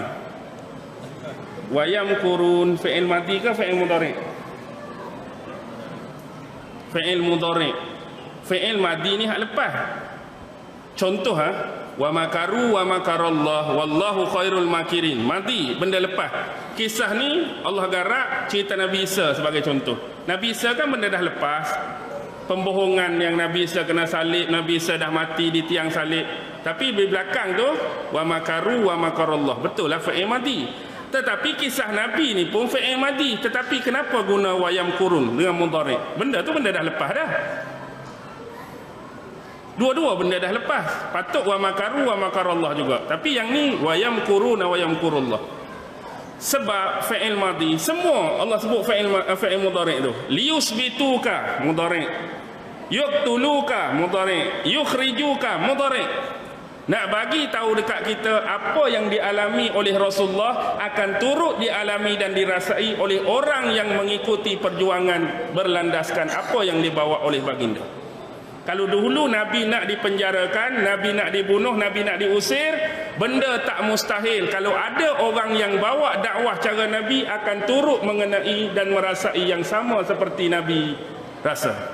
Wa yamkurun fi'il madhi ke fi'il mudhari'? Fi'il mudhari'. Fi'il madhi ni hak lepas. Contoh wa makaru wa makarallah wallahu khairul makirin. Madhi benda lepas. Kisah ni Allah garap cerita Nabi Isa sebagai contoh. Nabi Isa kan benda dah lepas. Pembohongan yang Nabi Isa kena salib, Nabi Isa dah mati di tiang salib. Tapi di belakang tu wa makaru wa makarallah. Betul lah fi'il madhi. Tetapi kisah Nabi ni pun fi'il madhi. Tetapi kenapa guna wa yamkurun dengan mudhari'? Benda tu benda dah lepas dah. Dua-dua benda dah lepas. Patut wa makaru wa makarallah juga. Tapi yang ni wa yamkuruna wa yamkurullah. Sebab fi'il madhi semua Allah sebut fi'il mudhari' tu. Liyusbituka mudhari'. Yuqtuluka mudhari'. Yukhrijuka mudhari'. Nak bagi tahu dekat kita apa yang dialami oleh Rasulullah akan turut dialami dan dirasai oleh orang yang mengikuti perjuangan berlandaskan apa yang dibawa oleh baginda. Kalau dahulu Nabi nak dipenjarakan, Nabi nak dibunuh, Nabi nak diusir, benda tak mustahil. Kalau ada orang yang bawa dakwah cara Nabi akan turut mengenai dan merasai yang sama seperti Nabi rasa.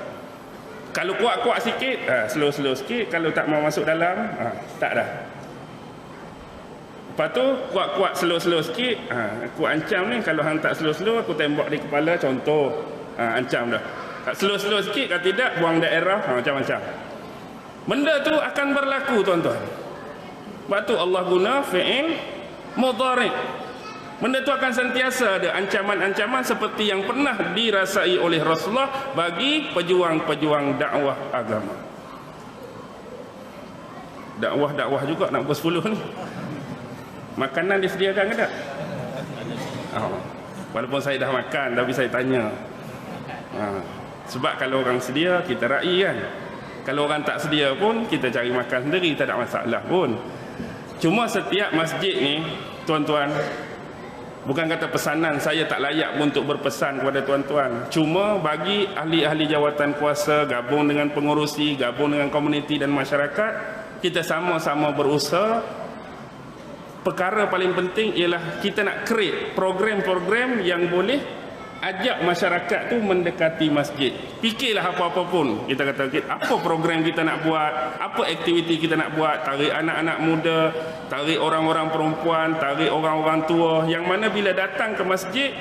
Kalau kuat-kuat sikit, slow-slow sikit. Kalau tak mau masuk dalam, tak dah. Lepas tu, kuat-kuat slow-slow sikit. Aku ancam ni, kalau hang tak slow-slow, aku tembak di kepala, contoh. Ancam dah. Slow-slow sikit, kalau tidak, buang daerah, macam-macam. Benda tu akan berlaku, tuan-tuan. Sebab tu Allah guna fi'il mudhari'. Benda tu akan sentiasa ada ancaman-ancaman seperti yang pernah dirasai oleh Rasulullah bagi pejuang-pejuang dakwah agama. Dakwah juga nak pukul 10 ni. Makanan disediakan ke tak? Walaupun saya dah makan, tapi saya tanya. Sebab kalau orang sedia, kita raih kan. Kalau orang tak sedia pun, kita cari makan sendiri, tak ada masalah pun. Cuma setiap masjid ni, tuan-tuan, bukan kata pesanan saya tak layak untuk berpesan kepada tuan-tuan. Cuma bagi ahli-ahli jawatan kuasa, gabung dengan pengurusi, gabung dengan komuniti dan masyarakat, kita sama-sama berusaha. Perkara paling penting ialah kita nak create program-program yang boleh ajak masyarakat tu mendekati masjid. Fikirlah apa-apa pun. Kita kata, apa program kita nak buat, apa aktiviti kita nak buat, tarik anak-anak muda, tarik orang-orang perempuan, tarik orang-orang tua, yang mana bila datang ke masjid,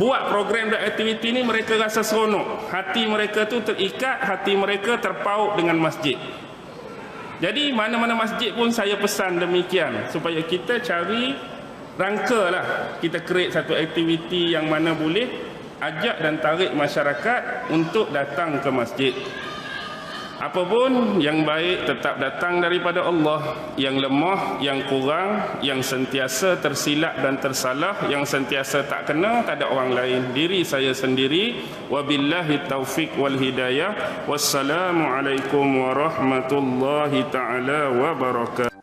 buat program dan aktiviti ni, mereka rasa seronok. Hati mereka tu terikat, hati mereka terpaut dengan masjid. Jadi mana-mana masjid pun saya pesan demikian, supaya kita cari rangkalah, kita create satu aktiviti yang mana boleh ajak dan tarik masyarakat untuk datang ke masjid. Apapun yang baik tetap datang daripada Allah. Yang lemah, yang kurang, yang sentiasa tersilap dan tersalah, yang sentiasa tak kena, tak ada orang lain, diri saya sendiri. Wabillahi taufiq wal hidayah. Wassalamualaikum warahmatullahi taala wabarakatuh.